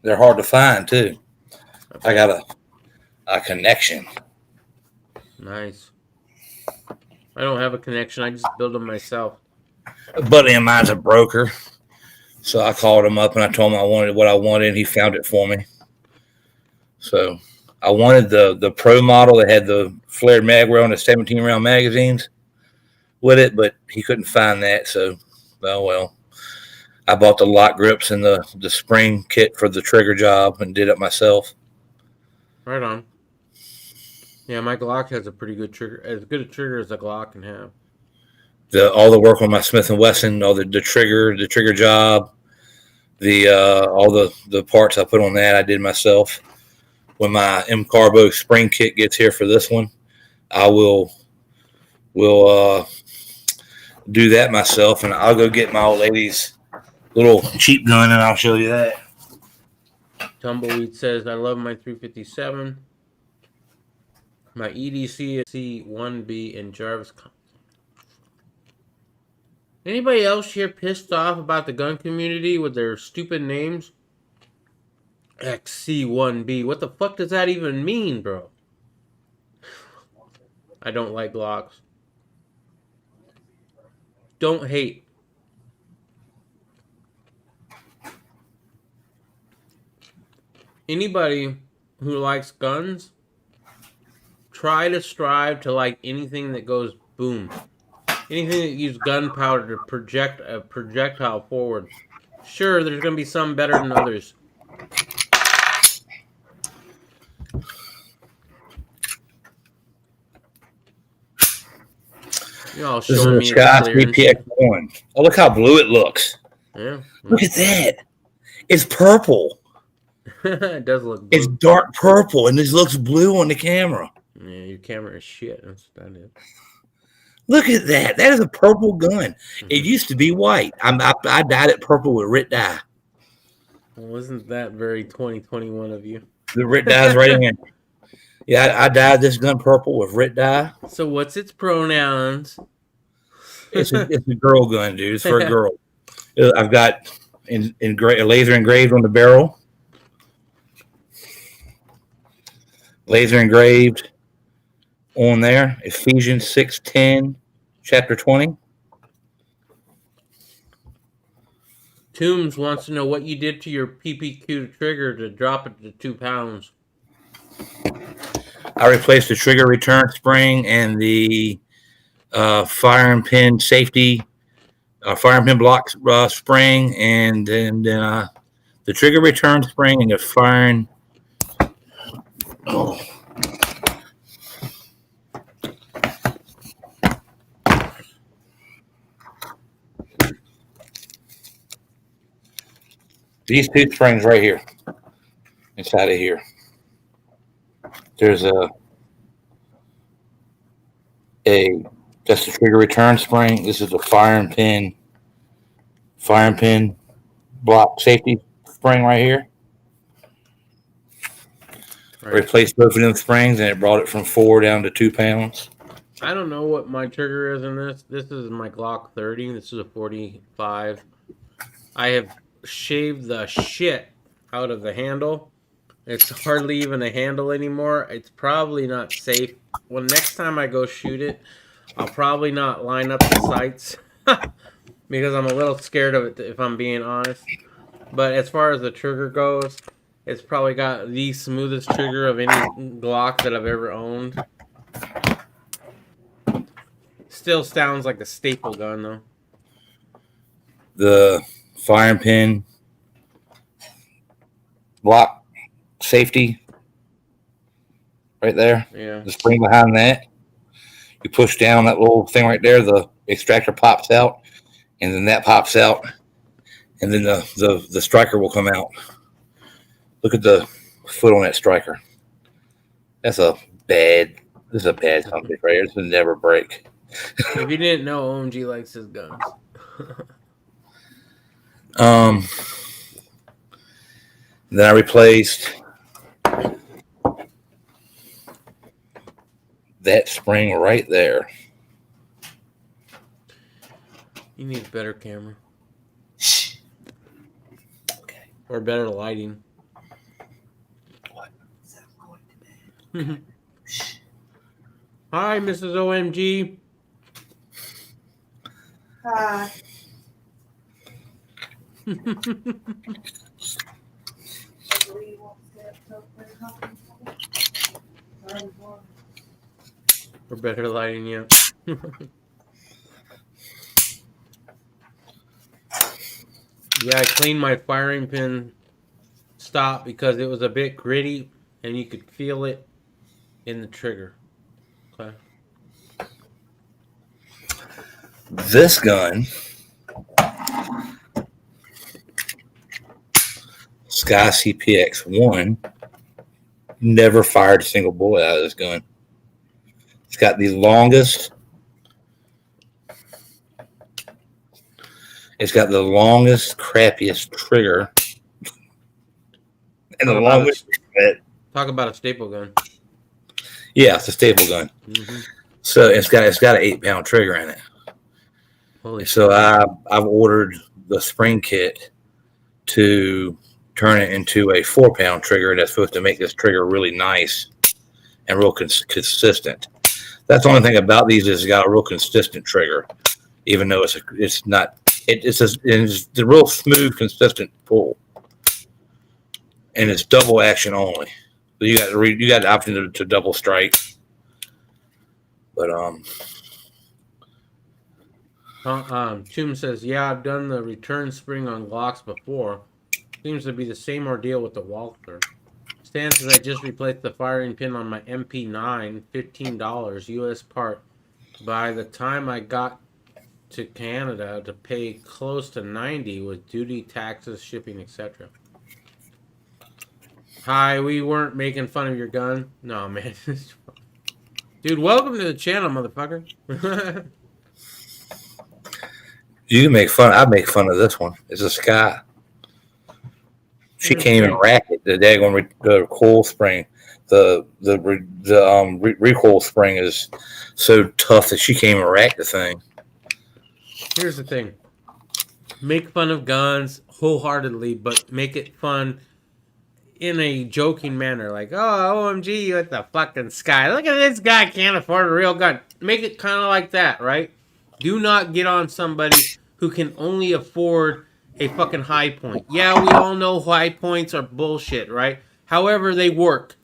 They're hard to find, too. I got a connection. Nice. I don't have a connection. I just build them myself. A buddy of mine's a broker. So I called him up and I told him I wanted what I wanted, and he found it for me. So I wanted the Pro model that had the flared mag rail and the 17-round magazines with it, but he couldn't find that. So, oh well. I bought the lock grips and the spring kit for the trigger job and did it myself. Right on. Yeah, my Glock has a pretty good trigger. As good a trigger as a Glock can have. All the work on my Smith & Wesson, all the trigger job, all the parts I put on that, I did myself. When my M Carbo spring kit gets here for this one, I will do that myself, and I'll go get my old lady's little cheap gun, and I'll show you that. Tumbleweed says, I love my 357. My EDC is C1B and Jarvis. Anybody else here pissed off about the gun community with their stupid names? XC1B. What the fuck does that even mean, bro? I don't like Glocks. Don't hate. Anybody who likes guns, try to strive to like anything that goes boom. Anything that uses gunpowder to project a projectile forward. Sure, there's going to be some better than others. You know, this is a Sky 3PX1. Oh, look how blue it looks. Yeah. Look at that. It's purple. It does look blue. It's dark purple, and this looks blue on the camera. Yeah, your camera is shit. That's about it. Look at that. That is a purple gun. It used to be white. I dyed it purple with RIT dye. Well, isn't that very 2021 of you? The RIT dye is right in here. Yeah, I dyed this gun purple with RIT dye. So what's its pronouns? It's a girl gun, dude. It's for a girl. I've got laser engraved on the barrel. Laser engraved on there. Ephesians 6:10, chapter 20. Toombs wants to know what you did to your PPQ trigger to drop it to 2 pounds. I replaced the trigger return spring and the firing pin safety, firing pin block spring, and then the trigger return spring and the firing. Oh. These 2 springs right here, inside of here. There's that's the trigger return spring. This is a firing pin block safety spring right here. Right. Replaced both of them springs, and it brought it from 4 down to 2 pounds. I don't know what my trigger is in this. This is my Glock 30. This is a 45. I have shaved the shit out of the handle. It's hardly even a handle anymore. It's probably not safe. Well, next time I go shoot it, I'll probably not line up the sights. because I'm a little scared of it, if I'm being honest. But as far as the trigger goes, it's probably got the smoothest trigger of any Glock that I've ever owned. Still sounds like a staple gun, though. The firing pin block safety right there. Yeah. The spring behind that. You push down that little thing right there, the extractor pops out, and then that pops out, and then the striker will come out. Look at the foot on that striker. This is a bad company right here. This will never break. If you didn't know, OMG likes his guns. Then I replaced that spring right there. You need a better camera. Okay. Or better lighting. What? Hi, Mrs. OMG. Hi. Or better lighting, yeah. Yeah, I cleaned my firing pin stop because it was a bit gritty and you could feel it in the trigger. Okay. This gun, Sky CPX-1, never fired a single bullet out of this gun. It's got the longest. It's got the longest, crappiest trigger, and the longest. Talk about a staple gun. Yeah, it's a staple gun. Mm-hmm. So it's got an 8-pound trigger in it. Holy so I've ordered the spring kit to turn it into a 4-pound trigger that's supposed to make this trigger really nice and real consistent. That's the only thing about these is it's got a real consistent trigger, even though it's a real smooth, consistent pull, and it's double action only. So you got the option to double strike, but Chum says, yeah, I've done the return spring on Glocks before. Seems to be the same ordeal with the Walther. Stan says, I just replaced the firing pin on my MP9, $15, US part. By the time I got to Canada to pay close to $90 with duty, taxes, shipping, etc. Hi, we weren't making fun of your gun. No, man. Dude, welcome to the channel, motherfucker. You can make fun. I make fun of this one. It's a Sky. She came in racket. The daggone the coil spring, the recoil spring is so tough that she came and racked the thing. Here's the thing: make fun of guns wholeheartedly, but make it fun in a joking manner. Like, oh, OMG, what the fucking Sky? Look at this guy can't afford a real gun. Make it kind of like that, right? Do not get on somebody who can only afford a fucking high point. Yeah, we all know high points are bullshit, right? However, they work.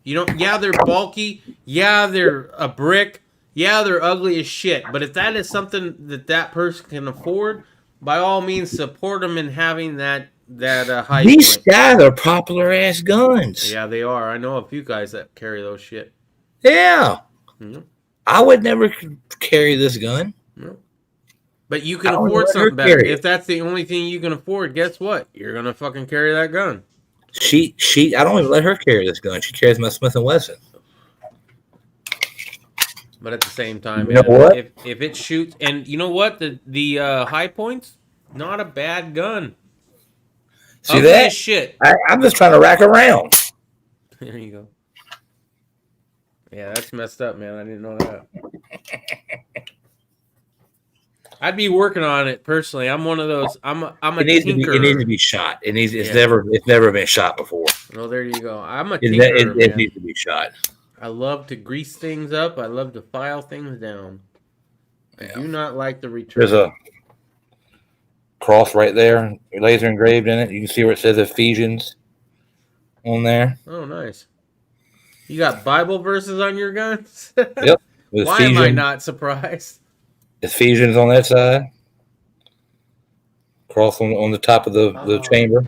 You don't. Yeah, they're bulky. Yeah, they're a brick. Yeah, they're ugly as shit. But if that is something that person can afford, by all means, support them in having that high These point. guys are popular ass guns. Yeah, they are. I know a few guys that carry those shit. Yeah. Mm-hmm. I would never carry this gun. No. But you can afford something better. If that's the only thing you can afford, guess what? You're gonna fucking carry that gun. I don't even let her carry this gun. She carries my Smith & Wesson. But at the same time, you know what? If it shoots, and you know what, the high points, not a bad gun. See ugly that? As shit. I'm just trying to rack around. There you go. Yeah, that's messed up, man. I didn't know that. I'd be working on it personally. I'm one of those. I'm a tinker. It needs to be shot. It's never been shot before. Well, there you go. I'm a tinker. It needs to be shot. I love to grease things up. I love to file things down. I do not like the return. cross right there, laser engraved in it. You can see where it says Ephesians on there. Oh, nice. You got Bible verses on your guns? Yep. With Why am I not surprised? Ephesians on that side. Cross on the top of the chamber.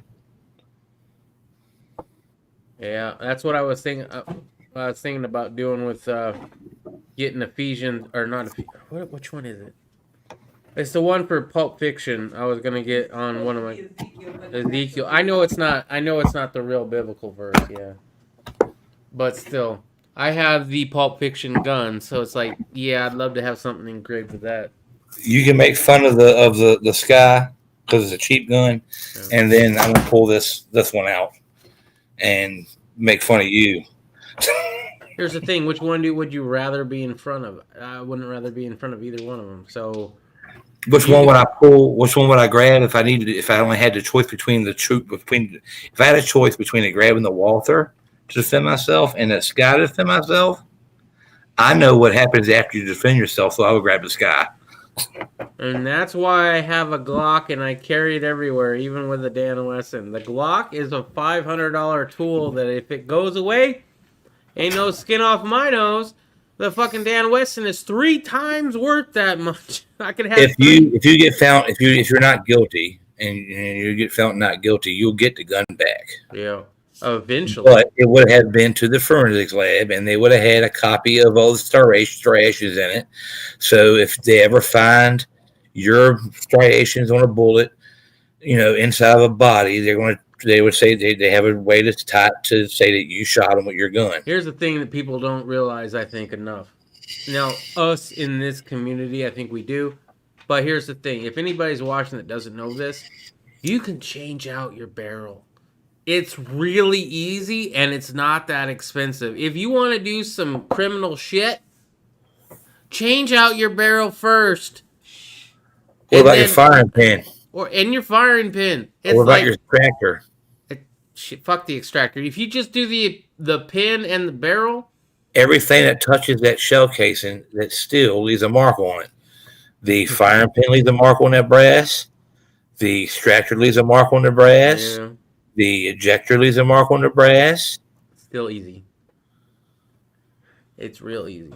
Yeah, that's what I was thinking. I was thinking about doing with getting Ephesians, or not Ephesians. Which one is it? It's the one for Pulp Fiction. I was gonna get on one of my Ezekiel. I know it's not the real biblical verse, yeah. But still, I have the Pulp Fiction gun, so it's like, yeah, I'd love to have something engraved with that. You can make fun of the sky because it's a cheap gun, and then I'm gonna pull this one out and make fun of you. Here's the thing: which one would you rather be in front of? I wouldn't rather be in front of either one of them. So, which one would I pull? Which one would I grab if I needed? If I only had the choice between if I had a choice between grabbing the Walther to defend myself and the Sky to defend myself, I know what happens after you defend yourself, so I would grab the Sky. And that's why I have a Glock and I carry it everywhere, even with the Dan Wesson. The Glock is a $500 tool that if it goes away, ain't no skin off my nose. The fucking Dan Wesson is 3 times worth that much. I could have. If you get found, if you're not guilty and you get found not guilty, you'll get the gun back. Yeah, eventually. But it would have been to the forensics lab, and they would have had a copy of all the striations in it. So if they ever find your striations on a bullet, inside of a body, they would say they have a way to say that you shot them with your gun. Here's the thing that people don't realize, I think, enough. Now, us in this community, I think we do. But here's the thing. If anybody's watching that doesn't know this, you can change out your barrel. It's really easy, and it's not that expensive. If you want to do some criminal shit, change out your barrel first. What about your firing pin? And your firing pin. What about your extractor? Fuck the extractor. If you just do the pin and the barrel, everything that touches that shell casing that still leaves a mark on it. The firing pin leaves a mark on that brass. The extractor leaves a mark on the brass. Yeah. The ejector leaves a mark on the brass. Still easy. It's real easy.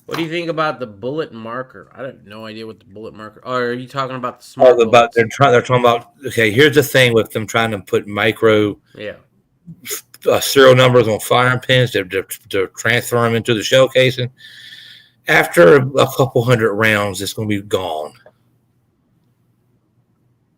What do you think about the bullet marker? I have no idea what the bullet marker. Or are you talking about the smart bullets? They're talking about. Okay, here's the thing with them trying to put micro serial numbers on firing pins to transfer them into the shell casing. After a couple hundred rounds, it's going to be gone.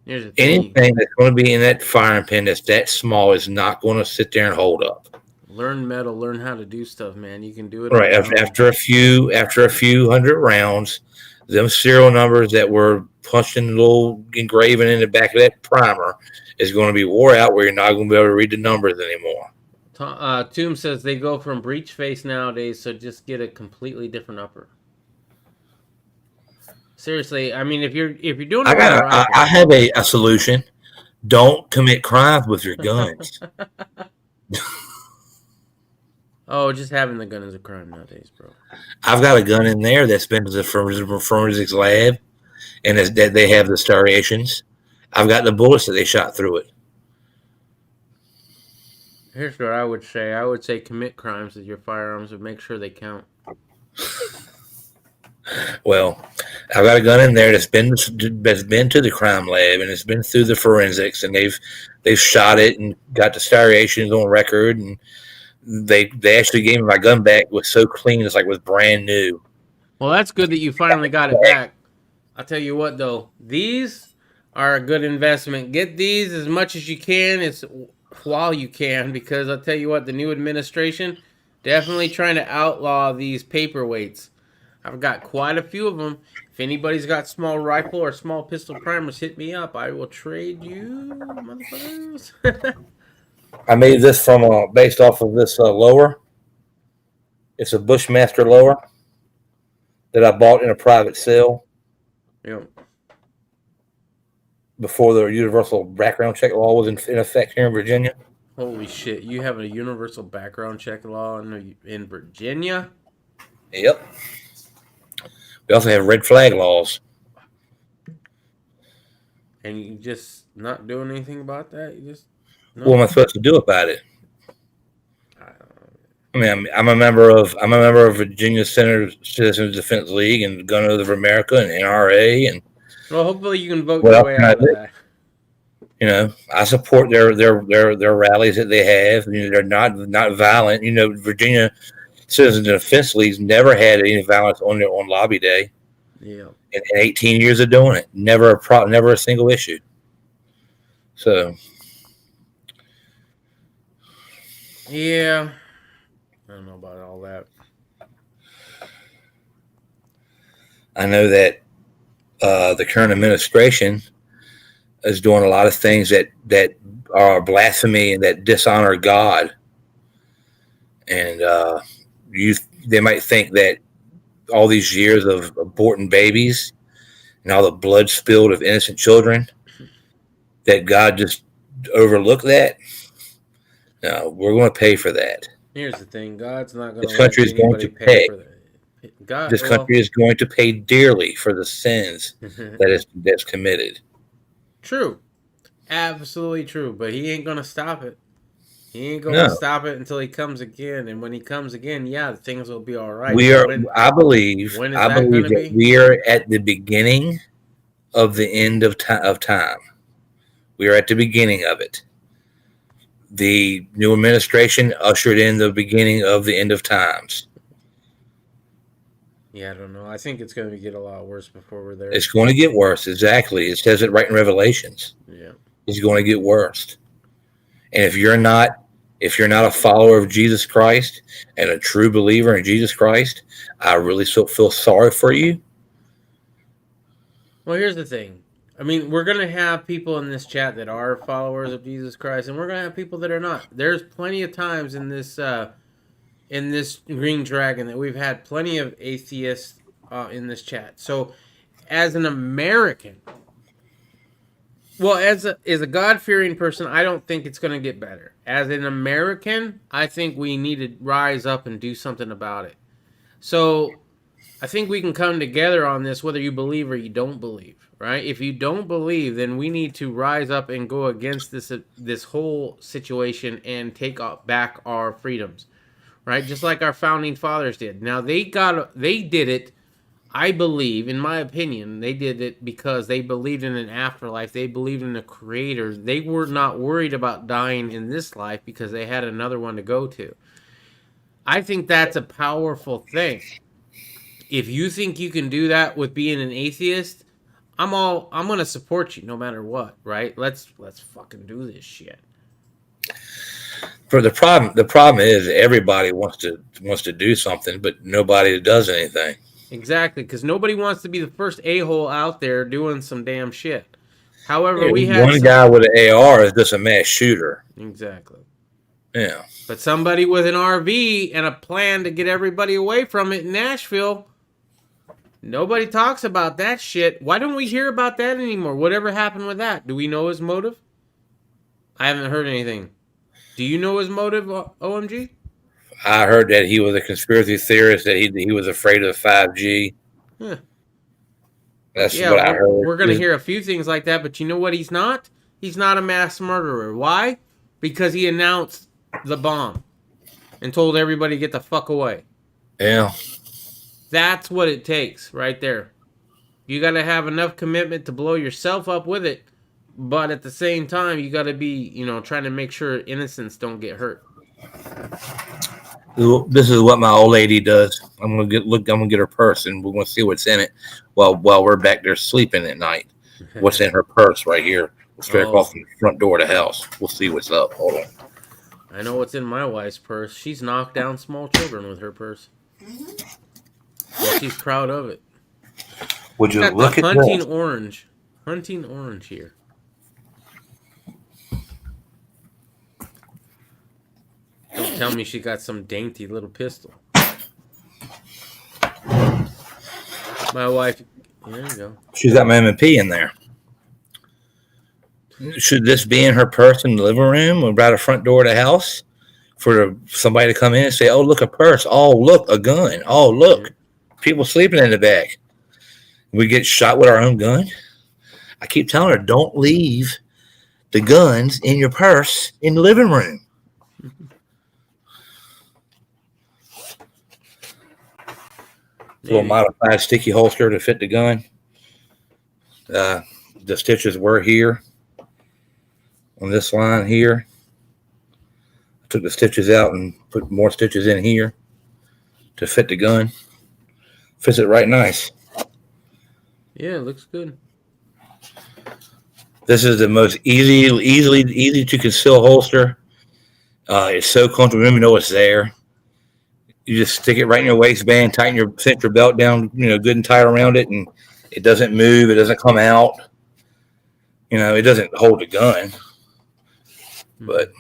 Anything that's going to be in that firing pin that's that small is not going to sit there and hold up. Learn metal, learn how to do stuff, man. You can do it. Right. After a few hundred rounds, them serial numbers that were punched in the little engraving in the back of that primer is going to be wore out where you're not going to be able to read the numbers anymore. Tomb says they go from breech face nowadays, so just get a completely different upper. Seriously, I mean, if you're doing it I have a solution. Don't commit crimes with your guns. Oh, just having the gun is a crime nowadays, bro. I've got a gun in there that's been to the forensics lab, and that they have the striations. I've got the bullets that they shot through it. Here's what I would say. I would say commit crimes with your firearms and make sure they count. Well, I've got a gun in there that's been to the crime lab, and it's been through the forensics, and they've shot it and got the striations on record, and they actually gave me my gun back. It was so clean, it's like it was brand new. Well, that's good that you finally got it back. I'll tell you what, though, these are a good investment. Get these as much as you can, while you can, because I'll tell you what, the new administration definitely trying to outlaw these paperweights. I've got quite a few of them. If anybody's got small rifle or small pistol primers, hit me up. I will trade you, motherfuckers. I made this from based off of this lower. It's a Bushmaster lower that I bought in a private sale. Yep. Before the universal background check law was in effect here in Virginia. Holy shit! You have a universal background check law in Virginia? Yep. We also have red flag laws. And you just not doing anything about that? You just What am I supposed to do about it? I mean, I'm a member of Virginia Citizens Defense League and Gunners of America and NRA, and well, hopefully you can vote what your else way can I out of do? that. You know, I support their rallies that they have. You know, they're not violent. You know, Virginia Citizens Defense League's never had any violence on lobby day. Yeah. In 18 years of doing it, never a single issue. So, yeah, I don't know about all that. I know that the current administration is doing a lot of things that are blasphemy and that dishonor God. And they might think that all these years of aborting babies and all the blood spilled of innocent children, that God just overlooked that. No, we're going to pay for that. Here's the thing: God's not going to. This country is going to pay. For that. God, This country is going to pay dearly for the sins that's committed. True, absolutely true. But He ain't going to stop it. He ain't going to stop it until He comes again. And when He comes again, yeah, things will be all right. I believe that we are at the beginning of the end of time. We are at the beginning of it. The new administration ushered in the beginning of the end of times. Yeah, I don't know. I think it's going to get a lot worse before we're there. It's going to get worse. Exactly. It says it right in Revelations. Yeah. It's going to get worse. And if you're not a follower of Jesus Christ and a true believer in Jesus Christ, I really feel sorry for you. Well, here's the thing. I mean, we're going to have people in this chat that are followers of Jesus Christ, and we're going to have people that are not. There's plenty of times in this Green Dragon that we've had plenty of atheists in this chat. So, as an American, well, as a God-fearing person, I don't think it's going to get better. As an American, I think we need to rise up and do something about it. So, I think we can come together on this, whether you believe or you don't believe. Right? If you don't believe, then we need to rise up and go against this whole situation and take back our freedoms, right? Just like our founding fathers did. Now they did it. I believe, in my opinion, they did it because they believed in an afterlife. They believed in a creator. They were not worried about dying in this life because they had another one to go to. I think that's a powerful thing. If you think you can do that with being an atheist, I'm gonna support you no matter what, right? Let's fucking do this shit. For the problem is everybody wants to do something, but nobody does anything. Exactly, because nobody wants to be the first a-hole out there doing some damn shit. However, we had one guy with an AR is just a mass shooter. Exactly. Yeah. But somebody with an RV and a plan to get everybody away from it in Nashville. Nobody talks about that shit. Why don't we hear about that anymore? Whatever happened with that? Do we know his motive? I haven't heard anything. Do you know his motive, OMG? I heard that he was a conspiracy theorist, that he was afraid of 5G. Huh. That's what I heard. We're going to hear a few things like that, but you know what he's not? He's not a mass murderer. Why? Because he announced the bomb and told everybody to get the fuck away. Yeah. That's what it takes right there. You got to have enough commitment to blow yourself up with it, but at the same time, you got to be, trying to make sure innocents don't get hurt. This is what my old lady does. I'm gonna get her purse, and we're gonna see what's in it while we're back there sleeping at night. What's in her purse right here? Straight across the front door of the house. We'll see what's up. Hold on. I know what's in my wife's purse. She's knocked down small children with her purse. Well, she's proud of it. Would you look at Hunting Orange? Hunting Orange here. Don't tell me she got some dainty little pistol. My wife. There you go. She's got my M&P in there. Should this be in her purse in the living room or by the front door of the house for somebody to come in and say, "Oh, look, a purse. Oh, look, a gun. Oh, look, people sleeping in the back." We get shot with our own gun. I keep telling her, don't leave the guns in your purse in the living room. Little modified sticky holster to fit the gun. The stitches were here on this line here. I took the stitches out and put more stitches in here to fit the gun. Fits it right nice. Yeah, it looks good. This is the most easy to conceal holster. It's so comfortable. You know it's there. You just stick it right in your waistband, tighten your center belt down, good and tight around it, and it doesn't move. It doesn't come out. It doesn't hold the gun. But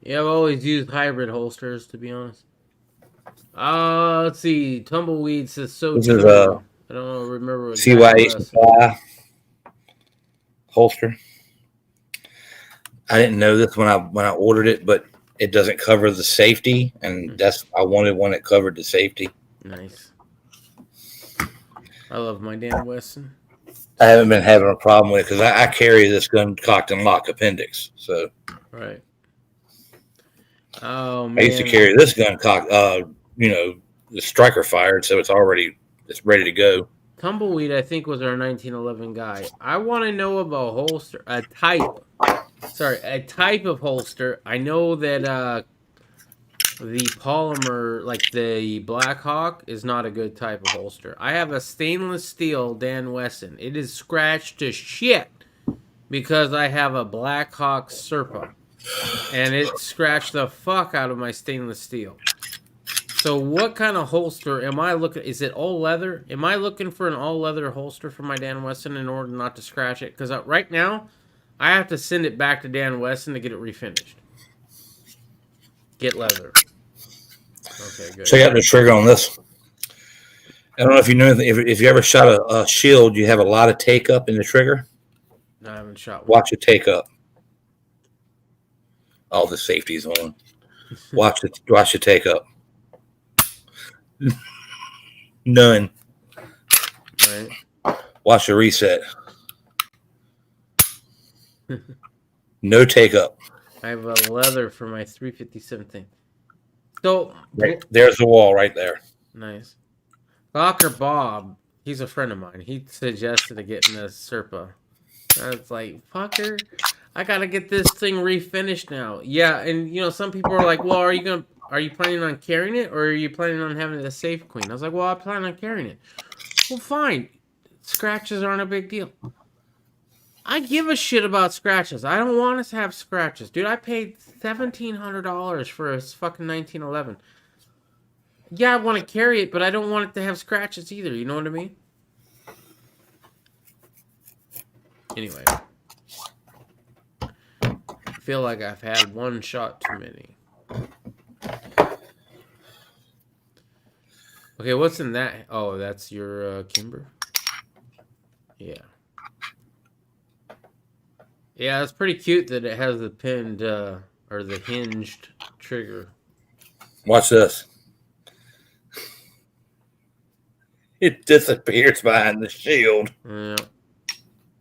yeah, I've always used hybrid holsters, to be honest. Let's see. Tumbleweed says so. This true. is I don't remember what CY8 supply holster. I didn't know this when I ordered it, but it doesn't cover the safety, and I wanted one that covered the safety. Nice. I love my Dan Wesson. I haven't been having a problem with it because I carry this gun cocked and locked appendix. So right. Oh man. I used to carry this gun cocked, the striker fired, so it's ready to go. Tumbleweed, I think, was our 1911 guy. I want to know about holster, a type of holster. I know that the polymer, like the Blackhawk, is not a good type of holster. I have a stainless steel Dan Wesson. It is scratched to shit because I have a Blackhawk Serpa, and it scratched the fuck out of my stainless steel. So what kind of holster am I looking? Is it all leather? Am I looking for an all leather holster for my Dan Wesson in order not to scratch it? Because right now, I have to send it back to Dan Wesson to get it refinished. Get leather. Okay, good. Check out the trigger on this. I don't know if you know if you ever shot a shield, you have a lot of take up in the trigger. No, I haven't shot one. Watch it take up. All the safety's on. Watch it take up. None. Right. Watch the reset. No take up. I have a leather for my 357 thing. So there's the wall right there. Nice. Locker Bob, he's a friend of mine. He suggested getting a Serpa. I was like, fucker, I gotta get this thing refinished now. Yeah, and some people are like, well, are you planning on carrying it, or are you planning on having a safe clean? I was like, well, I plan on carrying it. Well, fine. Scratches aren't a big deal. I give a shit about scratches. I don't want us to have scratches. Dude, I paid $1,700 for a fucking 1911. Yeah, I want to carry it, but I don't want it to have scratches either. You know what I mean? Anyway. I feel like I've had one shot too many. Okay, what's in that? Oh, that's your Kimber? Yeah. Yeah, it's pretty cute that it has the pinned, or the hinged trigger. Watch this. It disappears behind the shield. Yeah.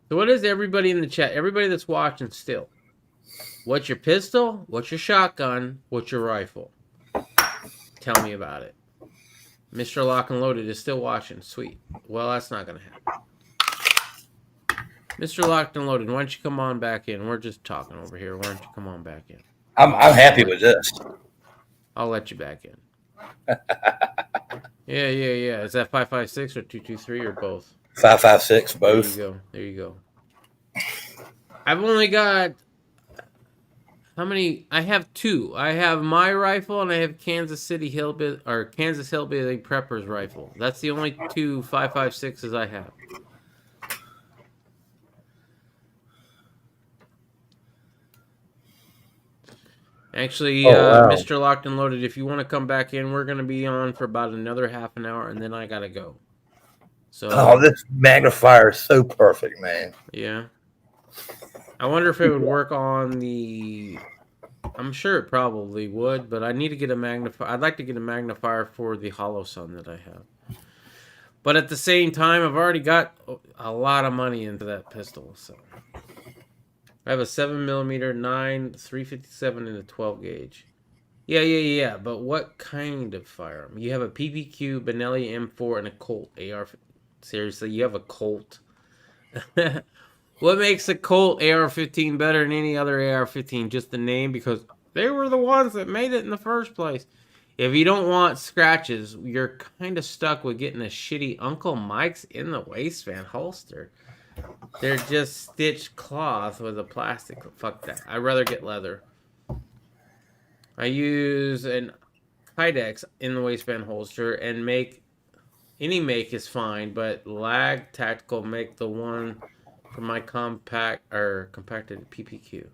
So what is everybody in the chat? Everybody that's watching still. What's your pistol? What's your shotgun? What's your rifle? Tell me about it. Mr. Lock and Loaded is still watching. Sweet. Well, that's not going to happen. Mr. Locked and Loaded, why don't you come on back in? We're just talking over here. Why don't you come on back in? I'm happy with this. I'll let you back in. Yeah. Is that 556 or 223 or both? 556, both. There you go. I've only got... How many? I have two. I have my rifle and I have Kansas Hillbilly Prepper's rifle. That's the only two 556s I have. Actually, wow. Mr. Locked and Loaded, if you want to come back in, we're going to be on for about another half an hour, and then I got to go. So. This magnifier is so perfect, man. Yeah. I wonder if it would work on the... I'm sure it probably would, but I need to get a magnifier. I'd like to get a magnifier for the Hollow Sun that I have. But at the same time, I've already got a lot of money into that pistol. So I have a 7mm 9, 357, and a 12 gauge. Yeah. But what kind of firearm? You have a PPQ, Benelli M4, and a Colt AR. Seriously, you have a Colt? What makes a Colt AR-15 better than any other AR-15? Just the name, because they were the ones that made it in the first place. If you don't want scratches, you're kind of stuck with getting a shitty Uncle Mike's in the waistband holster. They're just stitched cloth with a plastic. Fuck that. I'd rather get leather. I use an Kydex in the waistband holster and make any make is fine, but Lag Tactical make the one for my compacted PPQ.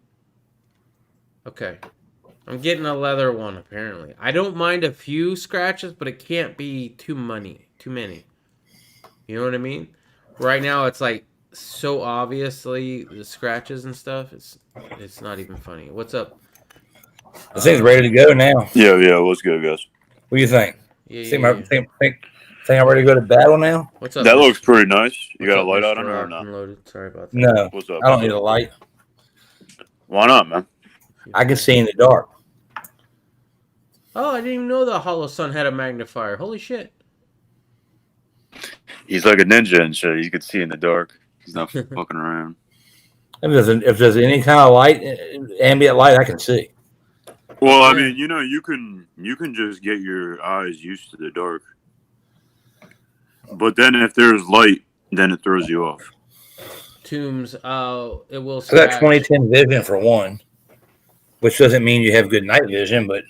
Okay. I'm getting a leather one, apparently. I don't mind a few scratches, but it can't be too many. You know what I mean? Right now, it's like so obviously the scratches and stuff. It's not even funny. What's up? This thing's ready to go now. Yeah. What's good, guys? What do you think? Yeah. Think I'm ready to go to battle now? What's up? That looks pretty nice. You got a up, light Mr. out on it or not? Unloaded? Sorry about that. No. What's up? I don't need a light. Why not, man? I can see in the dark. Oh, I didn't even know the Hollow Sun had a magnifier. Holy shit. He's like a ninja and shit. He could see in the dark. He's not fucking around. If there's any kind of light, ambient light, I can see. Well, I mean, you can just get your eyes used to the dark. But then if there's light, then it throws you off. Tombs, it will I scratch. got 20/10 vision for one, which doesn't mean you have good night vision, but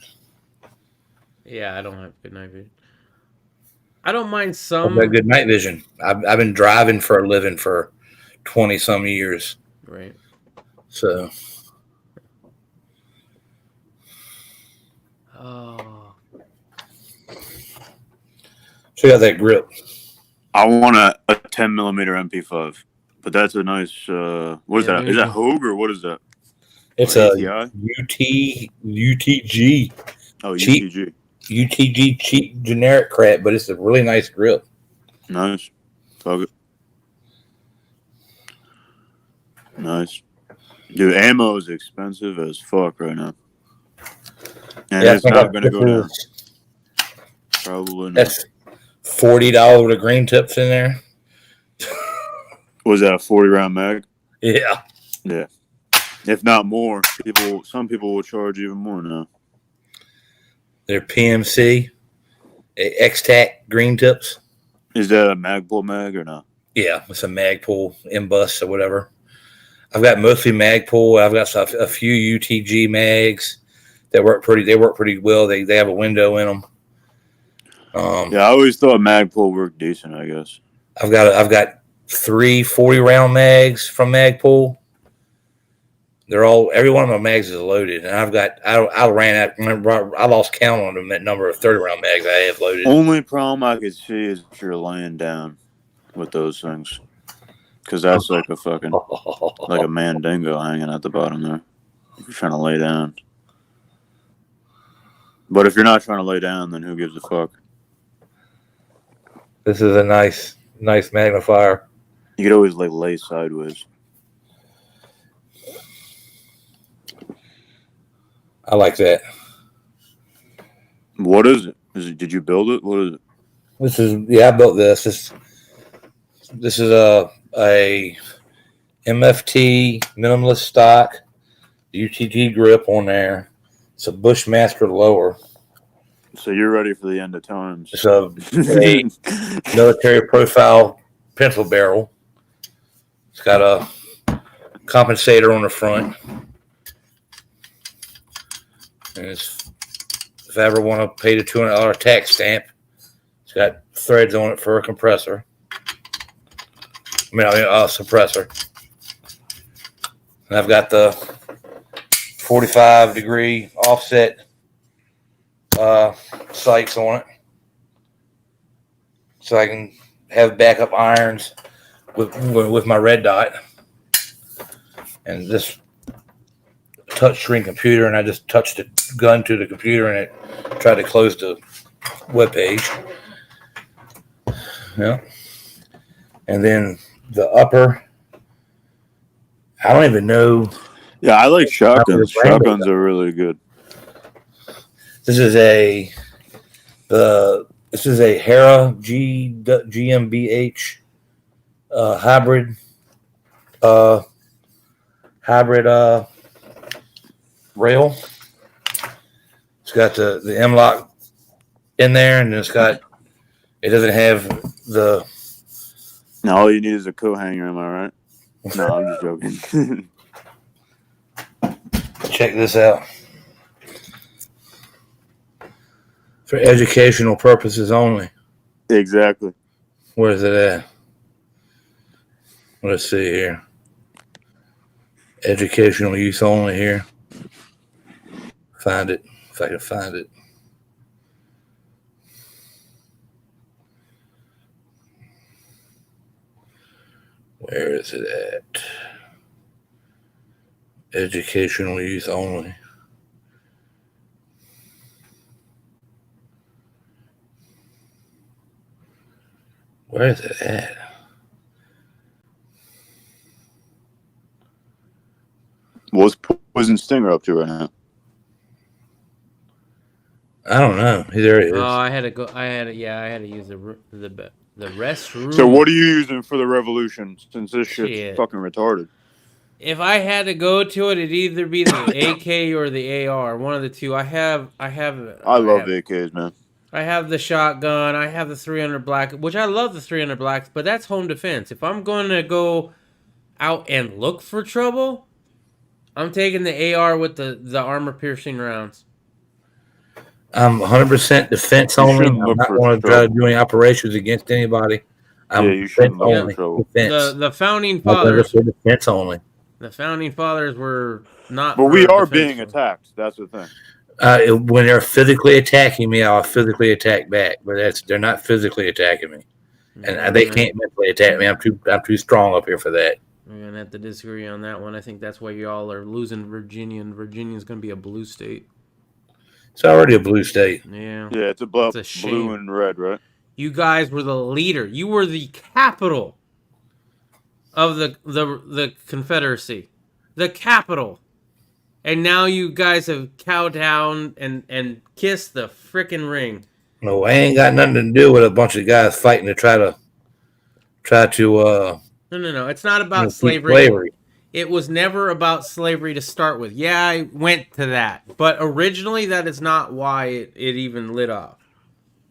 Yeah, I don't have good night vision. I don't mind some. I've got good night vision. I've been driving for a living for 20 some years. Right. So. Oh. Check out that grip. I want a 10mm MP5, but that's a nice. What is that? Is that Hogue or what is that? It's a UTG. Oh, cheap, UTG. UTG cheap generic crap, but it's a really nice grip. Nice. Fuck it. Nice. Dude, ammo is expensive as fuck right now. And Yeah, it's not going to go down. Probably not. That's $40 with green tips in there. Was that a 40-round mag? Yeah. Yeah. If not more, some people will charge even more now. They're PMC, X-Tac green tips. Is that a Magpul mag or not? Yeah, it's a Magpul M-Bus or whatever. I've got mostly Magpul. I've got a few UTG mags that work pretty well. They have a window in them. Yeah, I always thought Magpul worked decent, I guess. I've got 3 40-round mags from Magpul. Every one of my mags is loaded, and I ran out. I lost count on the number of 30-round mags I have loaded. Only problem I could see is if you're laying down with those things, because that's like a fucking like a mandingo hanging at the bottom there. If you're trying to lay down, but if you're not trying to lay down, then who gives a fuck? This is a nice magnifier. You could always lay sideways. I like that. What is it? Did you build it? What is it? I built this. This is a MFT minimalist stock UTG grip on there. It's a Bushmaster lower. So you're ready for the end of times. It's a military profile pencil barrel. It's got a compensator on the front. And if I ever want to pay the $200 tax stamp, it's got threads on it for a compressor. I mean, a suppressor. And I've got the 45-degree offset sights on it, so I can have backup irons with my red dot. And this touchscreen computer, and I just touched the gun to the computer, and it tried to close the web page. Yeah. And then the upper, I don't even know. Yeah, I like shotguns. Shotguns are really good. This is a Hera GmbH hybrid rail. It's got the M-LOK in there, and it doesn't have the. Now all you need is a coat hanger. Am I right? No, I'm just joking. Check this out. For educational purposes only. Exactly. Where is it at? Let's see here. Educational use only here. Find it. If I can find it. Where is it at? Educational use only. Where is it at? What's Poison Stinger up to right now? I don't know. There it is. Oh, I had to go. I had to use the restroom. So what are you using for the Revolution? Since this shit's fucking retarded. If I had to go to it, it'd either be the AK or the AR. One of the two. I love AKs, man. I have the shotgun. I have the 300 black, which I love the 300 blacks, but that's home defense. If I'm going to go out and look for trouble, I'm taking the AR with the armor piercing rounds. I'm 100% defense only. I'm not going to try to do any operations against anybody. I'm defense only. Defense. The founding fathers. Defense only. The founding fathers were not. But we are being attacked. That's the thing. When they're physically attacking me, I'll physically attack back. But they're not physically attacking me, and they can't mentally attack me. I'm too strong up here for that. We're gonna have to disagree on that one. I think that's why y'all are losing Virginia, and Virginia's gonna be a blue state. It's already a blue state. Yeah. Yeah, it's blue and red, right? You guys were the leader. You were the capital of the Confederacy, the capital. And now you guys have cowed down and kissed the frickin' ring. No, I ain't got nothing to do with a bunch of guys fighting to try to. No. It's not about slavery. It was never about slavery to start with. Yeah, I went to that, but originally that is not why it even lit off.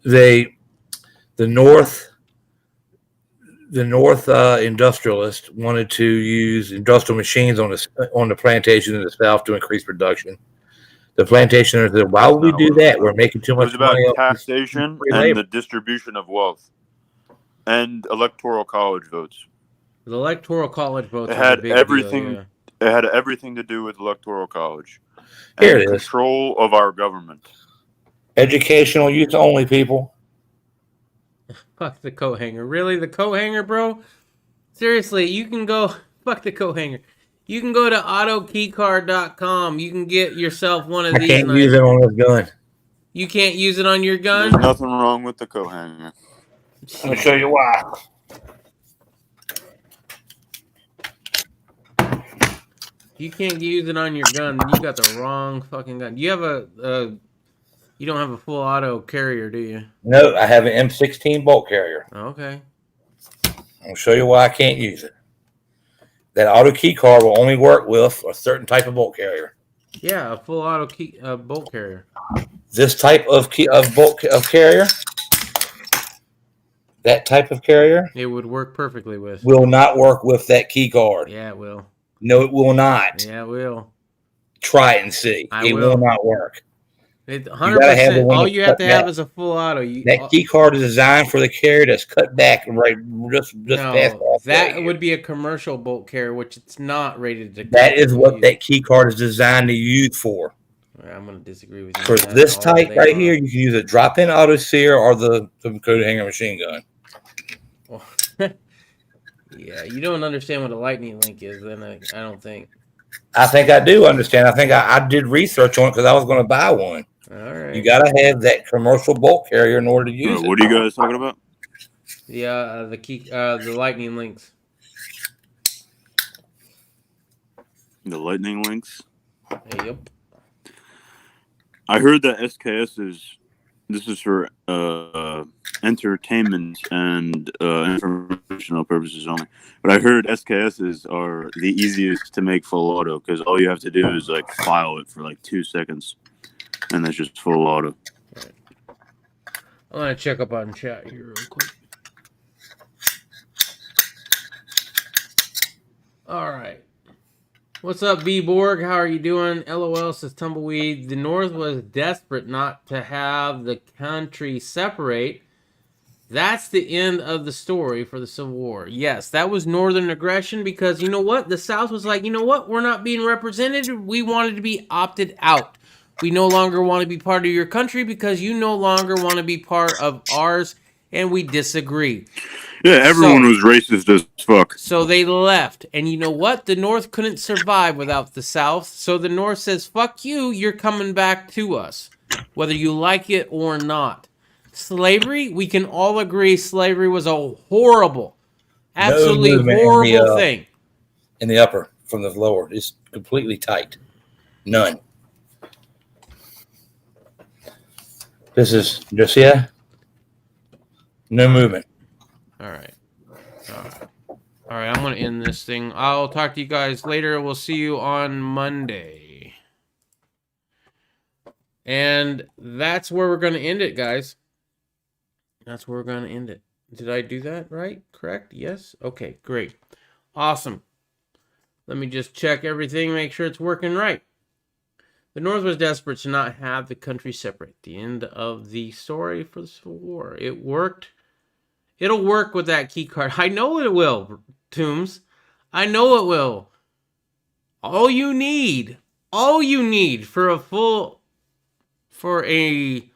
The North industrialists wanted to use industrial machines on the plantation in the South to increase production. The plantation owners said, "Why would we do that? We're making too much money." It was about taxation and the distribution of wealth, and electoral college votes. The electoral college votes. It had everything. Deal, yeah. It had everything to do with electoral college. Here and it is. Control of our government. Educational use only, people. Fuck the coat hanger. Really? The coat hanger, bro? Seriously, you can go... Fuck the coat hanger. You can go to autokeycard.com. You can get yourself one of these. I can't use it on this gun. You can't use it on your gun? There's nothing wrong with the coat hanger. Let me show you why. You can't use it on your gun. You got the wrong fucking gun. You have you don't have a full auto carrier, do you? No, I have an M16 bolt carrier. Okay. I'll show you why I can't use it. That auto key card will only work with a certain type of bolt carrier. Yeah, a full auto key bolt carrier. This type of carrier, that type of carrier, it would work perfectly with. Will not work with that key card. Yeah, it will. No, it will not. Yeah, it will. Try it and see. It will not work. 100%. All you have to have is a full auto. That key card is designed for the carrier that's cut back right just past off. That would be a commercial bolt carrier, which it's not rated to. That is what that key card is designed to use for. I'm going to disagree with you. For this type right here, you can use a drop-in auto sear or the coat hanger machine gun. Well, yeah, you don't understand what a lightning link is, then I don't think. I think I do understand. I think I did research on it because I was going to buy one. All right. You got to have that commercial bolt carrier in order to use it. What are you guys talking about? The lightning links. The lightning links. Yep. I heard that this is for entertainment and informational purposes only. But I heard SKSs are the easiest to make full auto because all you have to do is like file it for like 2 seconds, and that's just full auto. Right. I'm gonna check up on chat here real quick. All right. What's up, B Borg? How are you doing? LOL says Tumbleweed. The North was desperate not to have the country separate. That's the end of the story for the Civil War. Yes, that was Northern aggression because you know what? The South was like, you know what? We're not being represented. We wanted to be opted out. We no longer want to be part of your country because you no longer want to be part of ours, and we disagree. Yeah, everyone was racist as fuck. So they left. And you know what? The North couldn't survive without the South. So the North says, fuck you, you're coming back to us, whether you like it or not. Slavery, we can all agree slavery was a horrible, absolutely horrible thing. In the upper from the lower. It's completely tight. None. This is just, yeah. No movement. All right. All right, I'm going to end this thing. I'll talk to you guys later. We'll see you on Monday. And that's where we're going to end it, guys. That's where we're going to end it. Did I do that right? Correct? Yes? Okay, great. Awesome. Let me just check everything, make sure it's working right. The North was desperate to not have the country separate. The end of the story for the Civil War. It worked. It'll work with that key card. I know it will, Toombs. I know it will. All you need for a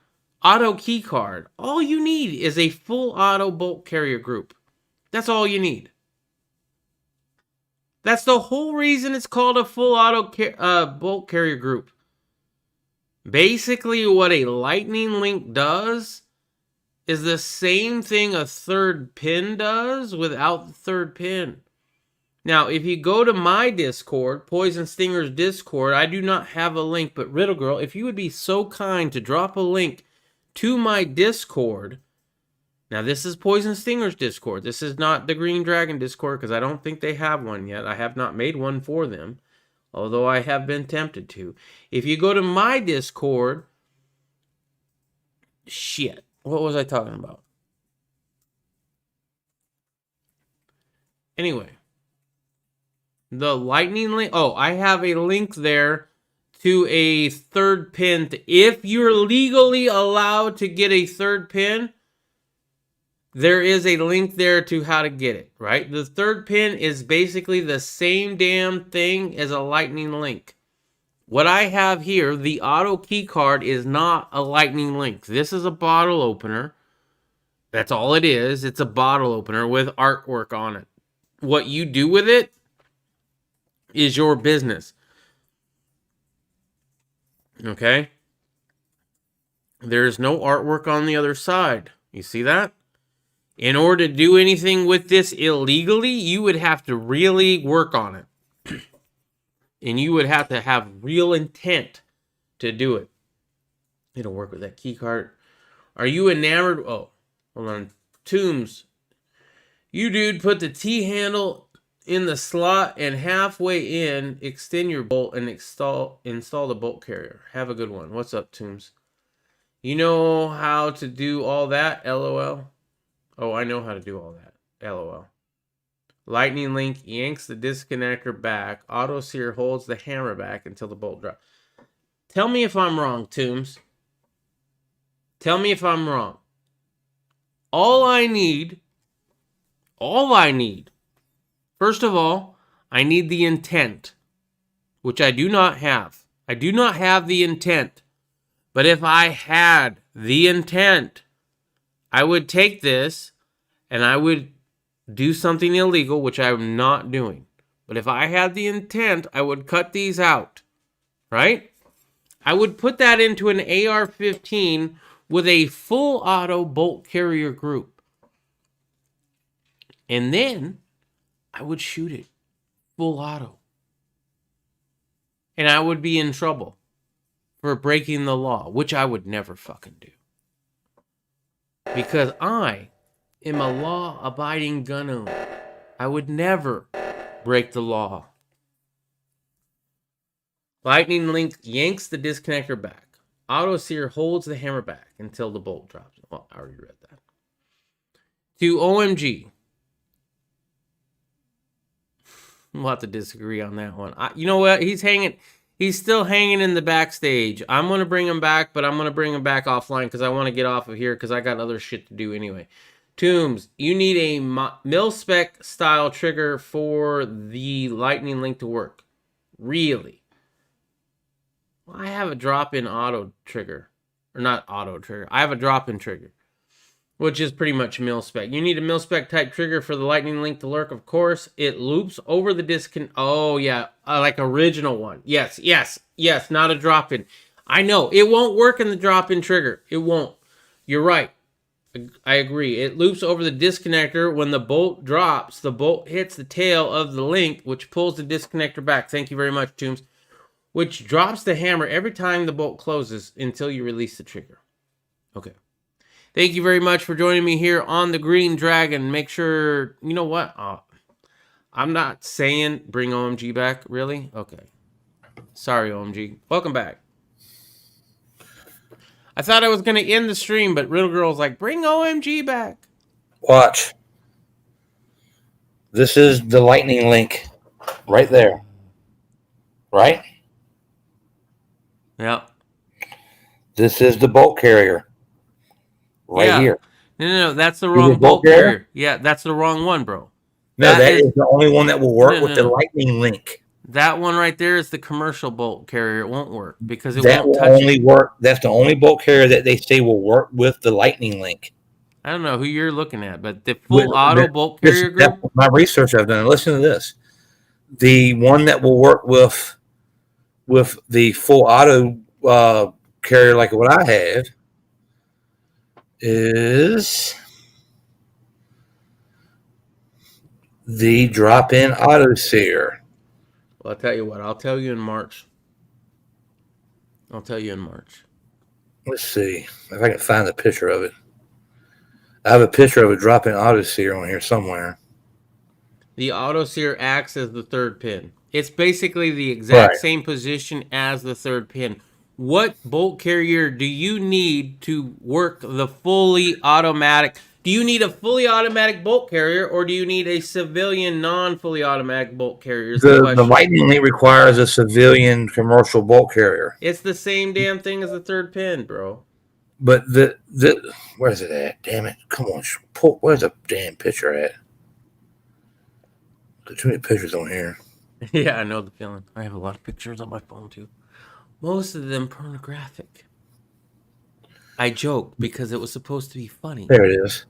auto key card, all you need is a full auto bolt carrier group. That's all you need. That's the whole reason it's called a full auto bolt carrier group. Basically, what a lightning link does is the same thing a third pin does without the third pin. Now, if you go to my Discord, Poison Stinger's Discord, I do not have a link, but Riddle Girl, if you would be so kind to drop a link to my Discord. Now, this is Poison Stinger's Discord. This is not the Green Dragon Discord because I don't think they have one yet. I have not made one for them, although I have been tempted to. If you go to my Discord, shit. What was I talking about? Anyway. The lightning link. Oh, I have a link there to a third pin. If you're legally allowed to get a third pin, there is a link there to how to get it, right? The third pin is basically the same damn thing as a lightning link. What I have here, the auto key card, is not a lightning link. This is a bottle opener. That's all it is. It's a bottle opener with artwork on it. What you do with it is your business. Okay? There's no artwork on the other side. You see that? In order to do anything with this illegally, you would have to really work on it. And you would have to have real intent to do it. It'll work with that key card. Are you enamored? Oh, hold on. Toombs. You, dude, put the T handle in the slot and halfway in, extend your bolt and install the bolt carrier. Have a good one. What's up, Toombs? You know how to do all that? LOL. Oh, I know how to do all that. LOL. Lightning link yanks the disconnector back. Auto sear holds the hammer back until the bolt drops. Tell me if I'm wrong, Toombs. Tell me if I'm wrong. All I need, first of all, I need the intent, which I do not have. I do not have the intent. But if I had the intent, I would take this and I would do something illegal, which I'm not doing. But if I had the intent, I would cut these out, right? I would put that into an AR-15 with a full auto bolt carrier group. And then I would shoot it full auto. And I would be in trouble for breaking the law, which I would never fucking do. Because I am a law-abiding gun owner. I would never break the law. Lightning link yanks the disconnector back. Auto sear holds the hammer back until the bolt drops. Well, I already read that. To OMG. We'll have to disagree on that one. You know what? He's still hanging in the backstage. I'm going to bring him back, but I'm going to bring him back offline because I want to get off of here because I got other shit to do anyway. Toombs, you need a mil-spec style trigger for the lightning link to work. Really? Well, I have a drop-in auto trigger. Or not auto trigger. I have a drop-in trigger, which is pretty much mil-spec. You need a mil-spec type trigger for the lightning link to work, of course. It loops over the disconnect. Oh, yeah. Like original one. Yes, not a drop-in. I know. It won't work in the drop-in trigger. It won't. You're right. I agree. It loops over the disconnector. When the bolt drops, the bolt hits the tail of the link, which pulls the disconnector back. Thank you very much, Toombs. Which drops the hammer every time the bolt closes until you release the trigger. Okay. Thank you very much for joining me here on the Green Dragon. Make sure, you know what? I'm not saying bring OMG back, really? Okay. Sorry, OMG. Welcome back. I thought I was going to end the stream, but Riddle Girl's like, bring OMG back. Watch. This is the lightning link right there. Right? Yeah. This is the bolt carrier. Right here. No, that's the wrong bolt carrier. Yeah, that's the wrong one, bro. No, that is the only one that will work with the lightning link. That one right there is the commercial bolt carrier. It won't work because it that won't will touch only it. work. That's the only bolt carrier that they say will work with the lightning link. I don't know who you're looking at, but the full auto bolt carrier group. That's my research I've done. Listen to this. The one that will work with the full auto carrier like what I have is the drop-in auto sear. Well, I'll tell you what. I'll tell you in March. Let's see if I can find the picture of it. I have a picture of a drop-in auto sear on here somewhere. The auto sear acts as the third pin. It's basically the exact same position as the third pin. What bolt carrier do you need to work the fully automatic? Do you need a fully automatic bolt carrier, or do you need a civilian non-fully automatic bolt carrier? The lightning link requires a civilian commercial bolt carrier. It's the same damn thing as the third pin, bro. But where's it at? Damn it! Come on, where's the damn picture at? There's too many pictures on here. Yeah, I know the feeling. I have a lot of pictures on my phone too. Most of them pornographic. I joke because it was supposed to be funny. There it is.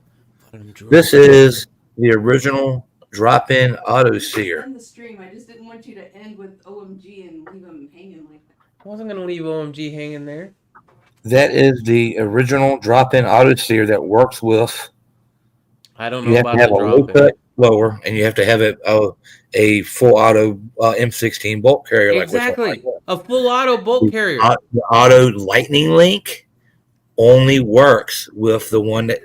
This is the original drop-in auto sear. On the stream, I just didn't want you to end with OMG and leave them hanging like that. I wasn't gonna leave OMG hanging there. That is the original drop-in auto sear that works with. I don't know you have about to have the a low cut blower, and you have to have a full auto M16 bolt carrier. Exactly, like a full auto bolt carrier. The auto lightning link only works with the one that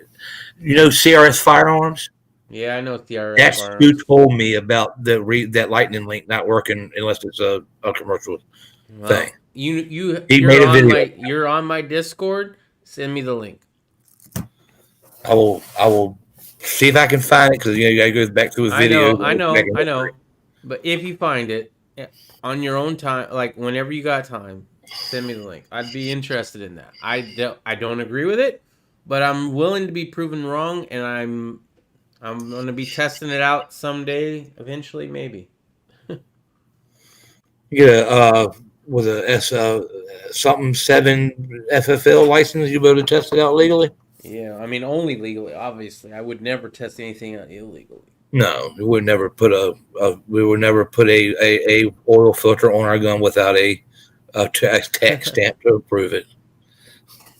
CRS Firearms. Yeah, I know CRS. That's Firearms. who told me about that lightning link not working unless it's a commercial thing. He made a video. You're on my Discord. Send me the link. I will see if I can find it because you gotta go back to his video. I know. But if you find it on your own time, like whenever you got time, send me the link. I'd be interested in that. I don't agree with it, but I'm willing to be proven wrong, and I'm gonna be testing it out someday, eventually, maybe. You get a with a something 7 FFL license, you'll be able to test it out legally. Yeah, I mean only legally. Obviously, I would never test anything out illegally. No, we would never put a oil filter on our gun without a tax stamp to approve it.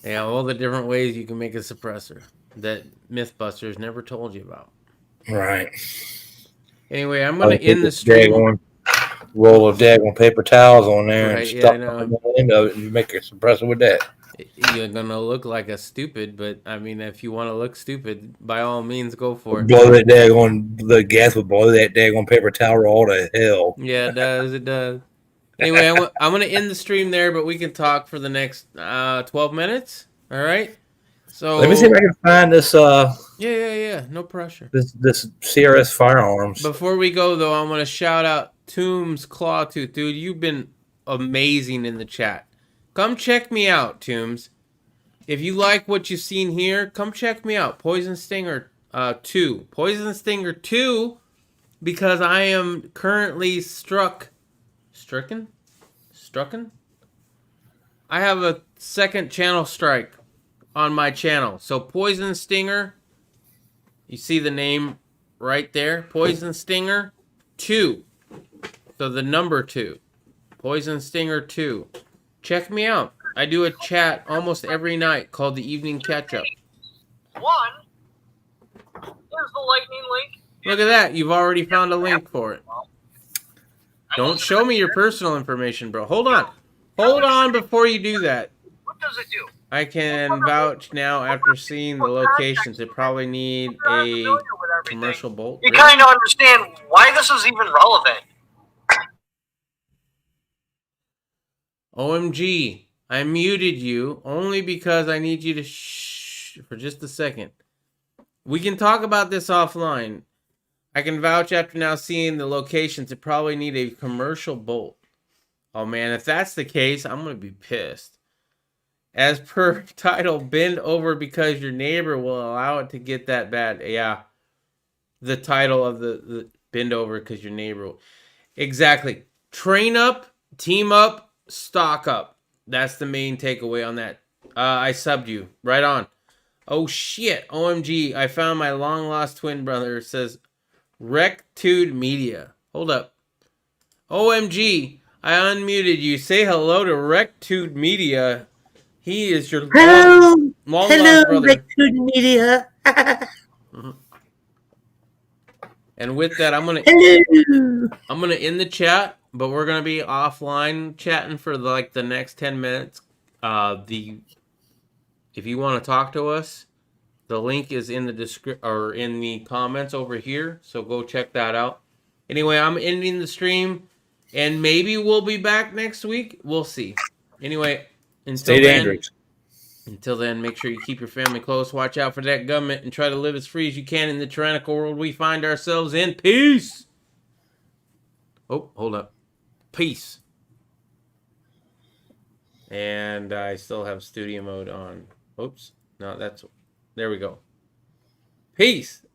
Yeah, all the different ways you can make a suppressor that Mythbusters never told you about. Right. Anyway, I'm gonna end the stream. Daggone roll of daggone paper towels on there Right, and yeah, I stuff know. on the end of it and make a suppressor with that. You're gonna look like a stupid, but I mean, if you want to look stupid, by all means, go for it. Blow that daggone, the gas would blow that daggone paper towel roll to hell. Yeah, it does. It does. Anyway, I'm gonna end the stream there, but we can talk for the next 12 minutes. All right. So Let me see if I can find this. Yeah. No pressure. This CRS firearms. Before we go, though, I want to shout out Tombs Clawtooth, dude. You've been amazing in the chat. Come check me out, Tombs. If you like what you've seen here, come check me out. Poison Stinger 2. Poison Stinger 2, because I am currently strucken? I have a second channel strike on my channel. So Poison Stinger, you see the name right there. Poison Stinger 2. So the number 2. Poison Stinger 2. Check me out. I do a chat almost every night called the Evening Catch-Up. One is the lightning link. Look at that. You've already found a link for it. Don't show me your personal information, bro. Hold on. Hold on before you do that. What does it do? I can vouch now after seeing the locations. It probably need a commercial bolt. You kind of understand why this is even relevant. OMG. I muted you only because I need you to shh for just a second. We can talk about this offline. I can vouch after now seeing the locations. It probably need a commercial bolt. Oh man, if that's the case, I'm going to be pissed. As per title, bend over because your neighbor will allow it to get that bad. Yeah. The title of the bend over because your neighbor will. Exactly. Train up, team up, stock up. That's the main takeaway on that. I subbed you. Right on. Oh shit. OMG. I found my long lost twin brother. It says Rectude Media. Hold up. OMG. I unmuted you. Say hello to Rectude Media. He is your long lost brother. Rectude Media. And with that, I'm gonna end the chat, but we're gonna be offline chatting for like the next 10 minutes. If you want to talk to us, the link is in the description or in the comments over here, so go check that out. Anyway, I'm ending the stream, and maybe we'll be back next week. We'll see. Anyway, until then, make sure you keep your family close, watch out for that government, and try to live as free as you can in the tyrannical world we find ourselves in. Peace. Oh, hold up. Peace. And I still have studio mode on. Oops. No, that's... There we go. Peace.